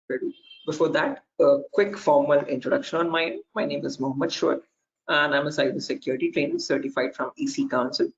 do. Before that, a quick formal introduction on my end. My name is Mohammed Shoaib, and I'm a cybersecurity trainer certified from EC Council.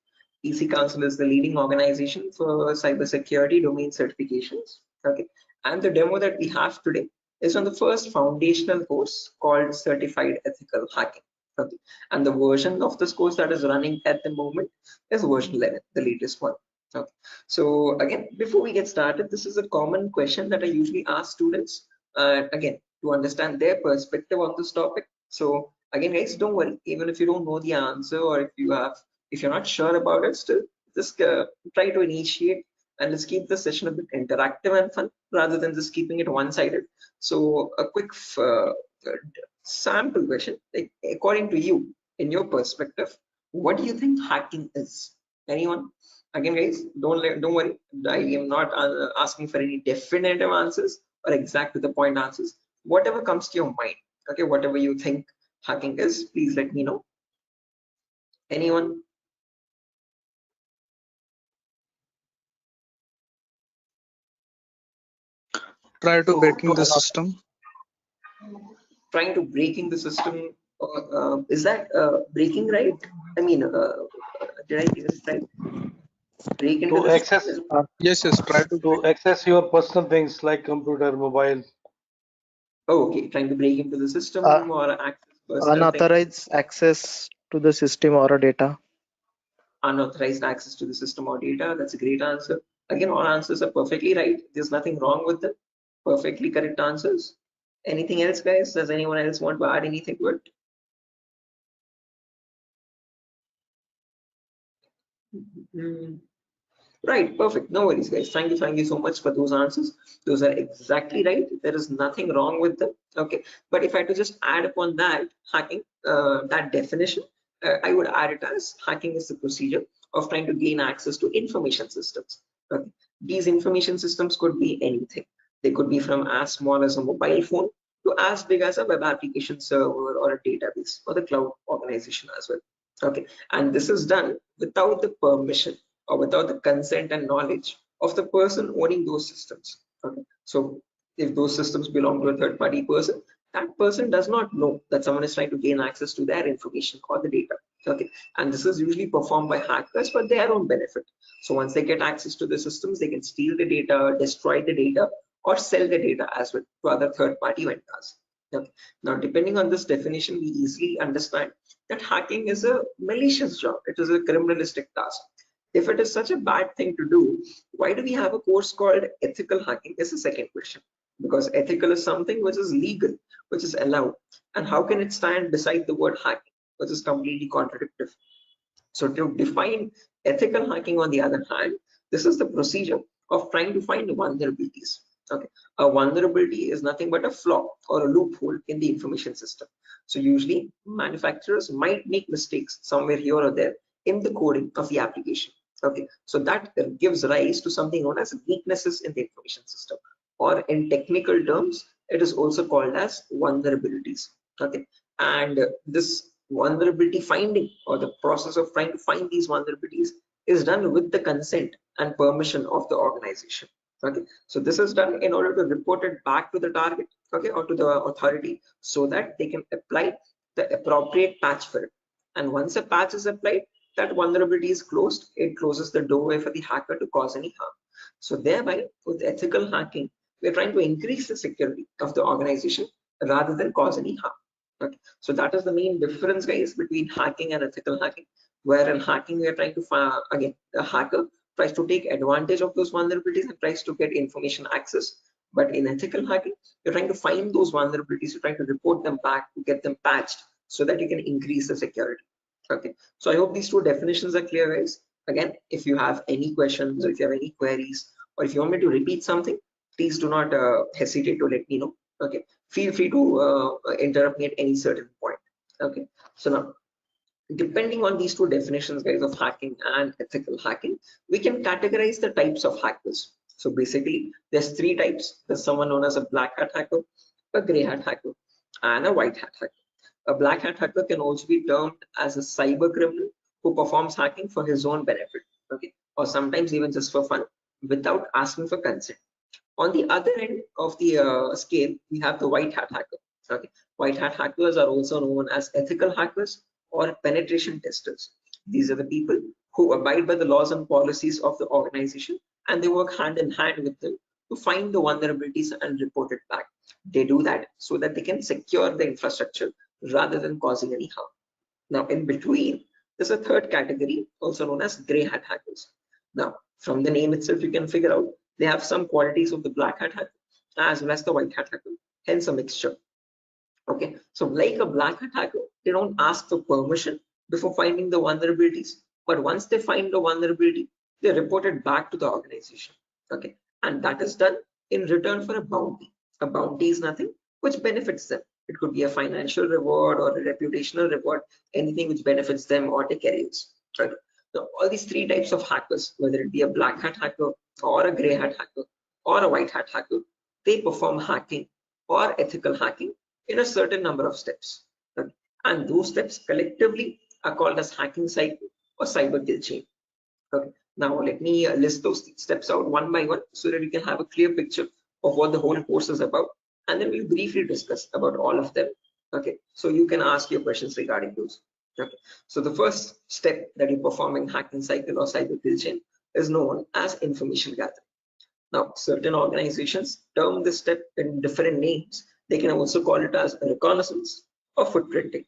EC Council is the leading organization for cybersecurity domain certifications. Okay, and the demo that we have today is on the first foundational course called Certified Ethical Hacking. Okay, and the version of this course that is running at the moment is version 11, the latest one. Okay, so again, before we get started, this is a common question that I usually ask students, again, to understand their perspective on this topic. So again, guys, don't worry, even if you don't know the answer, or if you're not sure about it, still just try to initiate, and let's keep the session a bit interactive and fun rather than just keeping it one-sided. So a quick sample question, like, according to you, in your perspective, what do you think hacking is? Anyone? Again, guys, don't worry, I am not asking for any definitive answers or exact to the point answers. Whatever comes to your mind, okay, whatever you think hacking is, please let me know. Anyone? Try to breaking the system. Trying to breaking the system, is that breaking, right? I mean, did I get it right? Break into To the access system? Yes, try to to access your personal things like computer, mobile. Oh, okay, trying to break into the system Uh, or access personal things. Unauthorized access to the system or data. Unauthorized access to the system or data. That's a great answer. Again, all answers are perfectly right. There's nothing wrong with them. Perfectly correct answers. Anything else, guys? Does anyone else want to add anything to it? Right, perfect. No worries, guys. Thank you so much for those answers. Those are exactly right. There is nothing wrong with them. Okay, but if I had to just add upon that hacking, that definition, I would add it as hacking is the procedure of trying to gain access to information systems. Okay, these information systems could be anything. They could be from as small as a mobile phone to as big as a web application server or a database or the cloud organization as well. Okay, and this is done without the permission or without the consent and knowledge of the person owning those systems. Okay, so if those systems belong to a third party person, that person does not know that someone is trying to gain access to their information or the data. Okay, and this is usually performed by hackers for their own benefit. So once they get access to the systems, they can steal the data, destroy the data, or sell the data as well to other third party vendors. Okay. Now, depending on this definition, we easily understand that hacking is a malicious job. It is a criminalistic task. If it is such a bad thing to do, why do we have a course called ethical hacking? Is the second question. Because ethical is something which is legal, which is allowed. And how can it stand beside the word hacking, which is completely contradictory? So to define ethical hacking, on the other hand, this is the procedure of trying to find vulnerabilities. Okay, a vulnerability is nothing but a flaw or a loophole in the information system. So usually manufacturers might make mistakes somewhere here or there in the coding of the application. Okay, so that gives rise to something known as weaknesses in the information system, or in technical terms, it is also called as vulnerabilities. Okay, and this vulnerability finding, or the process of trying to find these vulnerabilities, is done with the consent and permission of the organization. Okay, so this is done in order to report it back to the target, okay, or to the authority, so that they can apply the appropriate patch for it. And once a patch is applied, that vulnerability is closed. It closes the doorway for the hacker to cause any harm. So thereby, with ethical hacking, we're trying to increase the security of the organization rather than cause any harm. Okay, so that is the main difference, guys, between hacking and ethical hacking. Where in hacking, we are trying to find, again, the hacker tries to take advantage of those vulnerabilities and tries to get information access. But in ethical hacking, you're trying to find those vulnerabilities, you're trying to report them back to get them patched so that you can increase the security. Okay, so I hope these two definitions are clear, guys. Again, if you have any questions, or if you have any queries, or if you want me to repeat something, please do not hesitate to let me know. Okay, feel free to interrupt me at any certain point. Okay, so now, depending on these two definitions, guys, of hacking and ethical hacking, we can categorize the types of hackers. So basically, there's three types. There's someone known as a black hat hacker, a gray hat hacker, and a white hat hacker. A black hat hacker can also be termed as a cyber criminal who performs hacking for his own benefit, okay, or sometimes even just for fun, without asking for consent. On the other end of the scale, we have the white hat hacker. Okay, white hat hackers are also known as ethical hackers or penetration testers. These are the people who abide by the laws and policies of the organization, and they work hand in hand with them to find the vulnerabilities and report it back. They do that so that they can secure the infrastructure rather than causing any harm. Now, in between, there's a third category, also known as gray hat hackers. Now, from the name itself, you can figure out they have some qualities of the black hat hacker as well as the white hat hacker, hence a mixture. Okay, so like a black hat hacker, they don't ask for permission before finding the vulnerabilities, but once they find the vulnerability, they report it back to the organization. Okay, and that is done in return for a bounty. A bounty is nothing which benefits them. It could be a financial reward or a reputational reward, anything which benefits them or their careers. Right. So all these three types of hackers, whether it be a black hat hacker or a gray hat hacker or a white hat hacker, they perform hacking or ethical hacking in a certain number of steps. Okay. And those steps collectively are called as hacking cycle or cyber kill chain. Okay. Now let me list those steps out one by one so that we can have a clear picture of what the whole course is about, and then we'll briefly discuss about all of them. Okay, so you can ask your questions regarding those. Okay, so the first step that you perform in hacking cycle or cyber kill chain is known as information gathering. Now, certain organizations term this step in different names. They can also call it as reconnaissance or footprinting.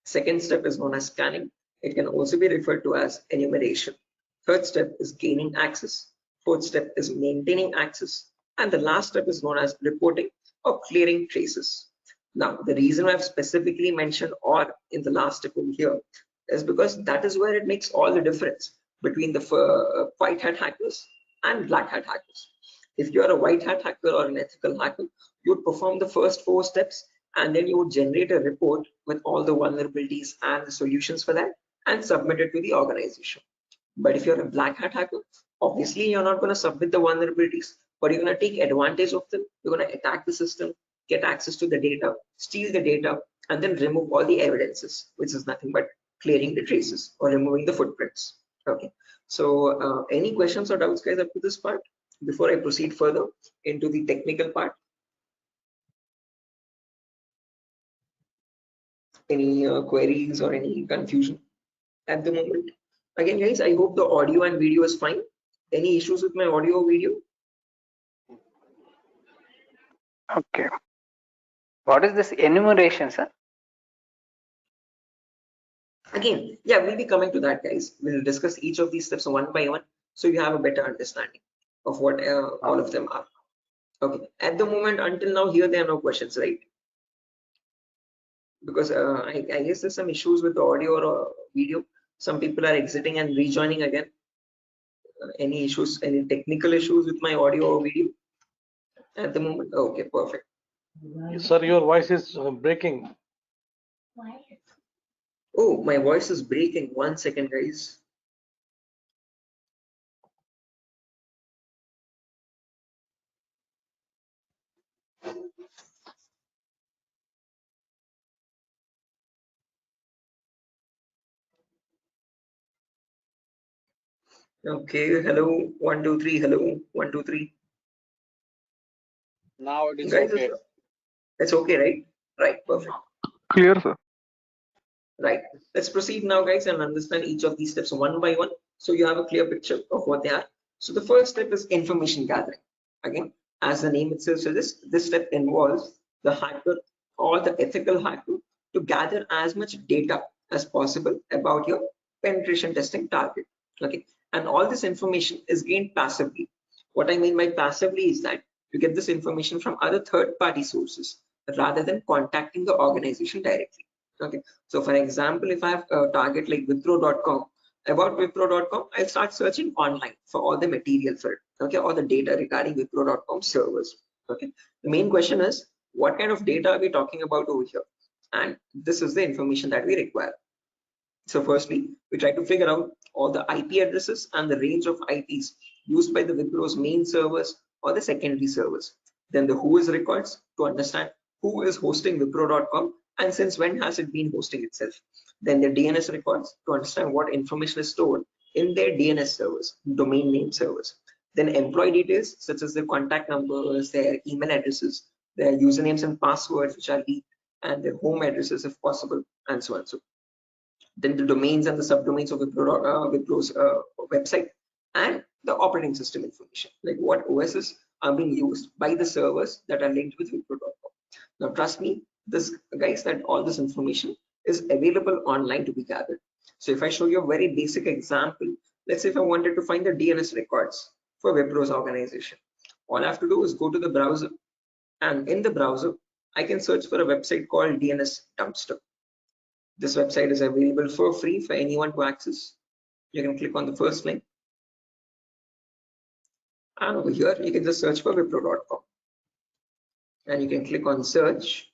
Second step is known as scanning. It can also be referred to as enumeration. Third step is gaining access. Fourth step is maintaining access. And the last step is known as reporting or clearing traces. Now, the reason I've specifically mentioned "or" in the last step over here is because that is where it makes all the difference between the white hat hackers and black hat hackers. If you're a white hat hacker or an ethical hacker, you would perform the first 4 steps and then you would generate a report with all the vulnerabilities and the solutions for that and submit it to the organization. But if you're a black hat hacker, obviously you're not going to submit the vulnerabilities, but you're going to take advantage of them. You're going to attack the system, get access to the data, steal the data, and then remove all the evidences, which is nothing but clearing the traces or removing the footprints. Okay, so any questions or doubts, guys, up to this part before I proceed further into the technical part? Any queries or any confusion at the moment? Again, guys, I hope the audio and video is fine. Any issues with my audio or video? Okay. What is this enumeration, sir? Again, yeah, we'll be coming to that, guys. We'll discuss each of these steps one by one so you have a better understanding of what all of them are. Okay, at the moment, until now, here there are no questions, right? Because I guess there's some issues with the audio or video. Some people are exiting and rejoining again. Any issues, any technical issues with my audio or video at the moment? Okay, perfect. Sir, your voice is breaking. Oh, my voice is breaking. 1 second, guys. Okay, hello, 1 2 3, hello, 1 2 3. Now it is Guys, okay. it's okay, right? Right, perfect. Clear, sir. Right, let's proceed now, guys, and understand each of these steps one by one so you have a clear picture of what they are. So the first step is information gathering. Again, as the name itself suggests, this step involves the hacker or the ethical hacker to gather as much data as possible about your penetration testing target. Okay, and all this information is gained passively. What I mean by passively is that you get this information from other third-party sources rather than contacting the organization directly. Okay, so for example, if I have a target like Wipro.com, about Wipro.com, I'll start searching online for all the material for it, okay, or the data regarding Wipro.com servers. Okay, the main question is, what kind of data are we talking about over here? And this is the information that we require. So firstly, we try to figure out all the IP addresses and the range of IPs used by the Wipro's main servers or the secondary servers. Then the who is records to understand who is hosting Wipro.com and since when has it been hosting itself. Then the DNS records to understand what information is stored in their DNS servers, domain name servers. Then employee details such as their contact numbers, their email addresses, their usernames and passwords which are leaked, and their home addresses if possible, and so on. So then the domains and the subdomains of Wipro's website, and the operating system information, like what OSs are being used by the servers that are linked with Wipro.com. Now trust me, this guys, that all this information is available online to be gathered. So if I show you a very basic example, let's say if I wanted to find the DNS records for Wipro's organization, all I have to do is go to the browser, and in the browser I can search for a website called DNS Dumpster. This website is available for free for anyone to access. You can click on the first link, and over here you can just search for Wipro.com, and you can click on search,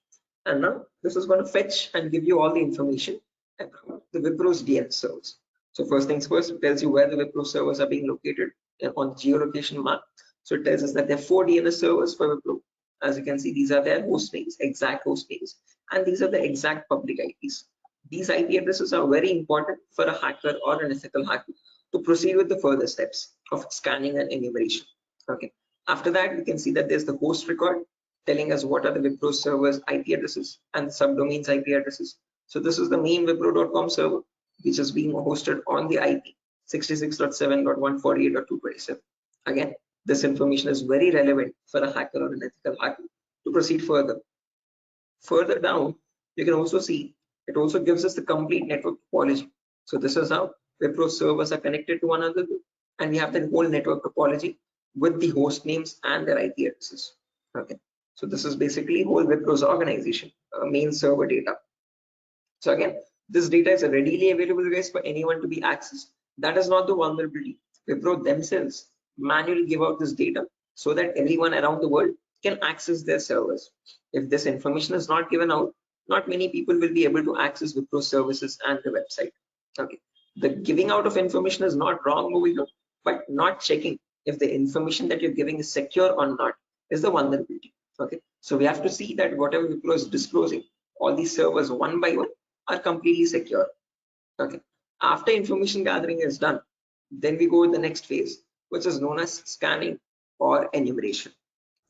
and now this is going to fetch and give you all the information about the Wipro's DNS servers. So first things first, it tells you where the Wipro servers are being located on the geolocation map. So it tells us that there are 4 DNS servers for Wipro. As you can see, these are their host names, exact host names, and these are the exact public IPs. These IP addresses are very important for a hacker or an ethical hacker to proceed with the further steps of scanning and enumeration. Okay. After that, we can see that there's the host record telling us what are the Wipro servers IP addresses and the subdomains IP addresses. So this is the main Wipro.com server, which is being hosted on the IP 66.7.148.227. Again, this information is very relevant for a hacker or an ethical hacker to proceed further. Further down, you can also see it also gives us the complete network topology. So this is how Wipro servers are connected to one another, and we have the whole network topology with the host names and their IP addresses. Okay, so this is basically whole Wipro's organization main server data. So again, this data is readily available, guys, for anyone to be accessed. That is not the vulnerability. Wipro themselves manually give out this data so that everyone around the world can access their servers. If this information is not given out, not many people will be able to access Wipro services and the website. Okay, the giving out of information is not wrong over here, but not checking if the information that you're giving is secure or not is the vulnerability. Okay, so we have to see that whatever Wipro is disclosing, all these servers one by one are completely secure. Okay, after information gathering is done, then we go to the next phase, which is known as scanning or enumeration.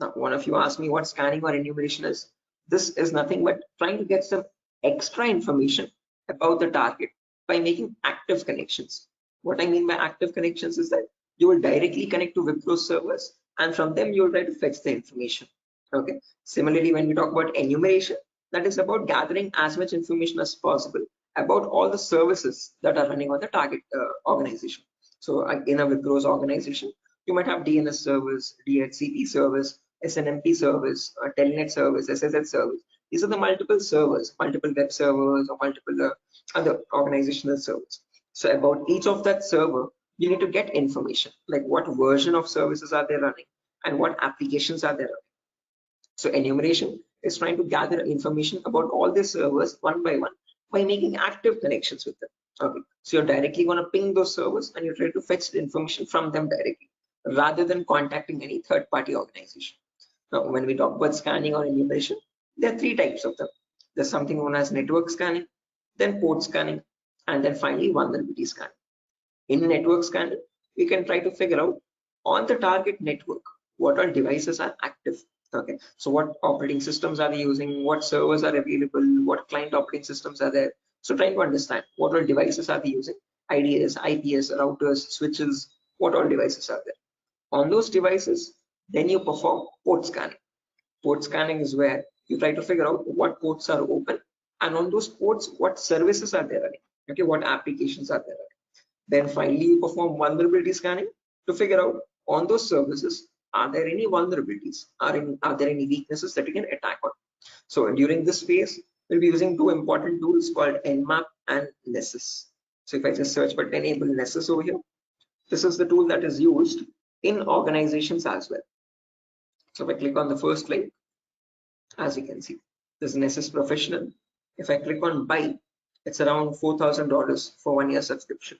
Now, one of you asked me what scanning or enumeration is. This is nothing but trying to get some extra information about the target by making active connections. What I mean by active connections is that you will directly connect to Wipro servers, and from them you will try to fetch the information. Okay. Similarly, when we talk about enumeration, that is about gathering as much information as possible about all the services that are running on the target organization. So in a Wipro's organization, you might have DNS servers, DHCP servers, SNMP servers, Telnet servers, SSH servers. These are the multiple servers, multiple web servers, or multiple other organizational servers. So about each of that server, you need to get information, like what version of services are they running and what applications are they running. So enumeration is trying to gather information about all the servers one by one by making active connections with them. Okay, so you're directly going to ping those servers and you try to fetch the information from them directly rather than contacting any third-party organization. Now, when we talk about scanning or enumeration, there are 3 types of them. There's something known as network scanning, then port scanning, and then finally vulnerability scanning. In network scanning, we can try to figure out on the target network what all devices are active. Okay, so what operating systems are they using, what servers are available, what client operating systems are there. So trying to understand what all devices are they using, IDS, IPS, routers, switches, what all devices are there. On those devices, then you perform port scanning. Port scanning is where you try to figure out what ports are open, and on those ports, what services are there running. Okay, what applications are there running. Then finally, you perform vulnerability scanning to figure out on those services, are there any vulnerabilities? Are there any weaknesses that you can attack on? So during this phase, we'll be using 2 important tools called Nmap and Nessus. So if I just search for enable Nessus over here, this is the tool that is used in organizations as well. So if I click on the first link, as you can see, this is Nessus Professional. If I click on buy, it's around $4,000 for 1 year subscription.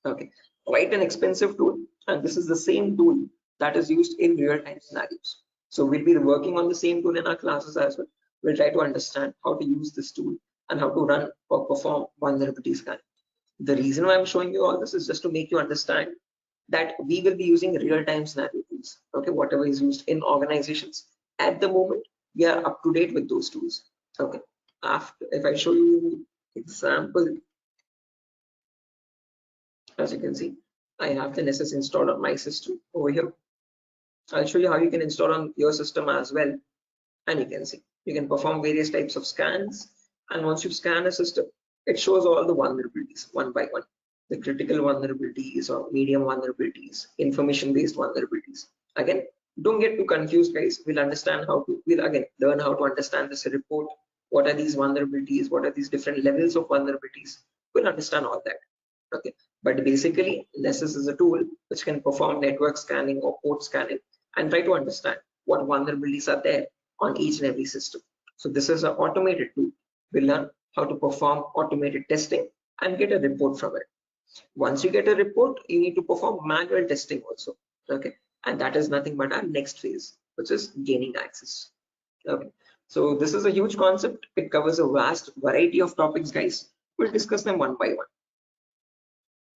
Okay, quite an expensive tool, and this is the same tool that is used in real-time scenarios. So we'll be working on the same tool in our classes as well. We'll try to understand how to use this tool and how to run or perform vulnerability scanning. The reason why I'm showing you all this is just to make you understand that we will be using real-time scenario tools. Okay, whatever is used in organizations at the moment, we are up to date with those tools. Okay, after if I show you example, as you can see, I have the Nessus installed on my system over here. I'll show you how you can install on your system as well, and you can see you can perform various types of scans, and once you scan a system, it shows all the vulnerabilities one by one, the critical vulnerabilities or medium vulnerabilities, information based vulnerabilities. Again, don't get too confused, guys. We'll again learn how to understand this report. What are these vulnerabilities? What are these different levels of vulnerabilities? We'll understand all that. Okay, but basically Nessus is a tool which can perform network scanning or port scanning and try to understand what vulnerabilities are there on each and every system. So this is an automated tool. We'll learn how to perform automated testing and get a report from it. Once you get a report, you need to perform manual testing also. Okay, and that is nothing but our next phase, which is gaining access. Okay, so this is a huge concept. It covers a vast variety of topics, guys. We'll discuss them one by one.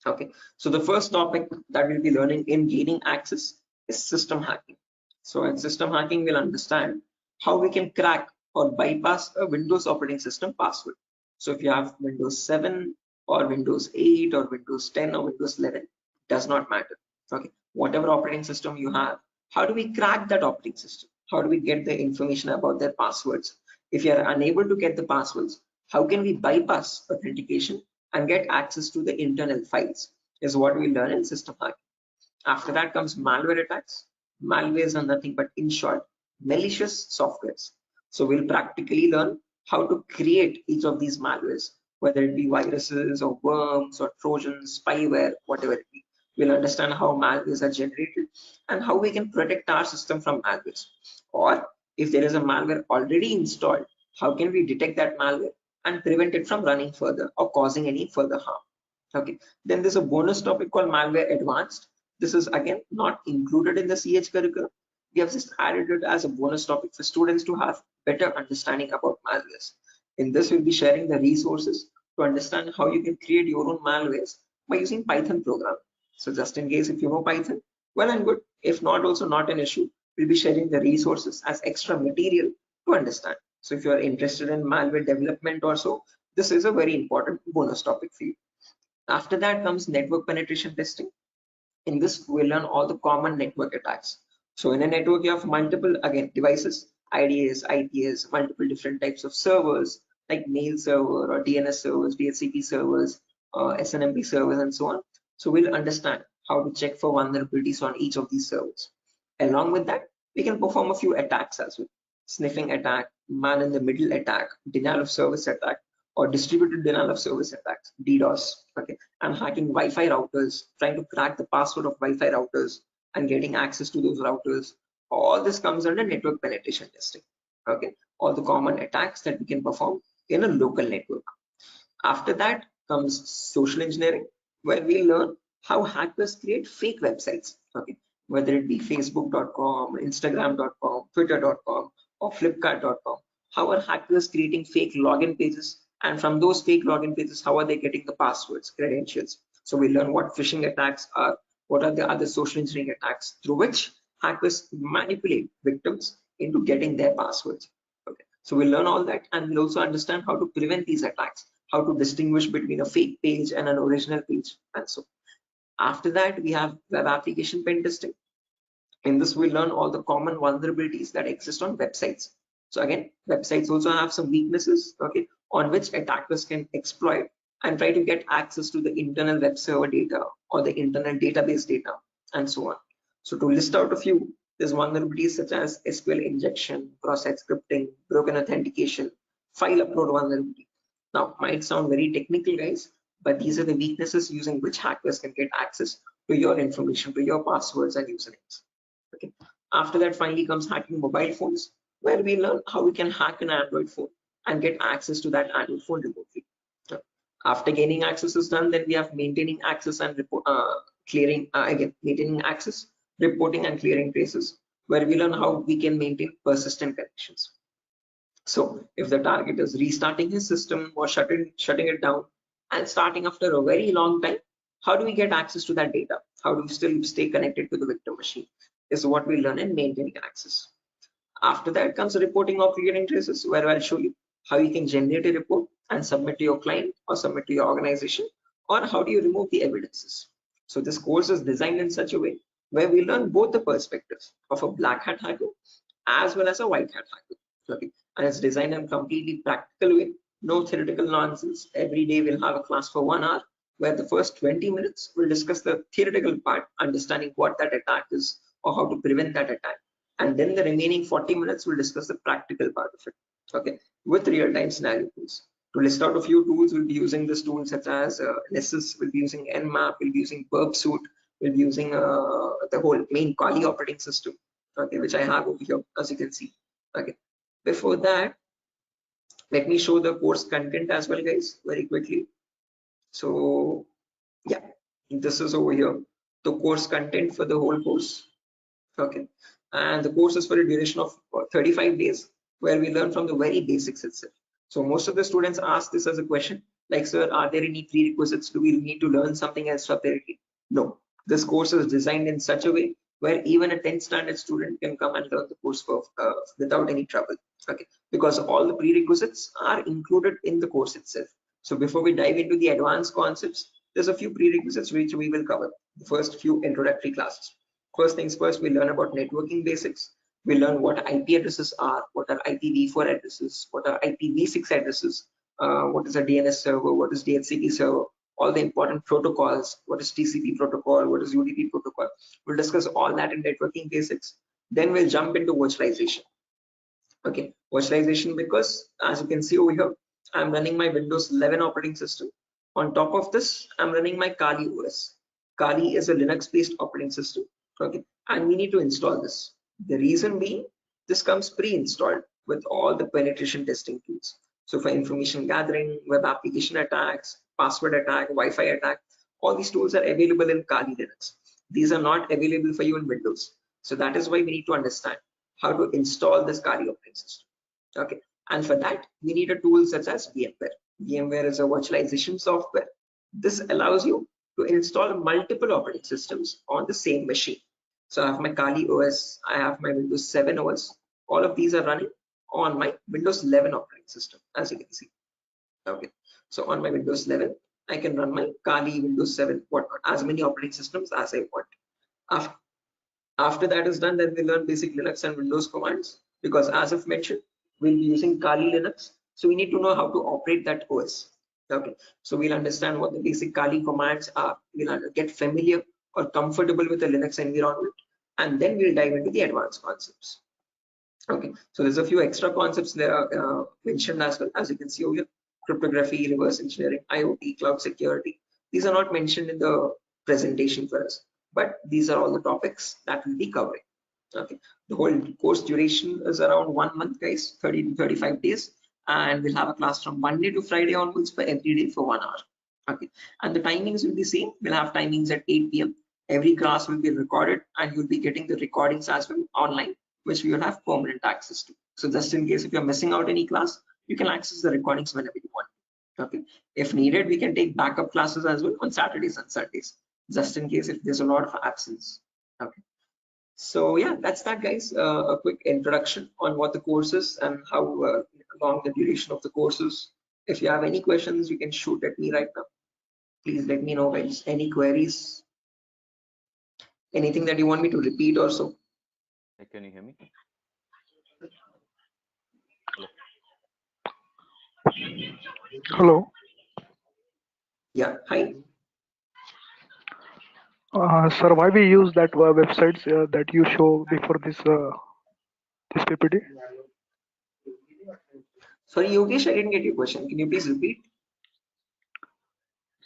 Okay, so the first topic that we'll be learning in gaining access is system hacking. So in system hacking, we'll understand how we can crack or bypass a Windows operating system password. So if you have Windows 7 or Windows 8 or Windows 10 or Windows 11, does not matter. Okay, whatever operating system you have, how do we crack that operating system? How do we get the information about their passwords? If you are unable to get the passwords, how can we bypass authentication and get access to the internal files, is what we learn in system hacking. After that comes malware attacks. Malwares are nothing but, in short, malicious softwares. So we'll practically learn how to create each of these malwares, whether it be viruses or worms or trojans, spyware, whatever it be. We'll understand how malwares are generated and how we can protect our system from malwares. Or if there is a malware already installed, how can we detect that malware and prevent it from running further or causing any further harm. Okay, then there's a bonus topic called malware advanced. This is again not included in the CH curriculum. We have just added it as a bonus topic for students to have better understanding about malwares. In this, we'll be sharing the resources to understand how you can create your own malwares by using Python program. So just in case if you know Python, well and good. If not, also not an issue. We'll be sharing the resources as extra material to understand. So if you are interested in malware development or so, this is a very important bonus topic for you. After that comes network penetration testing. In this, we'll learn all the common network attacks. So in a network, you have multiple, again, devices, IDS, IPS, multiple different types of servers like mail server or DNS servers, DHCP servers, SNMP servers, and so on. So we'll understand how to check for vulnerabilities on each of these servers. Along with that, we can perform a few attacks as well. Sniffing attack, man in the middle attack, denial of service attack, or distributed denial of service attacks, DDoS. Okay, and hacking Wi-Fi routers, trying to crack the password of Wi-Fi routers and getting access to those routers. All this comes under network penetration testing. Okay, all the common attacks that we can perform in a local network. After that comes social engineering, where we learn how hackers create fake websites. Okay, whether it be facebook.com, instagram.com, twitter.com, or flipkart.com. How are hackers creating fake login pages? And from those fake login pages, how are they getting the passwords, credentials? So we learn what phishing attacks are, what are the other social engineering attacks through which hackers manipulate victims into getting their passwords. Okay, so we'll learn all that, and we'll also understand how to prevent these attacks, how to distinguish between a fake page and an original page, and so. After that, we have web application pen testing. In this, we learn all the common vulnerabilities that exist on websites. So again, websites also have some weaknesses, okay, on which attackers can exploit and try to get access to the internal web server data or the internal database data, and so on. So to list out a few, there's vulnerabilities such as SQL injection, cross-site scripting, broken authentication, file upload vulnerability. Now, might sound very technical, guys, but these are the weaknesses using which hackers can get access to your information, to your passwords and usernames. Okay. After that, finally comes hacking mobile phones, where we learn how we can hack an Android phone and get access to that Android phone remotely. After gaining access is done, then we have maintaining access and maintaining access, reporting and clearing traces, where we learn how we can maintain persistent connections. So if the target is restarting his system or shutting it down and starting after a very long time, how do we get access to that data? How do you still stay connected to the victim machine is what we learn in maintaining access. After that comes reporting of creating traces, where I'll show you how you can generate a report and submit to your client or submit to your organization, or how do you remove the evidences. So this course is designed in such a way where we learn both the perspectives of a black hat hacker as well as a white hat hacker. Okay. And it's designed in a completely practical way, no theoretical nonsense. Every day we'll have a class for 1 hour where the first 20 minutes we'll discuss the theoretical part, understanding what that attack is or how to prevent that attack. And then the remaining 40 minutes we'll discuss the practical part of it, okay, with real-time scenario tools. To list out a few tools, we'll be using this tool such as Nessus, we'll be using Nmap, we'll be using Burp Suite, we'll be using the whole main Kali operating system, okay, which I have over here, as you can see. Okay. Before that, let me show the course content as well, guys, very quickly. So yeah, this is over here, the course content for the whole course. Okay, and the course is for a duration of 35 days, where we learn from the very basics itself. So most of the students ask this as a question, like, sir, are there any prerequisites? Do we need to learn something else separately? No, this course is designed in such a way where even a 10th standard student can come and learn the course for, without any trouble. Okay, because all the prerequisites are included in the course itself. So before we dive into the advanced concepts, there's a few prerequisites which we will cover. The first few introductory classes. First things first, we learn about networking basics. We learn what IP addresses are, what are IPv4 addresses, what are IPv6 addresses, what is a DNS server, what is DHCP server, all the important protocols, what is TCP protocol, what is UDP protocol. We'll discuss all that in networking basics. Then we'll jump into virtualization. Okay, virtualization, because as you can see over here, I'm running my Windows 11 operating system. On top of this, I'm running my Kali OS. Kali is a Linux-based operating system. Okay, and we need to install this. The reason being, this comes pre-installed with all the penetration testing tools. So for information gathering, web application attacks, password attack, Wi-Fi attack, all these tools are available in Kali Linux. These are not available for you in Windows. So that is why we need to understand how to install this Kali operating system. Okay, and for that we need a tool such as VMware. VMware is a virtualization software. This allows you to install multiple operating systems on the same machine. So I have my Kali OS, I have my Windows 7 OS. All of these are running on my Windows 11 operating system, as you can see. Okay, so on my Windows 11, I can run my Kali, Windows 7, whatnot, as many operating systems as I want. After that is done, then we learn basic Linux and Windows commands, because as I've mentioned, we'll be using Kali Linux. So we need to know how to operate that OS. Okay, so we'll understand what the basic Kali commands are. We'll get familiar or comfortable with the Linux environment, and then we'll dive into the advanced concepts. Okay, so there's a few extra concepts there mentioned as well, as you can see over here: cryptography, reverse engineering, IoT, cloud security. These are not mentioned in the presentation for us, but these are all the topics that we'll be covering. Okay, the whole course duration is around 1 month, guys, 30 to 35 days, and we'll have a class from Monday to Friday onwards for every day for 1 hour. Okay, and the timings will be same. We'll have timings at 8 p.m. Every class will be recorded, and you'll be getting the recordings as well online, which we will have permanent access to. So just in case if you're missing out any class, you can access the recordings whenever you want. Okay, if needed, we can take backup classes as well on Saturdays and Sundays, just in case if there's a lot of absence. Okay, so yeah, that's that, guys. A quick introduction on what the course is and how long the duration of the course is. If you have any questions, you can shoot at me right now. Please let me know, guys. Any queries, anything that you want me to repeat or so. Can you hear me? Hello. Yeah, hi. Sir, why we use that websites that you show before this PPT? Sorry, Yogesh, I didn't get your question. Can you please repeat?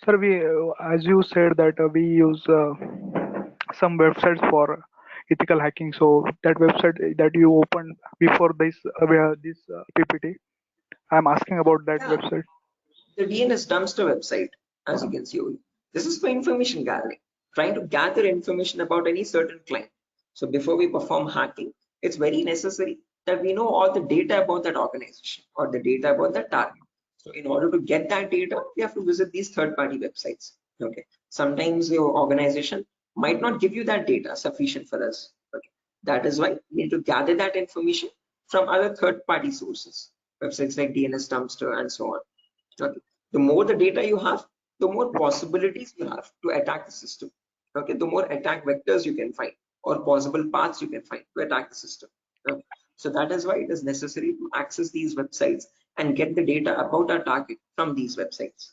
Sir, we as you said that we use some websites for ethical hacking. So that website that you opened before this PPT, I'm asking about that Yeah, website. the DNS dumpster website, as you can see over here. This is for information gathering, trying to gather information about any certain client. So before we perform hacking, it's very necessary that we know all the data about that organization or the data about that target. So in order to get that data, we have to visit these third-party websites. Okay. Sometimes your organization might not give you that data sufficient for us. Okay. That is why we need to gather that information from other third-party sources, websites like DNS Dumpster and so on. Okay. The more the data you have, the more possibilities you have to attack the system. Okay. The more attack vectors you can find or possible paths you can find to attack the system. Okay. So that is why it is necessary to access these websites and get the data about our target from these websites.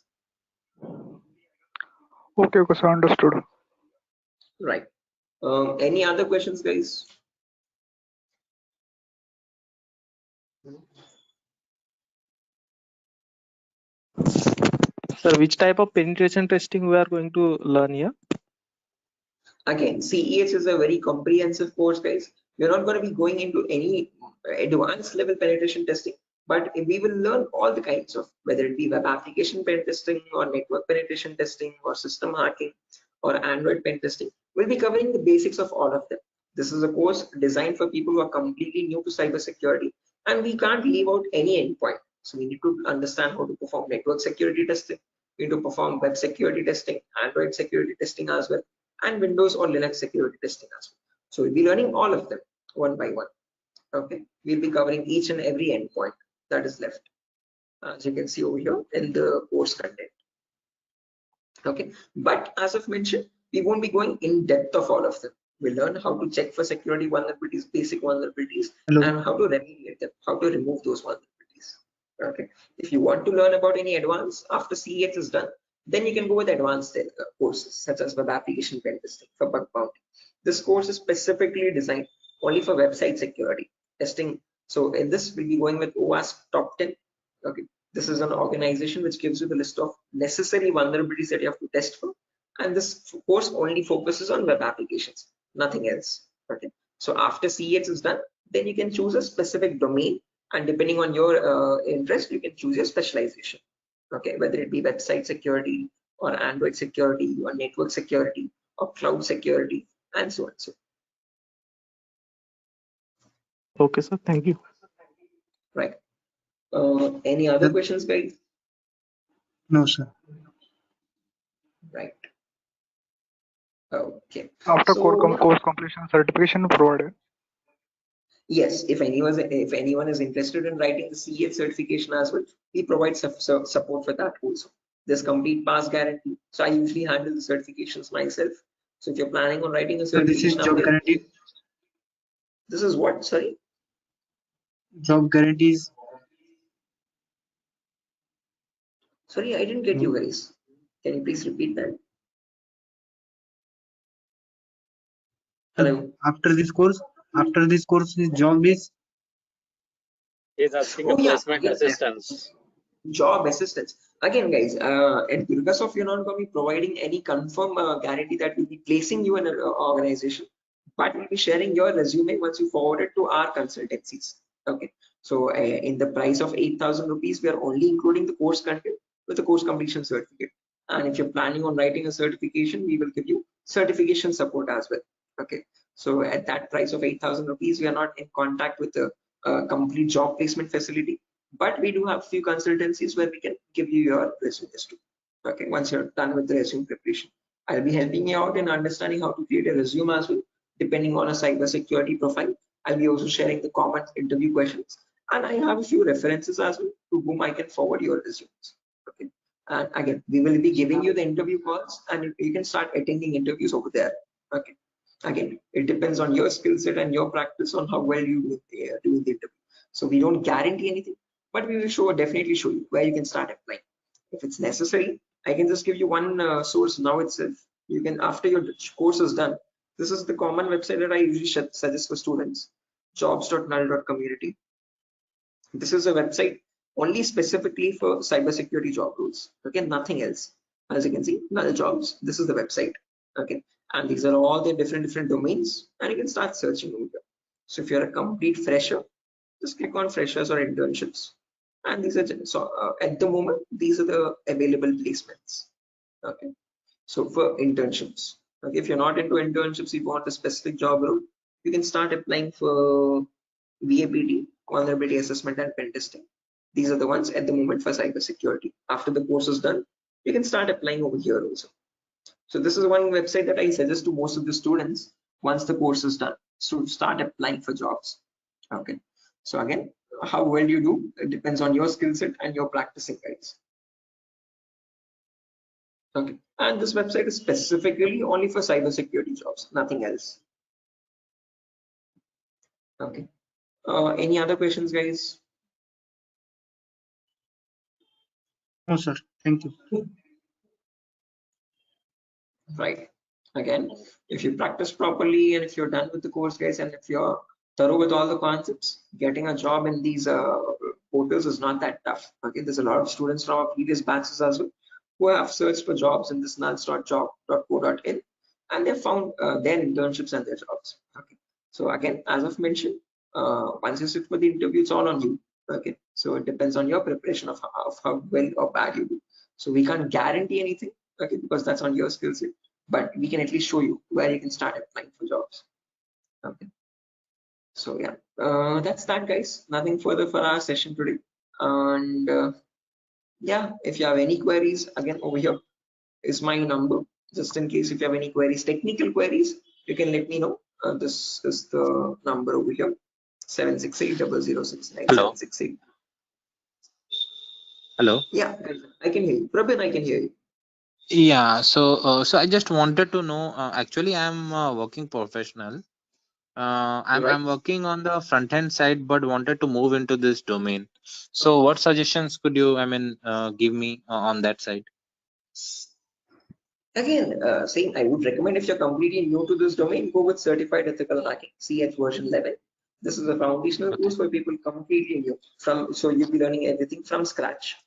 Okay, okay, so understood. Right. Any other questions, guys? Sir, which type of penetration testing we are going to learn here? Again, CEH is a very comprehensive course, guys. We're not going to be going into any advanced level penetration testing, but we will learn all the kinds of, whether it be web application pen testing or network penetration testing or system hacking or Android pen testing. We'll be covering the basics of all of them. This is a course designed for people who are completely new to cybersecurity, and we can't leave out any endpoint. So we need to understand how to perform network security testing. We need to perform web security testing, Android security testing as well, and Windows or Linux security testing as well. So we'll be learning all of them one by one. Okay, we'll be covering each and every endpoint that is left, as you can see over here in the course content. Okay, but as I've mentioned, we won't be going in depth of all of them. We'll learn how to check for security vulnerabilities, basic vulnerabilities, and how to remediate them, how to remove those vulnerabilities. Okay, if you want to learn about any advanced after CEX is done, then you can go with advanced courses such as web application pen testing for bug bounty. This course is specifically designed only for website security testing. So in this, we'll be going with OWASP Top 10. Okay, this is an organization which gives you the list of necessary vulnerabilities that you have to test for, and this course only focuses on web applications, nothing else. Okay, so after CEX is done, then you can choose a specific domain, and depending on your interest, you can choose your specialization. Okay, whether it be website security or Android security or network security or cloud security and so on. So Okay, sir. Thank you. right. Any other questions, guys? No, sir. Right. Okay. After So course completion, certification provided. yes, if anyone is interested in writing the CEH certification as well, we provide support for that also. There's complete pass guarantee. So I usually handle the certifications myself. So if you're planning on writing a So this is certification, job guarantee. this is what? Sorry. Job guarantees. Sorry, I didn't get you guys. Can you please repeat that? Hello. After this course, his job is. He's asking Oh a yeah, placement again, assistance. job assistance. Again, guys, at Durga Soft, you're not going to be providing any confirm guarantee that we'll be placing you in an organization, but we'll be sharing your resume once you forward it to our consultancies. Okay, so in the price of 8,000 rupees, we are only including the course content with the course completion certificate. And if you're planning on writing a certification, we will give you certification support as well. Okay, so at that price of 8,000 rupees, we are not in contact with the complete job placement facility, but we do have few consultancies where we can give you your resumes too. Okay, once you're done with the resume preparation, I'll be helping you out in understanding how to create a resume as well, depending on a cybersecurity profile. I'll be also sharing the common interview questions, and I have a few references as well to whom I can forward your resumes. Okay, and again, we will be giving you the interview calls, and you can start attending interviews over there. Okay, again, it depends on your skill set and your practice on how well you do the interview. So we don't guarantee anything, but we will definitely show you where you can start applying. If it's necessary, I can just give you one source now itself. You can, after your course is done, this is the common website that I usually suggest for students, jobs.null.community. This is a website only specifically for cybersecurity job roles. Okay, nothing else. As you can see, null jobs. This is the website. Okay, and these are all the different domains, and you can start searching over here. So if you're a complete fresher, just click on freshers or internships, and these are at the moment these are the available placements. Okay, so for internships, okay, if you're not into internships, you want a specific job role, you can start applying for VAPT, vulnerability assessment and pen testing. These are the ones at the moment for cybersecurity. After the course is done, you can start applying over here also. So this is one website that I suggest to most of the students once the course is done, to start applying for jobs. Okay. So again, how well you do, it depends on your skill set and your practicing, guys. Okay. And this website is specifically only for cybersecurity jobs, nothing else. Okay. Any other questions, guys? No, sir. Thank you. Right. Again, if you practice properly and if you're done with the course, guys, and if you're thorough with all the concepts, getting a job in these portals is not that tough. Okay, there's a lot of students from our previous batches as well who have searched for jobs in this nuns.job.co.in and they found their internships and their jobs. Okay, so again, as I've mentioned, once you sit for the interview, it's all on you. Okay, so it depends on your preparation of how well or bad you do. So we can't guarantee anything. Okay, because that's on your skill set, but we can at least show you where you can start applying for jobs. Okay, so yeah, that's that, guys. Nothing further for our session today. And yeah, if you have any queries, again, over here is my number, just in case if you have any queries, technical queries, you can let me know. This is the number over here, 7680069. Hello. 768. Hello. Yeah, I can hear you. Prabin, I can hear you. Yeah. So I just wanted to know. Actually, I'm a working professional. Right. I'm working on the front end side, but wanted to move into this domain. So, what suggestions could you, give me on that side? Again, saying I would recommend if you're completely new to this domain, go with Certified Ethical Hacking, CH version 11. This is a foundational Okay. course for people completely new. So you'll be learning everything from scratch.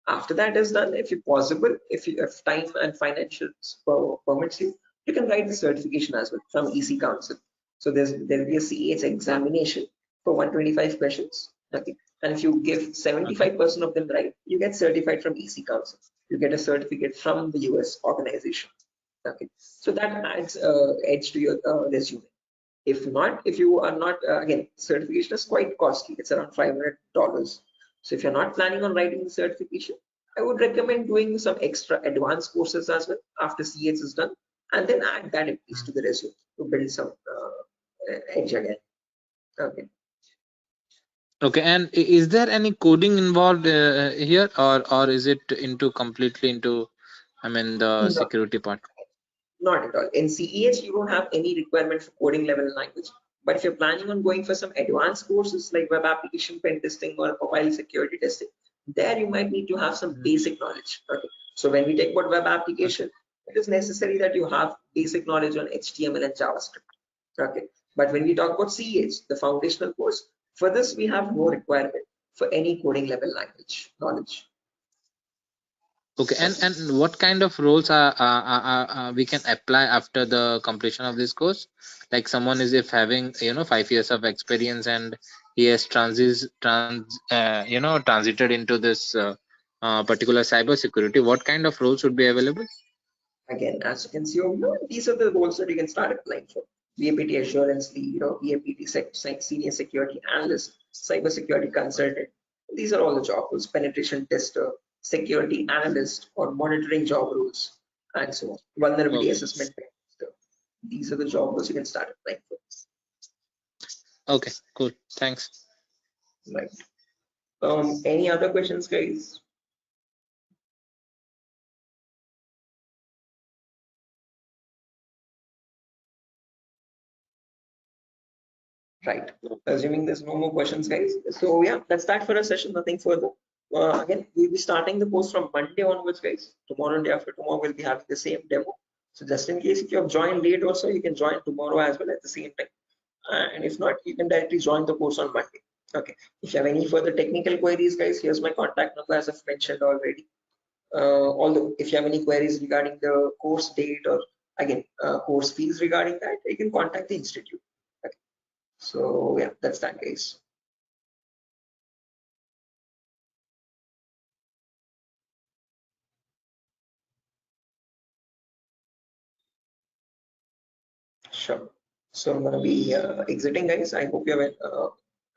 After that is done, if you possible, if time and financial permits you, you can write the certification as well from EC Council. So there'll be a CH examination for 125 questions. Okay, and if you give 75% of them right, you get certified from EC Council. You get a certificate from the US organization. Okay, so that adds edge to your resume. If not, if you are not, again, certification is quite costly. It's around $500. So if you're not planning on writing the certification, I would recommend doing some extra advanced courses as well after CH is done, and then add that at least to the resume to build some edge again. Okay. Okay. And is there any coding involved here, or is it into completely into, the No, security part? not at all. In CEH, you don't have any requirement for coding level language. But if you're planning on going for some advanced courses like web application pen testing or profile security testing, there you might need to have some basic knowledge. Okay. So when we talk about web application, it is necessary that you have basic knowledge on HTML and JavaScript. Okay. But when we talk about CEH, the foundational course, for this we have no requirement for any coding level language knowledge. Okay, and what kind of roles are we can apply after the completion of this course? Like someone is if having 5 years of experience and he has transited into this particular cyber security, what kind of roles would be available? Again, as you can see over here, these are the roles that you can start applying for. VAPT assurance lead, VAPT senior security analyst, cyber security consultant. These are all the job roles. Penetration tester, security analyst, or monitoring job roles, and so on. Vulnerability Okay. assessment tester. These are the job roles you can start applying for. Okay, cool. Thanks. Right. Any other questions, guys? Right. Assuming there's no more questions, guys. So yeah, that's that for a session. Nothing further. Again, we'll be starting the course from Monday onwards, guys. Tomorrow and day after tomorrow, we'll be having the same demo. So just in case if you have joined late also, you can join tomorrow as well at the same time. And if not, you can directly join the course on Monday. Okay. If you have any further technical queries, guys, here's my contact number as I've mentioned already. Although if you have any queries regarding the course date or again course fees regarding that, you can contact the institute. Okay. So yeah, that's that, guys. Sure. So I'm gonna be exiting, guys. I hope you have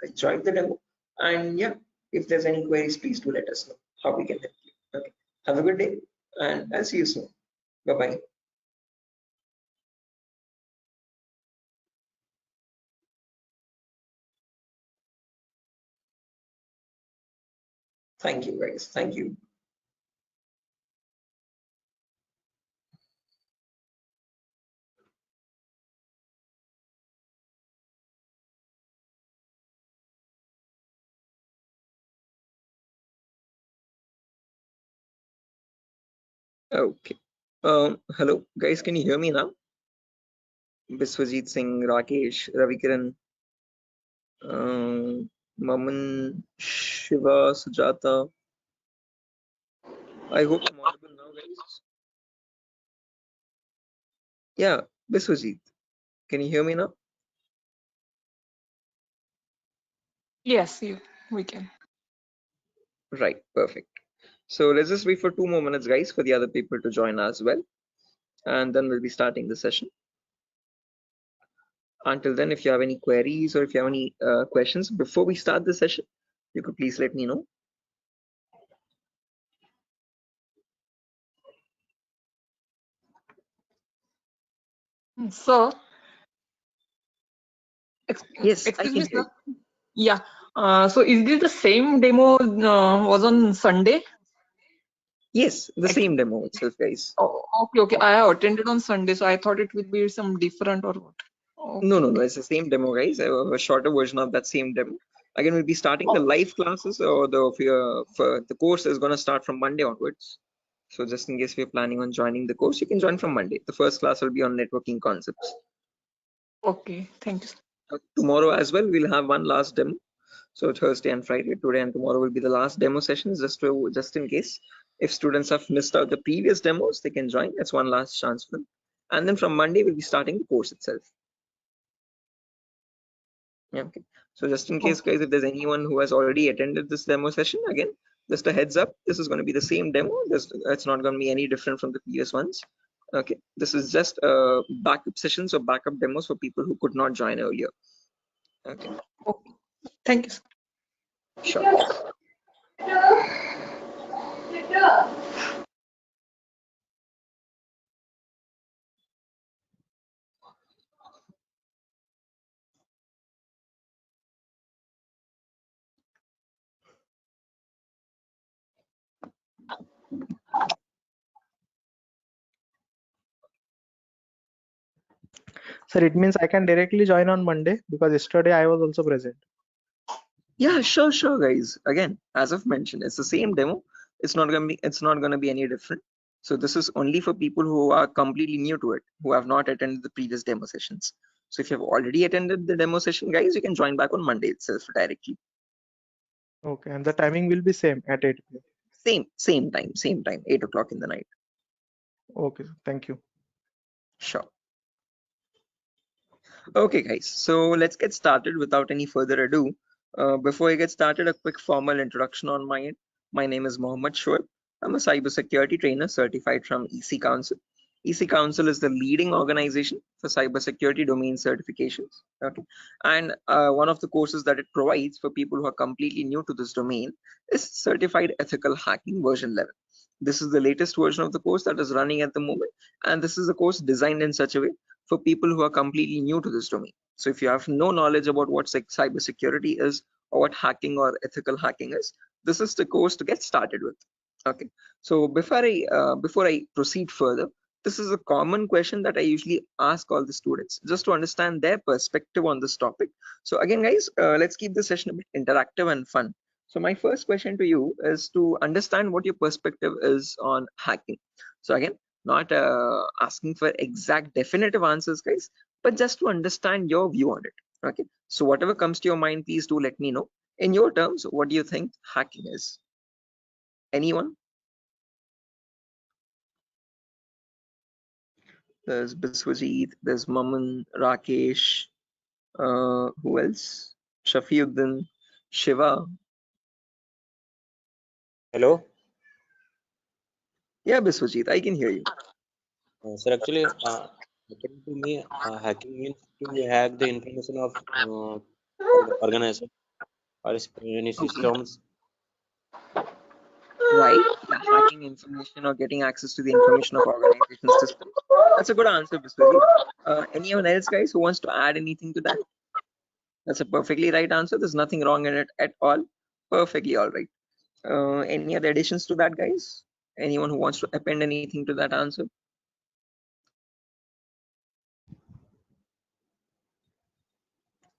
enjoyed the demo. And yeah, if there's any queries, please do let us know how we can help you. Okay. Have a good day, and I'll see you soon. Bye bye. Thank you, guys. Thank you. Okay. Hello, guys. Can you hear me now? Biswajit Singh, Rakesh, Ravikiran, Maman, Shiva, Sujata. I hope I'm audible now, guys. Yeah, Biswajit. Can you hear me now? Yes, we can. Right, perfect. So let's just wait for 2 more minutes, guys, for the other people to join as well. And then we'll be starting the session. Until then, if you have any queries or if you have any questions before we start the session, you could please let me know. So, Yes, I excuse can me, hear sir. you. Yeah. So is this the same demo was on Sunday? Yes, the same demo itself, guys. Oh, okay. I have attended on Sunday, so I thought it would be some different or what. No, Okay. it's the same demo, guys. A shorter version of that same demo. Again, we'll be starting the live classes, or the course is going to start from Monday onwards. So just in case we're planning on joining the course, you can join from Monday. The first class will be on networking concepts. Okay, thank you, sir. Tomorrow as well, we'll have one last demo. So Thursday and Friday, today and tomorrow will be the last demo sessions, just in case if students have missed out the previous demos, they can join. It's one last chance for them. And then from Monday, we'll be starting the course itself. Yeah, okay. So just in case, guys, if there's anyone who has already attended this demo session, again, just a heads up, this is going to be the same demo. It's not going to be any different from the previous ones. Okay, this is just backup sessions or backup demos for people who could not join earlier. Okay. Okay. Thank you, sir. Sure. Sir, it means I can directly join on Monday because yesterday I was also present. Yeah, sure, guys. Again, as I've mentioned, it's the same demo. It's not gonna be any different. So this is only for people who are completely new to it, who have not attended the previous demo sessions. So if you have already attended the demo session, guys, you can join back on Monday itself directly. Okay, and the timing will be same at 8 p.m. Same time, 8 o'clock in the night. Okay, thank you. Sure. Okay, guys, so let's get started without any further ado. Before I get started, a quick formal introduction on my end. My name is Mohammed Shoaib. I'm a cybersecurity trainer certified from EC Council. EC Council is the leading organization for cybersecurity domain certifications. Okay, and one of the courses that it provides for people who are completely new to this domain is Certified Ethical Hacking version 11. This is the latest version of the course that is running at the moment, and this is a course designed in such a way for people who are completely new to this domain. So if you have no knowledge about what cybersecurity is or what hacking or ethical hacking is, this is the course to get started with. Okay. So before I proceed further, this is a common question that I usually ask all the students just to understand their perspective on this topic. So again, guys, let's keep the session a bit interactive and fun. So my first question to you is to understand what your perspective is on hacking. So again, not asking for exact definitive answers, guys, but just to understand your view on it. Okay, so whatever comes to your mind, please do let me know. In your terms, what do you think hacking is? Anyone? There's Biswajit, there's Maman, Rakesh, who else? Shafiuddin, Shiva. Hello. Yeah, Biswajit, I can hear you. Sir, actually, according to me, hacking means to hack the information of organization or any systems. Right, yeah, hacking information or getting access to the information of organization systems. That's a good answer, Biswajit. Anyone else, guys, who wants to add anything to that? That's a perfectly right answer. There's nothing wrong in it at all. Perfectly all right. Any other additions to that, guys? Anyone who wants to append anything to that answer?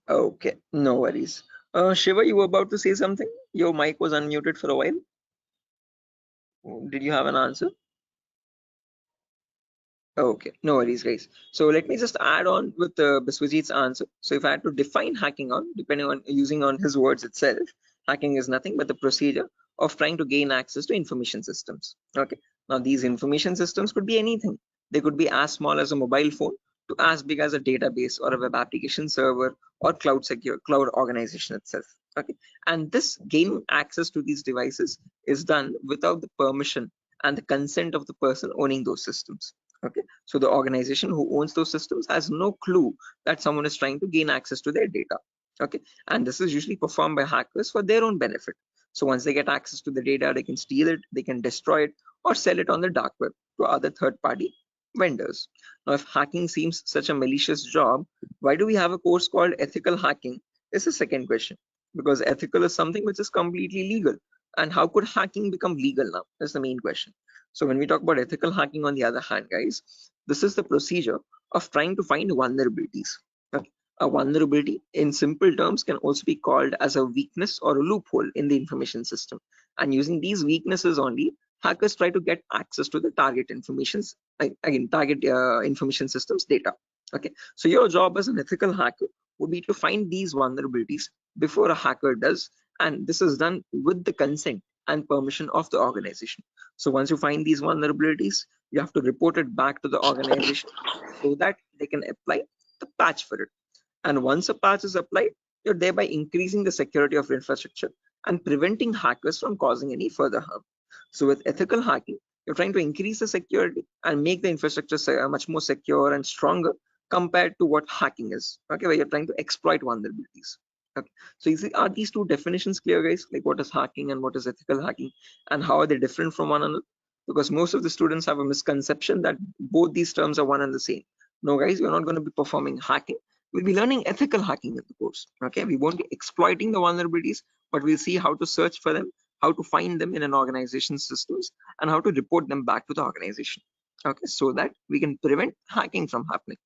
Okay, no worries. Shiva, you were about to say something? Your mic was unmuted for a while. Did you have an answer? Okay, no worries, guys. So let me just add on with Biswajit's answer. So if I had to define hacking on, depending on using on his words itself, hacking is nothing but the procedure of trying to gain access to information systems. Okay, now these information systems could be anything. They could be as small as a mobile phone to as big as a database or a web application server or cloud organization itself. Okay, and this gain access to these devices is done without the permission and the consent of the person owning those systems. Okay, so the organization who owns those systems has no clue that someone is trying to gain access to their data. Okay, and this is usually performed by hackers for their own benefit. So once they get access to the data, they can steal it, they can destroy it, or sell it on the dark web to other third-party vendors. Now, if hacking seems such a malicious job, why do we have a course called ethical hacking? Is the second question. Because ethical is something which is completely legal. And how could hacking become legal now? That's the main question. So when we talk about ethical hacking, on the other hand, guys, this is the procedure of trying to find vulnerabilities. Okay. A vulnerability in simple terms can also be called as a weakness or a loophole in the information system. And using these weaknesses only, hackers try to get access to the target informations, target information systems data. Okay, so your job as an ethical hacker would be to find these vulnerabilities before a hacker does, and this is done with the consent and permission of the organization. So once you find these vulnerabilities, you have to report it back to the organization so that they can apply the patch for it. And once a patch is applied, you're thereby increasing the security of infrastructure and preventing hackers from causing any further harm. So with ethical hacking, you're trying to increase the security and make the infrastructure much more secure and stronger compared to what hacking is. Okay, where you're trying to exploit vulnerabilities. Okay, so you see, are these two definitions clear, guys? Like what is hacking and what is ethical hacking, and how are they different from one another? Because most of the students have a misconception that both these terms are one and the same. No, guys, you're not going to be performing hacking. We'll be learning ethical hacking in the course. Okay, we won't be exploiting the vulnerabilities, but we'll see how to search for them, how to find them in an organization's systems, and how to report them back to the organization. Okay, so that we can prevent hacking from happening.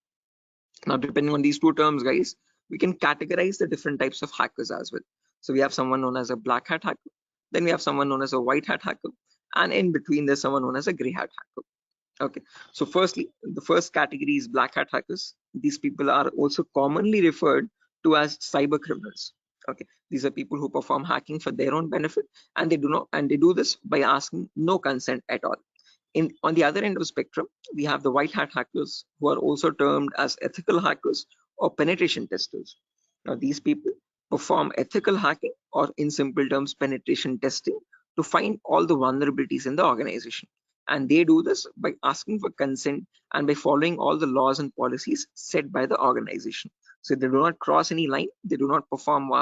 Now, depending on these two terms, guys, we can categorize the different types of hackers as well. So we have someone known as a black hat hacker, then we have someone known as a white hat hacker, and in between there's someone known as a gray hat hacker. Okay, so firstly, the first category is black hat hackers. These people are also commonly referred to as cyber criminals. Okay, these are people who perform hacking for their own benefit, and they do this by asking no consent at all. On the other end of the spectrum, we have the white hat hackers, who are also termed as ethical hackers or penetration testers. Now, these people perform ethical hacking, or in simple terms, penetration testing, to find all the vulnerabilities in the organization. And they do this by asking for consent and by following all the laws and policies set by the organization. So they do not cross any line, they do not perform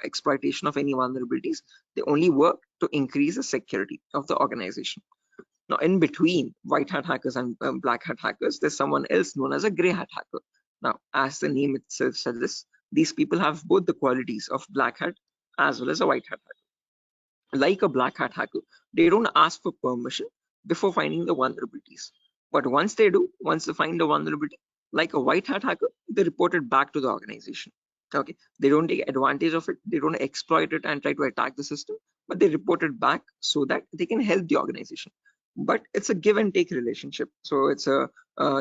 exploitation of any vulnerabilities, they only work to increase the security of the organization. Now, in between white hat hackers and black hat hackers, there's someone else known as a gray hat hacker. Now, as the name itself suggests, these people have both the qualities of black hat as well as a white hat hacker. Like a black hat hacker, they don't ask for permission before finding the vulnerabilities. But once they do, once they find the vulnerability, like a white hat hacker, they report it back to the organization. Okay, they don't take advantage of it, they don't exploit it and try to attack the system, but they report it back so that they can help the organization. But it's a give and take relationship, so it's a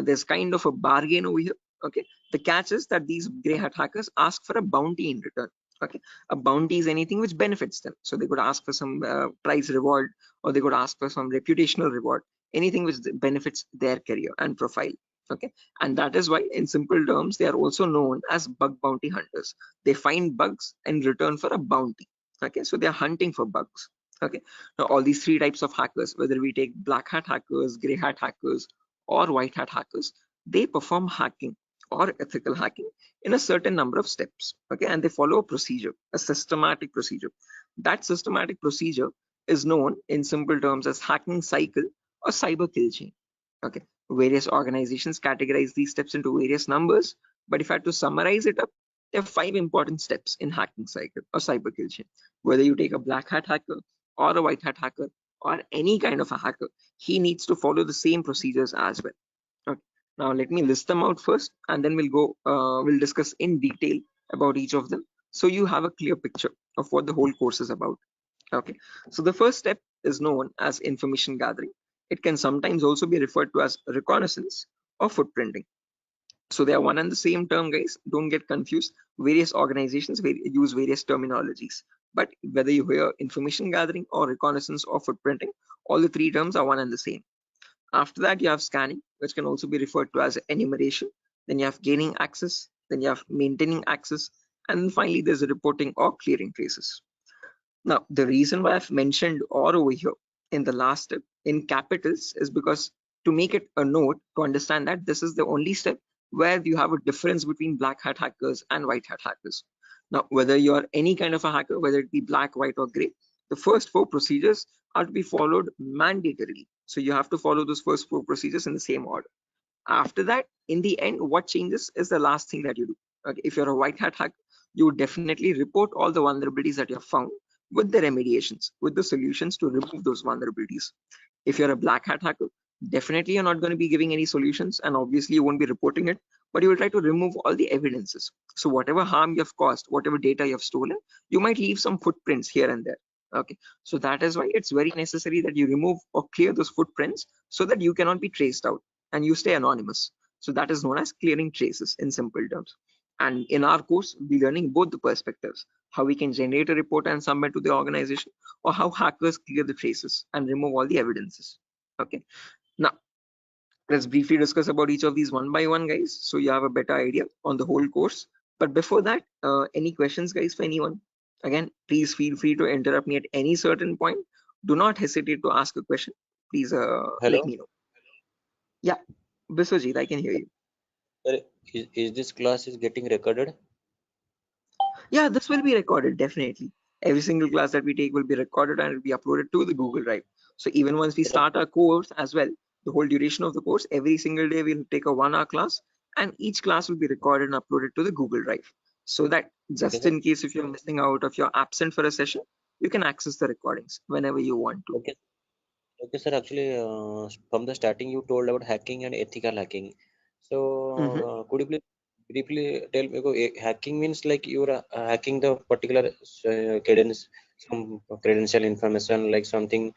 there's kind of a bargain over here. Okay, the catch is that these gray hat hackers ask for a bounty in return. Okay, a bounty is anything which benefits them, so they could ask for some prize reward, or they could ask for some reputational reward, anything which benefits their career and profile. Okay, and that is why in simple terms they are also known as bug bounty hunters. They find bugs in return for a bounty. Okay, so they are hunting for bugs. Okay, now all these three types of hackers, whether we take black hat hackers, gray hat hackers, or white hat hackers, they perform hacking or ethical hacking in a certain number of steps. Okay, and they follow a procedure, a systematic procedure. That systematic procedure is known in simple terms as hacking cycle or cyber kill chain. Okay, various organizations categorize these steps into various numbers, but if I had to summarize it up, there are 5 important steps in hacking cycle or cyber kill chain. Whether you take a black hat hacker, or a white hat hacker or any kind of a hacker, he needs to follow the same procedures as well. Okay. Now let me list them out first, and then we'll discuss in detail about each of them, so you have a clear picture of what the whole course is about. Okay. So the first step is known as information gathering. It can sometimes also be referred to as reconnaissance or footprinting. So they are one and the same term, guys. Don't get confused. Various organizations use various terminologies, but whether you hear information gathering or reconnaissance or footprinting, all the three terms are one and the same. After that, you have scanning, which can also be referred to as enumeration. Then you have gaining access. Then you have maintaining access. And then finally, there's a reporting or clearing traces. Now, the reason why I've mentioned or over here in the last step in capitals is because to make it a note to understand that this is the only step where you have a difference between black hat hackers and white hat hackers. Now, whether you're any kind of a hacker, whether it be black, white, or gray, the first four procedures are to be followed mandatorily. So you have to follow those first four procedures in the same order. After that, in the end, what changes is the last thing that you do. Okay, if you're a white hat hacker, you would definitely report all the vulnerabilities that you have found with the remediations, with the solutions to remove those vulnerabilities. If you're a black hat hacker, definitely you're not going to be giving any solutions, and obviously you won't be reporting it, but you will try to remove all the evidences. So whatever harm you have caused, whatever data you have stolen, you might leave some footprints here and there. Okay, so that is why it's very necessary that you remove or clear those footprints so that you cannot be traced out and you stay anonymous. So that is known as clearing traces in simple terms. And in our course, we'll be learning both the perspectives, how we can generate a report and submit to the organization, or how hackers clear the traces and remove all the evidences. Okay. Now, let's briefly discuss about each of these one by one, guys, so you have a better idea on the whole course. But before that, any questions, guys, for anyone? Again, please feel free to interrupt me at any certain point. Do not hesitate to ask a question. Please Hello, let me know. Yeah, Biswajit, I can hear you. sir. Is this class is getting recorded? Yeah, this will be recorded, definitely. Every single class that we take will be recorded and it will be uploaded to the Google Drive. So even once we start our course as well, the whole duration of the course, every single day we'll take a 1 hour class, and each class will be recorded and uploaded to the Google Drive. So that Okay, just sir. in case if you're missing out, if you're absent for a session, you can access the recordings whenever you want to. Okay, okay, sir. Actually, from the starting, you told about hacking and ethical hacking. So, Mhm. could you please briefly tell me? Hacking means like you're hacking the particular some credential information, like something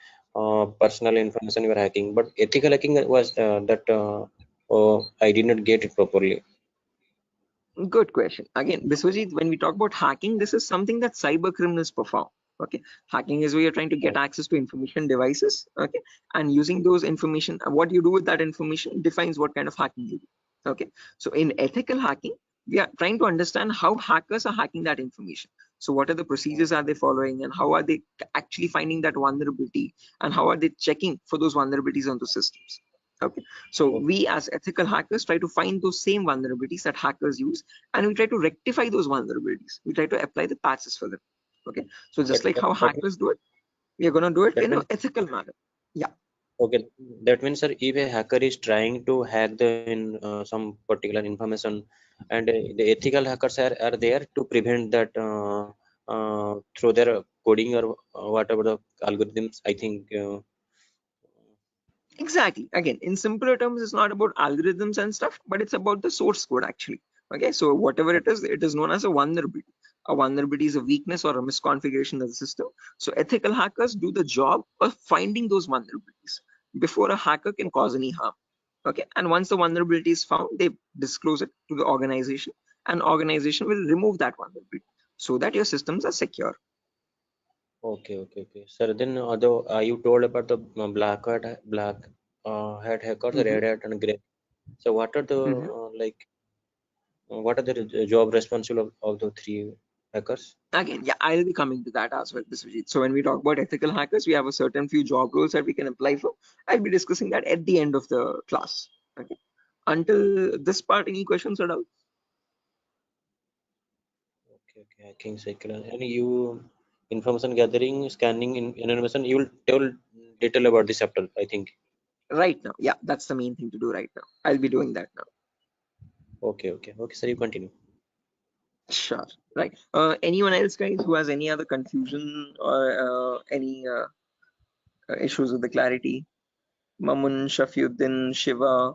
personal information you are hacking. But ethical hacking was that. Oh, I did not get it properly. Good question. Again, Biswajit, when we talk about hacking, this is something that cyber criminals perform. Okay, hacking is where you're trying to get access to information devices. Okay, and using those information, what you do with that information defines what kind of hacking you do. Okay, so in ethical hacking, we are trying to understand how hackers are hacking that information. So what are the procedures are they following, and how are they actually finding that vulnerability, and how are they checking for those vulnerabilities on the systems? Okay, so we as ethical hackers try to find those same vulnerabilities that hackers use, and we try to rectify those vulnerabilities. We try to apply the patches for them. Okay, so just That like how that means hackers do it, we are going to do it that in an means ethical manner. Yeah, okay. That means, sir, if a hacker is trying to hack some particular information, and the ethical hackers are there to prevent that through their coding or whatever the algorithms. I think. exactly. Again, in simpler terms, it's not about algorithms and stuff, but it's about the source code actually. Okay, so whatever it is known as a vulnerability. A vulnerability is a weakness or a misconfiguration of the system. So ethical hackers do the job of finding those vulnerabilities before a hacker can cause any harm. Okay, and once the vulnerability is found, they disclose it to the organization, and organization will remove that vulnerability so that your systems are secure. Okay. Sir, then although you told about the black hat hackers, Mhm, red hat, and gray. So what are the mhm. what are the job responsible of the three hackers? Again, yeah, I'll be coming to that as well, Biswajit. So when we talk about ethical hackers, we have a certain few job roles that we can apply for. I'll be discussing that at the end of the class. Okay. Until this part, any questions or doubts? Okay, hacking cycle. And you information gathering, scanning, information. You will tell detail about this chapter, I think. Right now, yeah, that's the main thing to do right now. I'll be doing that now. Okay, sir, you continue. Sure. Right. Anyone else, guys, who has any other confusion or any issues with the clarity? Mamun, Shafiuddin, Shiva.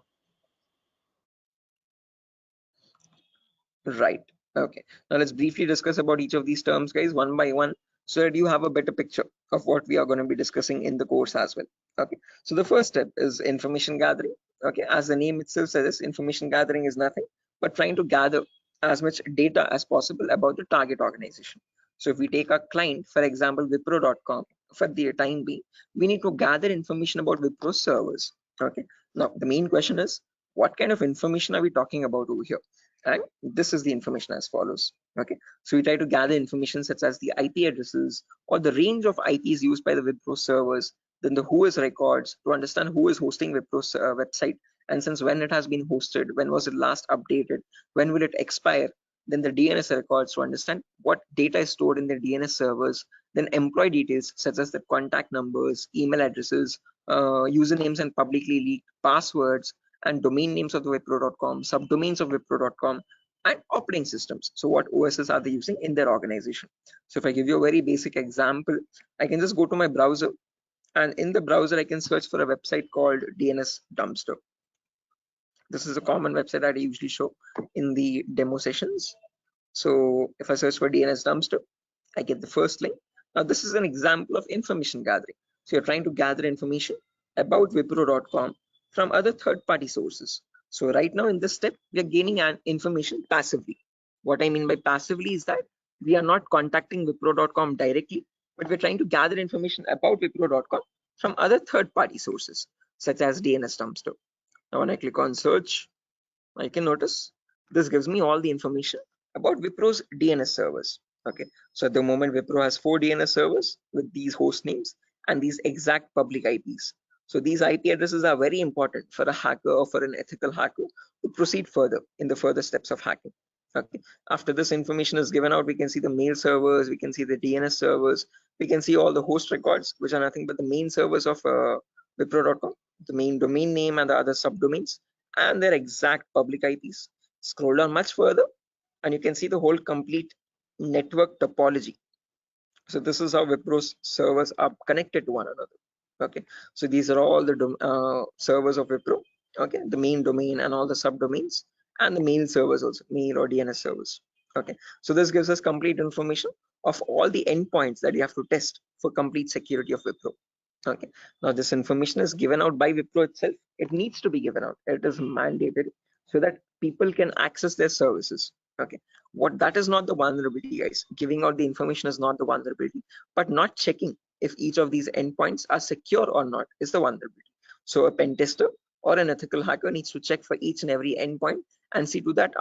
Right. Okay. Now let's briefly discuss about each of these terms, guys, one by one, so that you have a better picture of what we are going to be discussing in the course as well. Okay. So the first step is information gathering. Okay. As the name itself says, information gathering is nothing but trying to gather as much data as possible about the target organization. So if we take a client, for example, Wipro.com, for the time being, we need to gather information about Wipro servers. Okay. Now the main question is, what kind of information are we talking about over here? And this is the information as follows. Okay, so we try to gather information such as the IP addresses or the range of IPs used by the Wipro servers, then the who is records to understand who is hosting Wipro's website, and since when it has been hosted, when was it last updated, when will it expire, then the DNS records to understand what data is stored in the DNS servers, then employee details such as the contact numbers, email addresses, usernames and publicly leaked passwords, and domain names of the Wipro.com, subdomains of Wipro.com, and operating systems. So what OSs are they using in their organization? So if I give you a very basic example, I can just go to my browser, and in the browser I can search for a website called DNS Dumpster. This is a common website that I usually show in the demo sessions. So if I search for DNS Dumpster, I get the first link. Now this is an example of information gathering. So you're trying to gather information about Wipro.com from other third-party sources. So right now in this step, we are gaining an information passively. What I mean by passively is that we are not contacting Wipro.com directly, but we're trying to gather information about Wipro.com from other third-party sources, such as DNS Dumpster. Now when I click on search, I can notice this gives me all the information about Wipro's DNS servers. Okay, so at the moment Wipro has 4 DNS servers with these host names and these exact public IPs. So these IP addresses are very important for a hacker or for an ethical hacker to proceed further in the further steps of hacking. Okay, after this information is given out, we can see the mail servers, we can see the DNS servers, we can see all the host records, which are nothing but the main servers of Wipro.com, the main domain name and the other subdomains, and their exact public IPs. Scroll down much further and you can see the whole complete network topology. So this is how Wipro's servers are connected to one another. Okay, so these are all the servers of Wipro. Okay, the main domain and all the subdomains, and the mail servers also, mail or DNS servers. Okay, so this gives us complete information of all the endpoints that you have to test for complete security of Wipro. Okay, now this information is given out by Wipro itself. It needs to be given out. It is mandated so that people can access their services. Okay, what that is not the vulnerability, guys. Giving out the information is not the vulnerability, but not checking if each of these endpoints are secure or not is the vulnerability. So a pen tester or an ethical hacker needs to check for each and every endpoint and see to that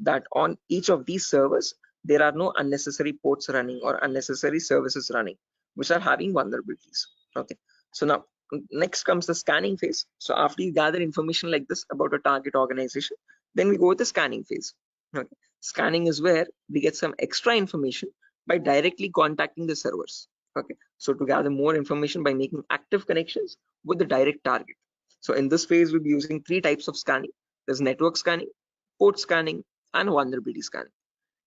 that on each of these servers there are no unnecessary ports running or unnecessary services running which are having vulnerabilities. Okay, so now next comes the scanning phase. So after you gather information like this about a target organization, then we go with the scanning phase. Okay, scanning is where we get some extra information by directly contacting the servers. Okay, so to gather more information by making active connections with the direct target. So in this phase we'll be using 3 types of scanning. There's network scanning, port scanning, and vulnerability scanning.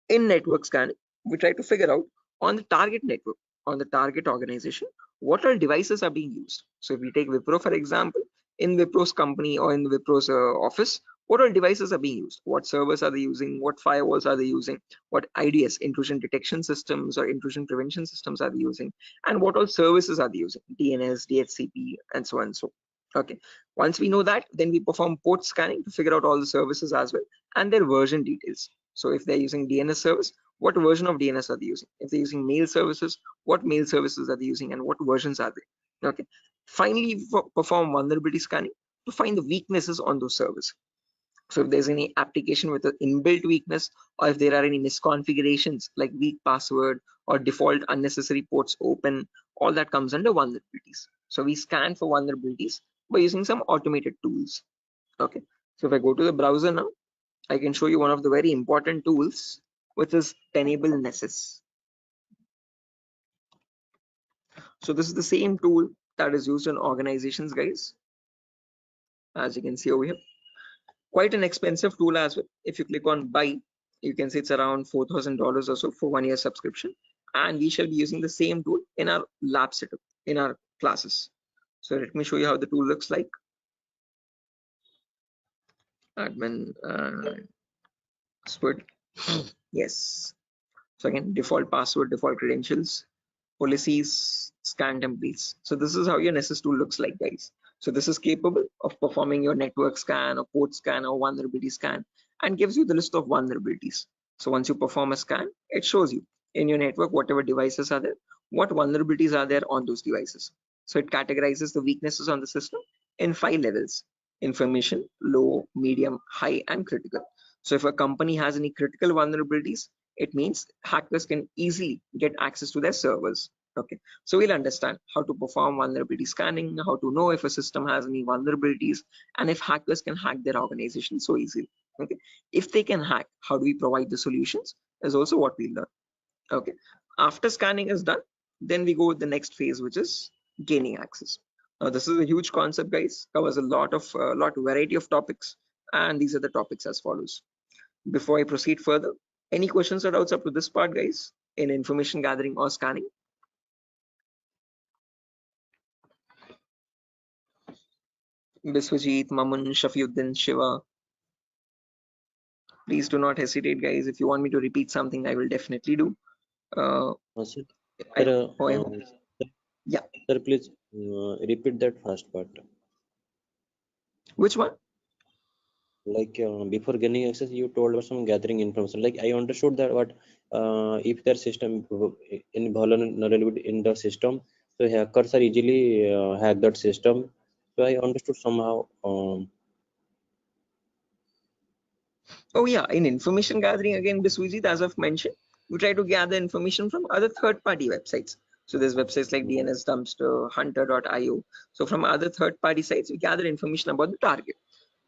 In network scanning, we try to figure out on the target network, on the target organization, what all devices are being used. So if we take Wipro for example, in Wipro's company or in Wipro's office, what all devices are being used, what servers are they using, what firewalls are they using, what IDS, intrusion detection systems or intrusion prevention systems are they using, and what all services are they using, DNS, DHCP, and so on and so. Okay, once we know that, then we perform port scanning to figure out all the services as well and their version details. So if they're using DNS service, what version of DNS are they using? If they're using mail services, what mail services are they using and what versions are they? Okay. Finally, perform vulnerability scanning to find the weaknesses on those servers. So if there's any application with an inbuilt weakness, or if there are any misconfigurations like weak password or default unnecessary ports open, all that comes under vulnerabilities. So we scan for vulnerabilities by using some automated tools. Okay. So if I go to the browser now, I can show you one of the very important tools, which is Tenable Nessus. So this is the same tool that is used in organizations, guys. As you can see over here, quite an expensive tool as well. If you click on buy, You can say it's around $4,000 or so for 1 year subscription, and we shall be using the same tool in our lab setup in our classes. So let me show you how the tool looks like. Admin password. Yes. So again, default password, default credentials, policies, scan templates. So this is how your Nessus tool looks like, guys. So this is capable of performing your network scan or port scan or vulnerability scan, and gives you the list of vulnerabilities. So once you perform a scan, it shows you in your network whatever devices are there, what vulnerabilities are there on those devices. So it categorizes the weaknesses on the system in 5 levels: information, low, medium, high, and critical. So if a company has any critical vulnerabilities, it means hackers can easily get access to their servers. Okay, so we'll understand how to perform vulnerability scanning, how to know if a system has any vulnerabilities, and if hackers can hack their organization so easily. Okay, if they can hack, how do we provide the solutions is also what we learn. Okay, after scanning is done, then we go with the next phase, which is gaining access. Now this is a huge concept, guys, covers a lot of variety of topics, and these are the topics as follows. Before I proceed further, any questions or doubts up to this part, guys, in information gathering or scanning? Biswajit, Mamun, Shafiuddin, Shiva, please do not hesitate, guys. If you want me to repeat something, I will definitely do. Sir, I sir, hope, yeah. sir, please repeat that first part. Which one? Like before gaining access, you told about some gathering information. Like I understood that what if their system in vulnerability in the system, so hackers are easily hack that system. So I understood somehow. Oh yeah, in information gathering, again, Biswajit, as I've mentioned, we try to gather information from other third-party websites. So there's websites like DNS Dumpster, Hunter.io. So from other third-party sites, we gather information about the target.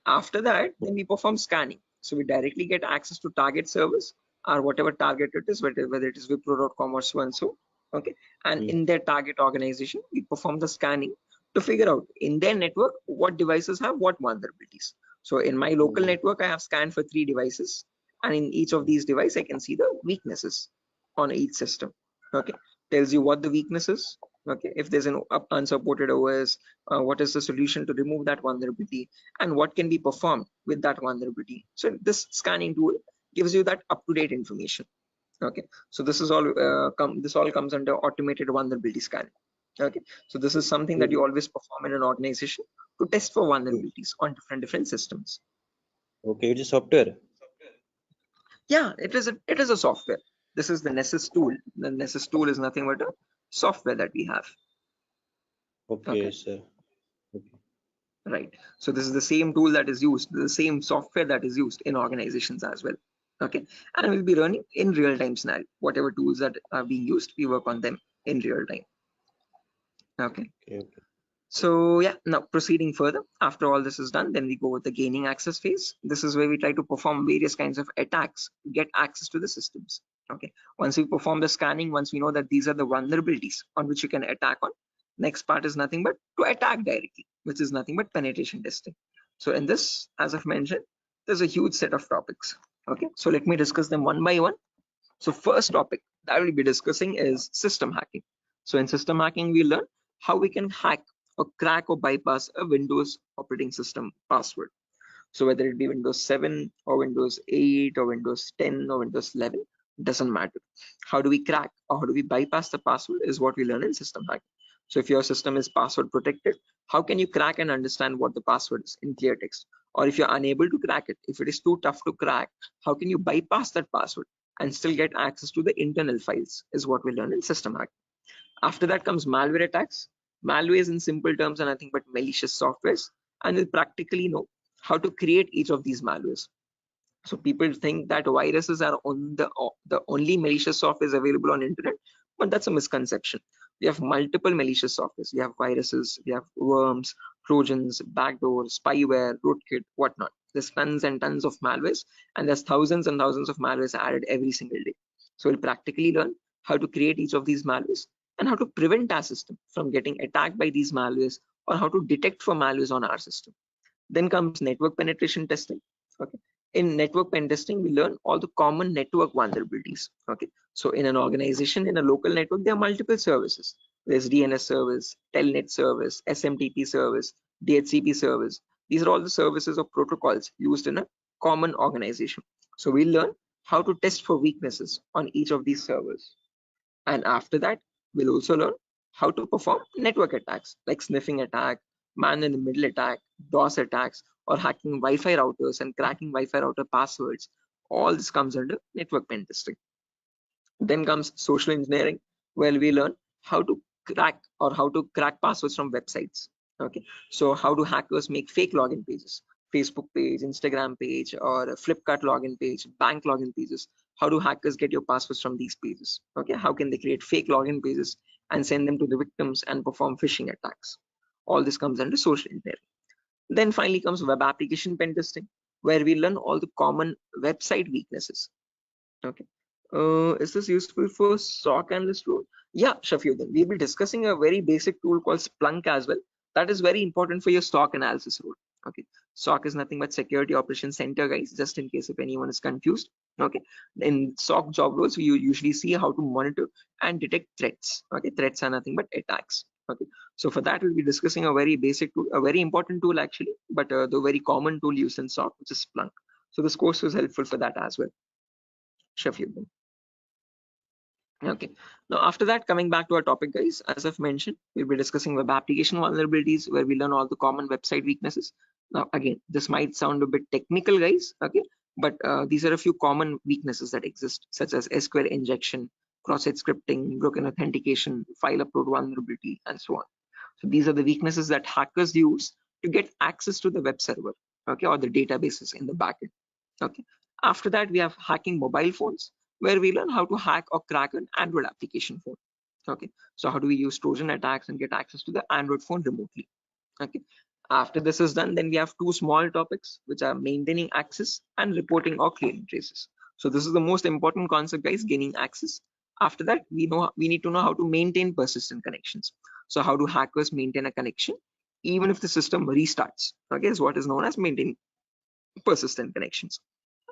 After that, then we perform scanning. So we directly get access to target servers or whatever target it is, whether it is Wipro.com or so and so. Okay. And in their target organization, we perform the scanning to figure out in their network what devices have what vulnerabilities. So in my local network, I have scanned for 3 devices, and in each of these devices, I can see the weaknesses on each system. Okay. Tells you what the weakness is. Okay. If there's an unsupported OS, what is the solution to remove that vulnerability, and what can be performed with that vulnerability. So this scanning tool gives you that up-to-date information. Okay, so this is all this all comes under automated vulnerability scanning. Okay, so this is something that you always perform in an organization to test for vulnerabilities on different systems. Okay, it's a software. Yeah, it is a software. This is the Nessus tool. The Nessus tool is nothing but a software that we have. Okay, sir. Okay. Right. So this is the same tool that is used, the same software that is used in organizations as well. Okay. And we'll be running in real-time scenario. Whatever tools that are being used, we work on them in real time. Okay. Okay. So yeah, now proceeding further, after all this is done, then we go with the gaining access phase. This is where we try to perform various kinds of attacks to get access to the systems. Okay. Once we perform the scanning, once we know that these are the vulnerabilities on which you can attack on, next part is nothing but to attack directly, which is nothing but penetration testing. So in this, as I've mentioned, there's a huge set of topics. Okay. So let me discuss them one by one. So first topic that we'll be discussing is system hacking. So in system hacking, we learn how we can hack or crack or bypass a Windows operating system password. So whether it be Windows 7 or Windows 8 or Windows 10 or Windows 11, doesn't matter. How do we crack or how do we bypass the password is what we learn in system hacking. So if your system is password protected, how can you crack and understand what the password is in clear text? Or if you're unable to crack it, if it is too tough to crack, how can you bypass that password and still get access to the internal files is what we learn in system hacking. After that comes malware attacks. Malwares in simple terms are nothing but malicious softwares, and we'll practically know how to create each of these malwares. So people think that viruses are on the only malicious software available on internet, but that's a misconception. We have multiple malicious softwares. We have viruses, we have worms, trojans, backdoors, spyware, rootkit, whatnot. There's tons and tons of malwares, and there's thousands and thousands of malwares added every single day. So we'll practically learn how to create each of these malwares and how to prevent our system from getting attacked by these malwares, or how to detect for malwares on our system. Then comes network penetration testing. Okay. in network pen testing, we learn all the common network vulnerabilities. Okay, so in an organization, in a local network, there are multiple services. There's DNS service, Telnet service, SMTP service, DHCP service. These are all the services or protocols used in a common organization. So we learn how to test for weaknesses on each of these servers. And after that, we'll also learn how to perform network attacks like sniffing attack, man in the middle attack, DOS attacks, or hacking Wi-Fi routers and cracking Wi-Fi router passwords. All this comes under network pen testing. Then comes social engineering, where we learn how to crack passwords from websites. Okay, so how do hackers make fake login pages, Facebook page, Instagram page, or a Flipkart login page, bank login pages? How do hackers get your passwords from these pages? Okay, how can they create fake login pages and send them to the victims and perform phishing attacks? All this comes under social engineering. Then finally comes web application pen testing, where we learn all the common website weaknesses. Okay. Is this useful for SOC analyst role? Yeah, Shafiuddin. We'll be discussing a very basic tool called Splunk as well. That is very important for your SOC analysis role. Okay. SOC is nothing but Security Operations Center, guys, just in case if anyone is confused. Okay. In SOC job roles, we usually see how to monitor and detect threats. Okay. Threats are nothing but attacks. Okay. So for that, we'll be discussing a very basic tool, a very important tool actually, but the very common tool used in SOC, which is Splunk. So this course was helpful for that as well. Shafiuddin. Okay, now after that, coming back to our topic, guys, as I've mentioned, we'll be discussing web application vulnerabilities, where we learn all the common website weaknesses. Now again, this might sound a bit technical, guys, okay, but these are a few common weaknesses that exist, such as SQL injection, cross-site scripting, broken authentication, file upload vulnerability, and so on. So these are the weaknesses that hackers use to get access to the web server, okay, or the databases in the backend. Okay, after that, we have hacking mobile phones, where we learn how to hack or crack an Android application phone. Okay, so how do we use Trojan attacks and get access to the Android phone remotely? Okay, after this is done, then we have two small topics, which are maintaining access and reporting or clearing traces. So this is the most important concept, guys, gaining access. After that, we need to know how to maintain persistent connections. So how do hackers maintain a connection even if the system restarts? Okay, is what is known as maintaining persistent connections.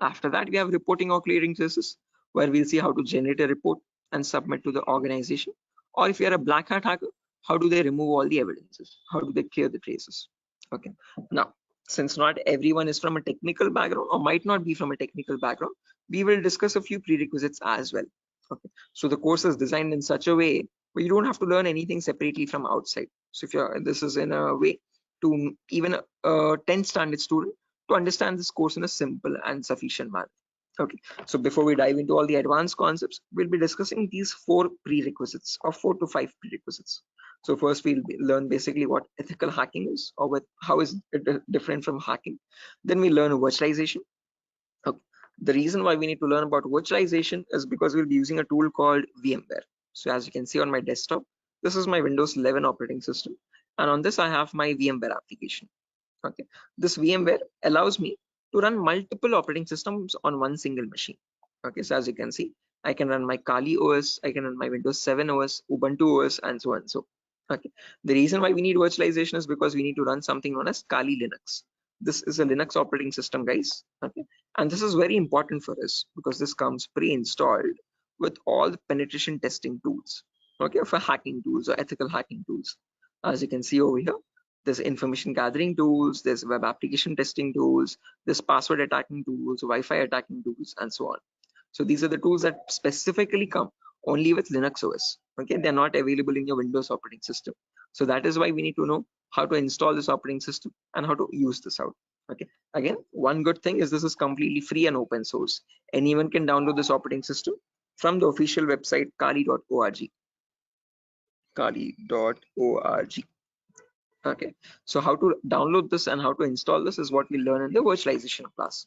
After that, we have reporting or clearing traces, where we'll see how to generate a report and submit to the organization. Or if you're a black hat hacker, how do they remove all the evidences? How do they clear the traces? Okay. Now, since not everyone is from a technical background or might not be from a technical background, we will discuss a few prerequisites as well. Okay. So the course is designed in such a way where you don't have to learn anything separately from outside. So if this is in a way to even a 10th standard student to understand this course in a simple and sufficient manner. Okay, so before we dive into all the advanced concepts, we'll be discussing these 4 prerequisites or 4 to 5 prerequisites. So first we'll learn basically what ethical hacking is, or how is it different from hacking. Then we learn virtualization. Okay. The reason why we need to learn about virtualization is because we'll be using a tool called VMware. So as you can see on my desktop, this is my Windows 11 operating system, and on this I have my VMware application. Okay, this VMware allows me to run multiple operating systems on one single machine. Okay, so as you can see, I can run my Kali OS, I can run my Windows 7 OS, Ubuntu OS, and so on. So, okay, the reason why we need virtualization is because we need to run something known as Kali Linux. This is a Linux operating system, guys. Okay, and this is very important for us because this comes pre-installed with all the penetration testing tools. Okay, for hacking tools or ethical hacking tools. As you can see over here, there's information gathering tools, there's web application testing tools, there's password attacking tools, Wi-Fi attacking tools, and so on. So these are the tools that specifically come only with Linux OS. Okay, they're not available in your Windows operating system. So that is why we need to know how to install this operating system and how to use this out. Okay, again, one good thing is this is completely free and open source. Anyone can download this operating system from the official website kali.org. Kali.org. Okay, so how to download this and how to install this is what we learn in the virtualization class.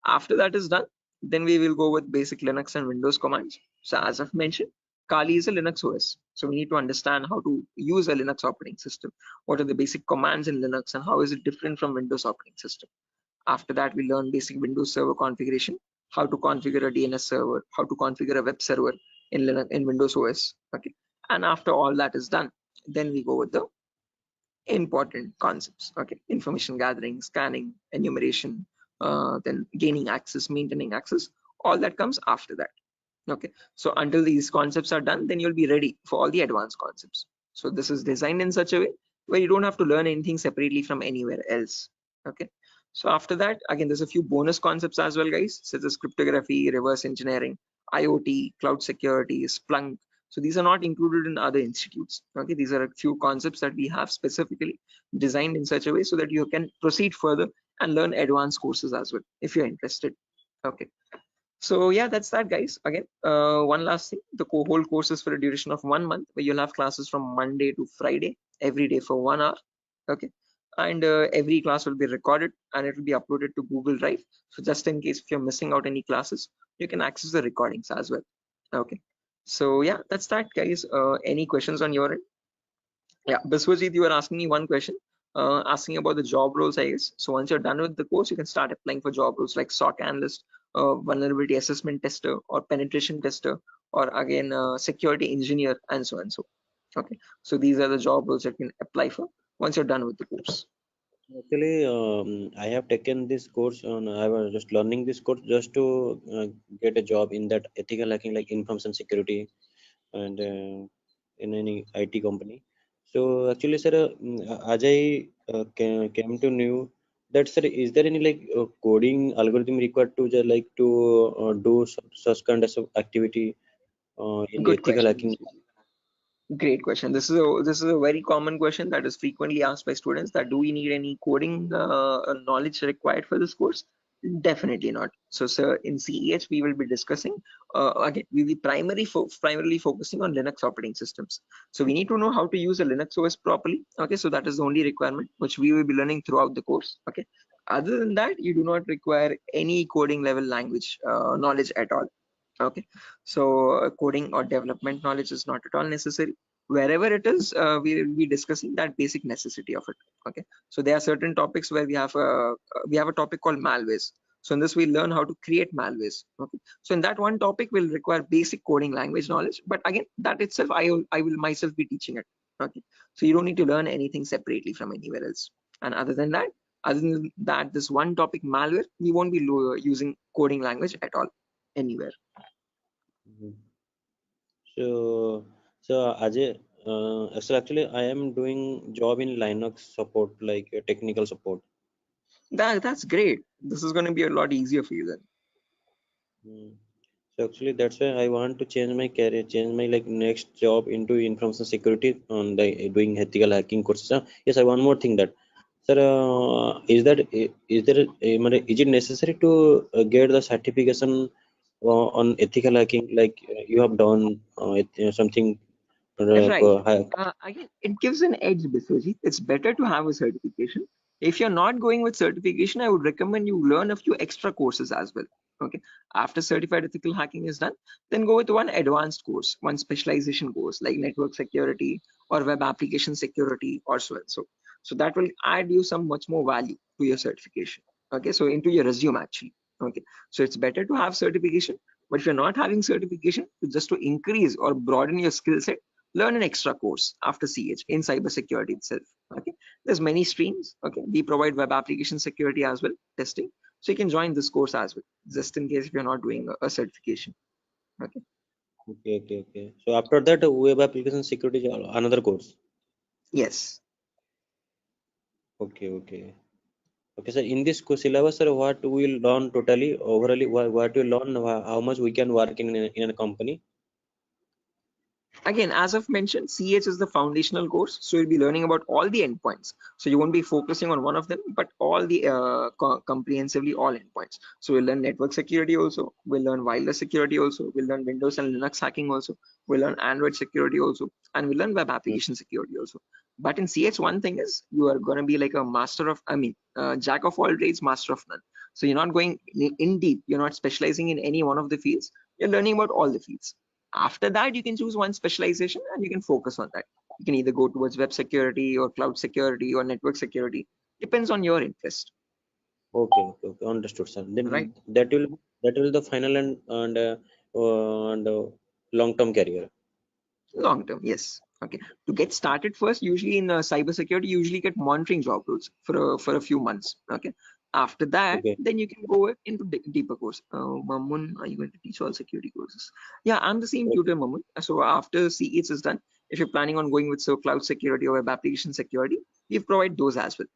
After that is done, then we will go with basic Linux and Windows commands. So as I've mentioned, Kali is a Linux OS. So we need to understand how to use a Linux operating system. What are the basic commands in Linux and how is it different from Windows operating system? After that, we learn basic Windows server configuration, how to configure a DNS server, how to configure a web server in Linux, in Windows OS. Okay, and after all that is done, then we go with the important concepts. Okay, information gathering, scanning, enumeration, then gaining access, maintaining access, all that comes after that. Okay, so until these concepts are done, then you'll be ready for all the advanced concepts. So this is designed in such a way where you don't have to learn anything separately from anywhere else. Okay, so after that, again, there's a few bonus concepts as well, guys, such as cryptography, reverse engineering, IoT, cloud security, Splunk. So these are not included in other institutes. Okay, these are a few concepts that we have specifically designed in such a way so that you can proceed further and learn advanced courses as well if you're interested. Okay, so yeah, that's that, guys. Again, one last thing, the whole course is for a duration of 1 month, where you'll have classes from Monday to Friday every day for 1 hour. Okay, and every class will be recorded and it will be uploaded to Google Drive. So just in case if you're missing out any classes, you can access the recordings as well. Okay, so yeah, that's that, guys. Any questions on your end? Yeah, Biswajit, you were asking me one question, asking about the job roles, I guess. So once you're done with the course, you can start applying for job roles like SOC analyst, vulnerability assessment tester, or penetration tester, or again, security engineer, and so and so. Okay, so these are the job roles that you can apply for once you're done with the course. Actually, I have taken this course on. I was just learning this course just to get a job in that ethical hacking, like information security, and in any IT company. So actually, sir, as I came to know that, sir, is there any like coding algorithm required to just like to do such kind of activity in Good ethical question. hacking? Great question. This is a very common question that is frequently asked by students, that do we need any coding knowledge required for this course? Definitely not. So, sir, in CEH we will be discussing again. We will be primarily focusing on Linux operating systems. So we need to know how to use a Linux OS properly. Okay, so that is the only requirement which we will be learning throughout the course. Okay. Other than that, you do not require any coding level language knowledge at all. Okay, so coding or development knowledge is not at all necessary. Wherever it is, we will be discussing that basic necessity of it. Okay, so there are certain topics where we have a topic called malwares. So in this we learn how to create malwares. Okay, so in that one topic will require basic coding language knowledge, but again, that itself I will myself be teaching it. Okay, so you don't need to learn anything separately from anywhere else. And other than that, this one topic malware, we won't be using coding language at all anywhere. Mhm. So Ajay, so actually I am doing job in Linux support, like technical support. That's great. This is going to be a lot easier for you then. Mm. So actually that's why I want to change my career, change my like next job into information security on the doing ethical hacking courses. Yes, I one more thing that, sir, is it necessary to get the certification on ethical hacking, like you have done something Right. hack? Again, it gives an edge, Biswajit. It's better to have a certification. If you're not going with certification, I would recommend you learn a few extra courses as well. Okay. After certified ethical hacking is done, then go with one advanced course, one specialization course like network security or web application security or so and so. So that will add you some much more value to your certification. Okay. So into your resume actually. Okay. So it's better to have certification, but if you're not having certification, just to increase or broaden your skill set, learn an extra course after CH in cybersecurity itself. Okay, there's many streams. Okay, we provide web application security as well, testing. So you can join this course as well, just in case if you're not doing a certification. Okay. Okay. So after that, web application security is another course. Yes. Okay. Okay, sir. In this syllabus, sir, what we will learn totally overall, what we learn, how much we can work in a company. Again, as I've mentioned, CH is the foundational course, so you'll be learning about all the endpoints. So you won't be focusing on one of them, but all the comprehensively all endpoints. So we'll learn network security also, we'll learn wireless security also, we'll learn Windows and Linux hacking also, we'll learn Android security also, and we'll learn web application security also. But in CH, one thing is you are going to be like a jack of all trades, master of none. So you're not going in deep, you're not specializing in any one of the fields, you're learning about all the fields. After that, you can choose one specialization and you can focus on that. You can either go towards web security or cloud security or network security. Depends on your interest. Okay. Understood, sir. Right. Then that will the final and long-term career. Long term, yes. Okay. To get started first, usually in cybersecurity, you usually get monitoring job roles for a few months. Okay. After that, Okay. then you can go into deeper course. Mamun, are you going to teach all security courses? Yeah, I'm the same tutor, Mamun. So after CH is done, if you're planning on going with cloud security or web application security, we provide those as well.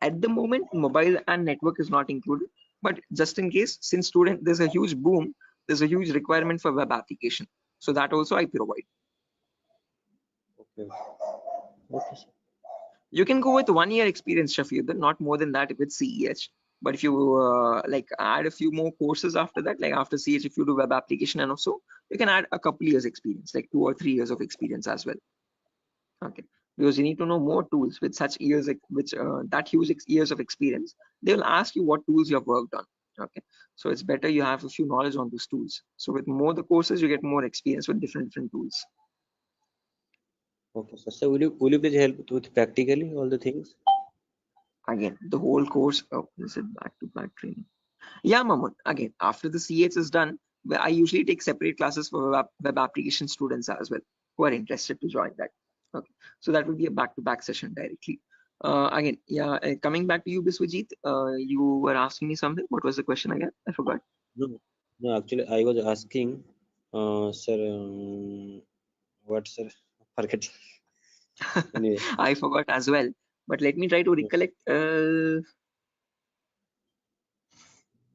At the moment, mobile and network is not included, but just in case, since there's a huge boom, there's a huge requirement for web application. So that also I provide. Okay. Okay, sir. You can go with 1 year experience, Shafiq, not more than that with CEH. But if you like add a few more courses after that, like after CH, if you do web application and also, you can add a couple years experience, like 2 or 3 years of experience as well. Okay, because you need to know more tools with such years, which that huge years of experience. They will ask you what tools you have worked on. Okay, so it's better you have a few knowledge on those tools. So with more the courses, you get more experience with different tools. Okay, sir. So will you please help with practically all the things? Again, the whole course. Oh, is it back-to-back training? Yeah, Mamun. Again, after the CH is done, I usually take separate classes for web application students as well who are interested to join that. Okay, so that will be a back-to-back session directly. Again, yeah, coming back to you, Biswajit, you were asking me something. What was the question again? I forgot. No, actually, I was asking, sir, what, sir? Forgetting. Anyway. I forgot as well, but let me try to recollect.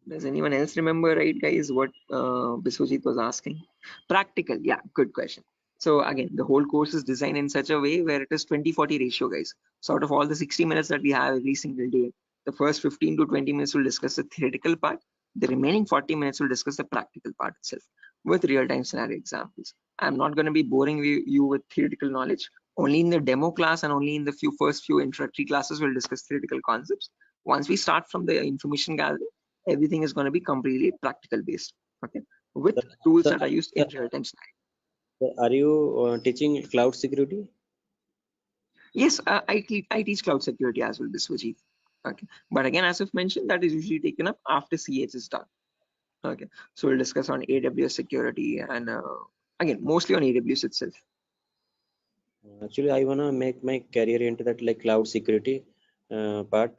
Does anyone else remember, right, guys, what Biswajit was asking? Practical, yeah, good question. So again, the whole course is designed in such a way where it is 20-40 ratio, guys. So out of all the 60 minutes that we have every single day, the first 15 to 20 minutes will discuss the theoretical part. The remaining 40 minutes will discuss the practical part itself with real-time scenario examples. I'm not going to be boring you with theoretical knowledge. Only in the demo class and only in the first few introductory classes we'll discuss theoretical concepts. Once we start from the information gathering, everything is going to be completely practical based. Okay, with tools that are used in real-time scenario. Are you teaching cloud security? Yes, I teach cloud security as well, Biswajit. Okay, but again, as I've mentioned, that is usually taken up after CH is done. Okay, so we'll discuss on AWS security and again, mostly on AWS itself. Actually, I wanna make my career into that like cloud security part.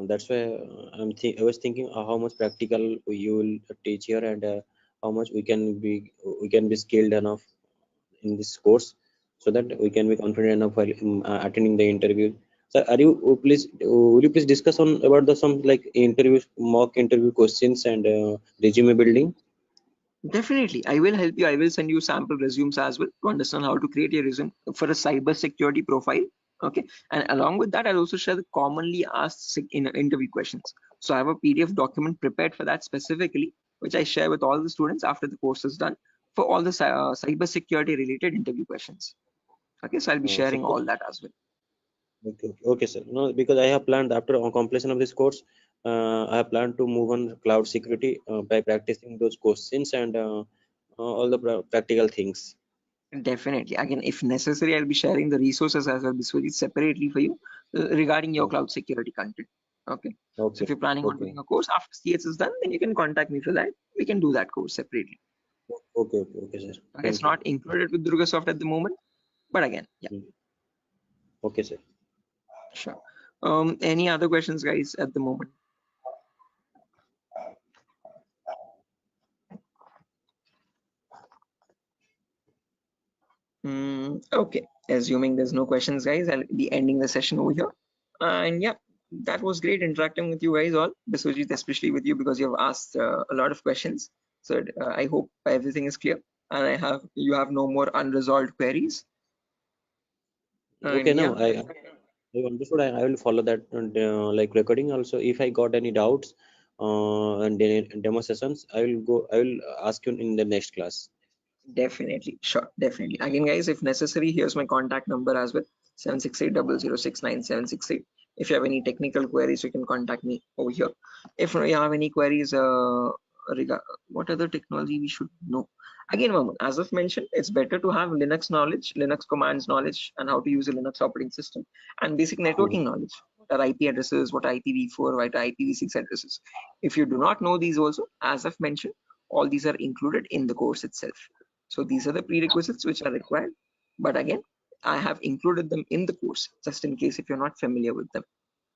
That's why I was thinking how much practical you will teach here and how much we can be skilled enough in this course, so that we can be confident enough while attending the interview. So, will you please discuss on about the some like mock interview questions and resume building? Definitely, I will help you. I will send you sample resumes as well to understand how to create a resume for a cyber security profile. Okay, and along with that, I'll also share the commonly asked interview questions. So I have a PDF document prepared for that specifically, which I share with all the students after the course is done for all the cyber security related interview questions. Okay, so I'll be sharing all that as well. Okay, sir. No, because I have planned after completion of this course, I have planned to move on cloud security by practicing those questions and all the practical things. Definitely. Again, if necessary, I'll be sharing the resources as well, Biswajit, separately for you regarding your cloud security content. Okay. So if you're planning on doing a course after CS is done, then you can contact me for that. We can do that course separately. Okay, sir. Okay, it's not included with Durga Soft at the moment, but again, yeah. Okay, sir. Sure. Any other questions, guys, at the moment? Okay, assuming there's no questions, guys, I'll be ending the session over here. And yeah, that was great interacting with you guys all, Biswajit, especially with you because you have asked a lot of questions. So I hope everything is clear and you have no more unresolved queries. Okay, and now I understood. I will follow that like recording also. If I got any doubts and demo sessions, I will ask you in the next class. Definitely, sure, definitely. Again, guys, if necessary, here's my contact number as well, 76800697768. If you have any technical queries, you can contact me over here. If you have any queries what other technology we should know. Again, Mamun, as I've mentioned, it's better to have Linux knowledge, Linux commands knowledge, and how to use a Linux operating system, and basic networking knowledge. What are IP addresses, what are IPv4, what are IPv6 addresses. If you do not know these also, as I've mentioned, all these are included in the course itself. So these are the prerequisites which are required. But again, I have included them in the course just in case if you're not familiar with them.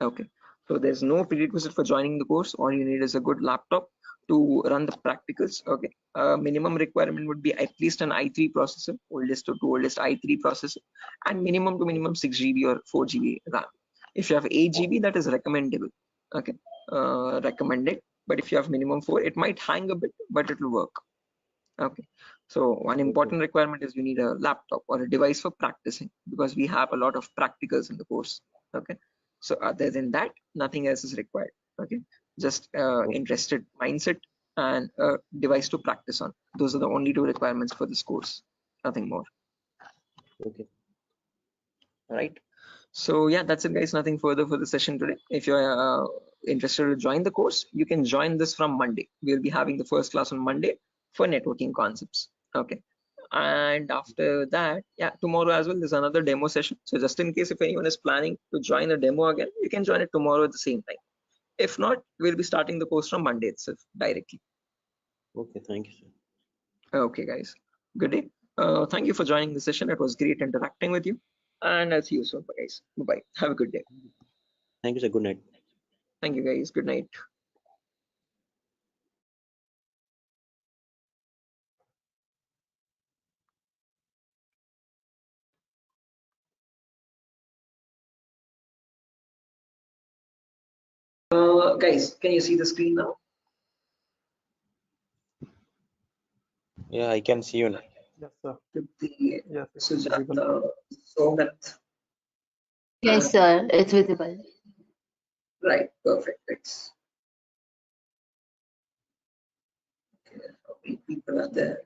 Okay. So there's no prerequisite for joining the course. All you need is a good laptop to run the practicals. Okay. Minimum requirement would be at least an i3 processor, oldest to oldest i3 processor, and minimum to minimum 6 GB or 4 GB RAM. If you have 8 GB, that is recommendable. Okay. Recommended. But if you have minimum 4, it might hang a bit, but it will work. Okay. So one important requirement is you need a laptop or a device for practicing, because we have a lot of practicals in the course. Okay. So other than that, nothing else is required. Okay. Just interested mindset and a device to practice on. Those are the only two requirements for this course. Nothing more. Okay. All right. So yeah, that's it, guys. Nothing further for the session today. If you're interested to join the course, you can join this from Monday. We'll be having the first class on Monday for networking concepts. Okay. And after that, yeah, tomorrow as well, there's another demo session. So just in case if anyone is planning to join the demo again, you can join it tomorrow at the same time. If not, we'll be starting the course from Monday itself directly. Okay, thank you, sir. Okay, guys. Good day. Thank you for joining the session. It was great interacting with you. And I'll see you soon, guys. Bye-bye. Have a good day. Thank you, sir. Good night. Thank you, guys. Good night. Guys, can you see the screen now? Yeah, I can see you now. Yes, sir. The Yes, it's Sujata, Sogat. Yes, sir, it's visible. Right, perfect. Thanks. Okay, how many people are there?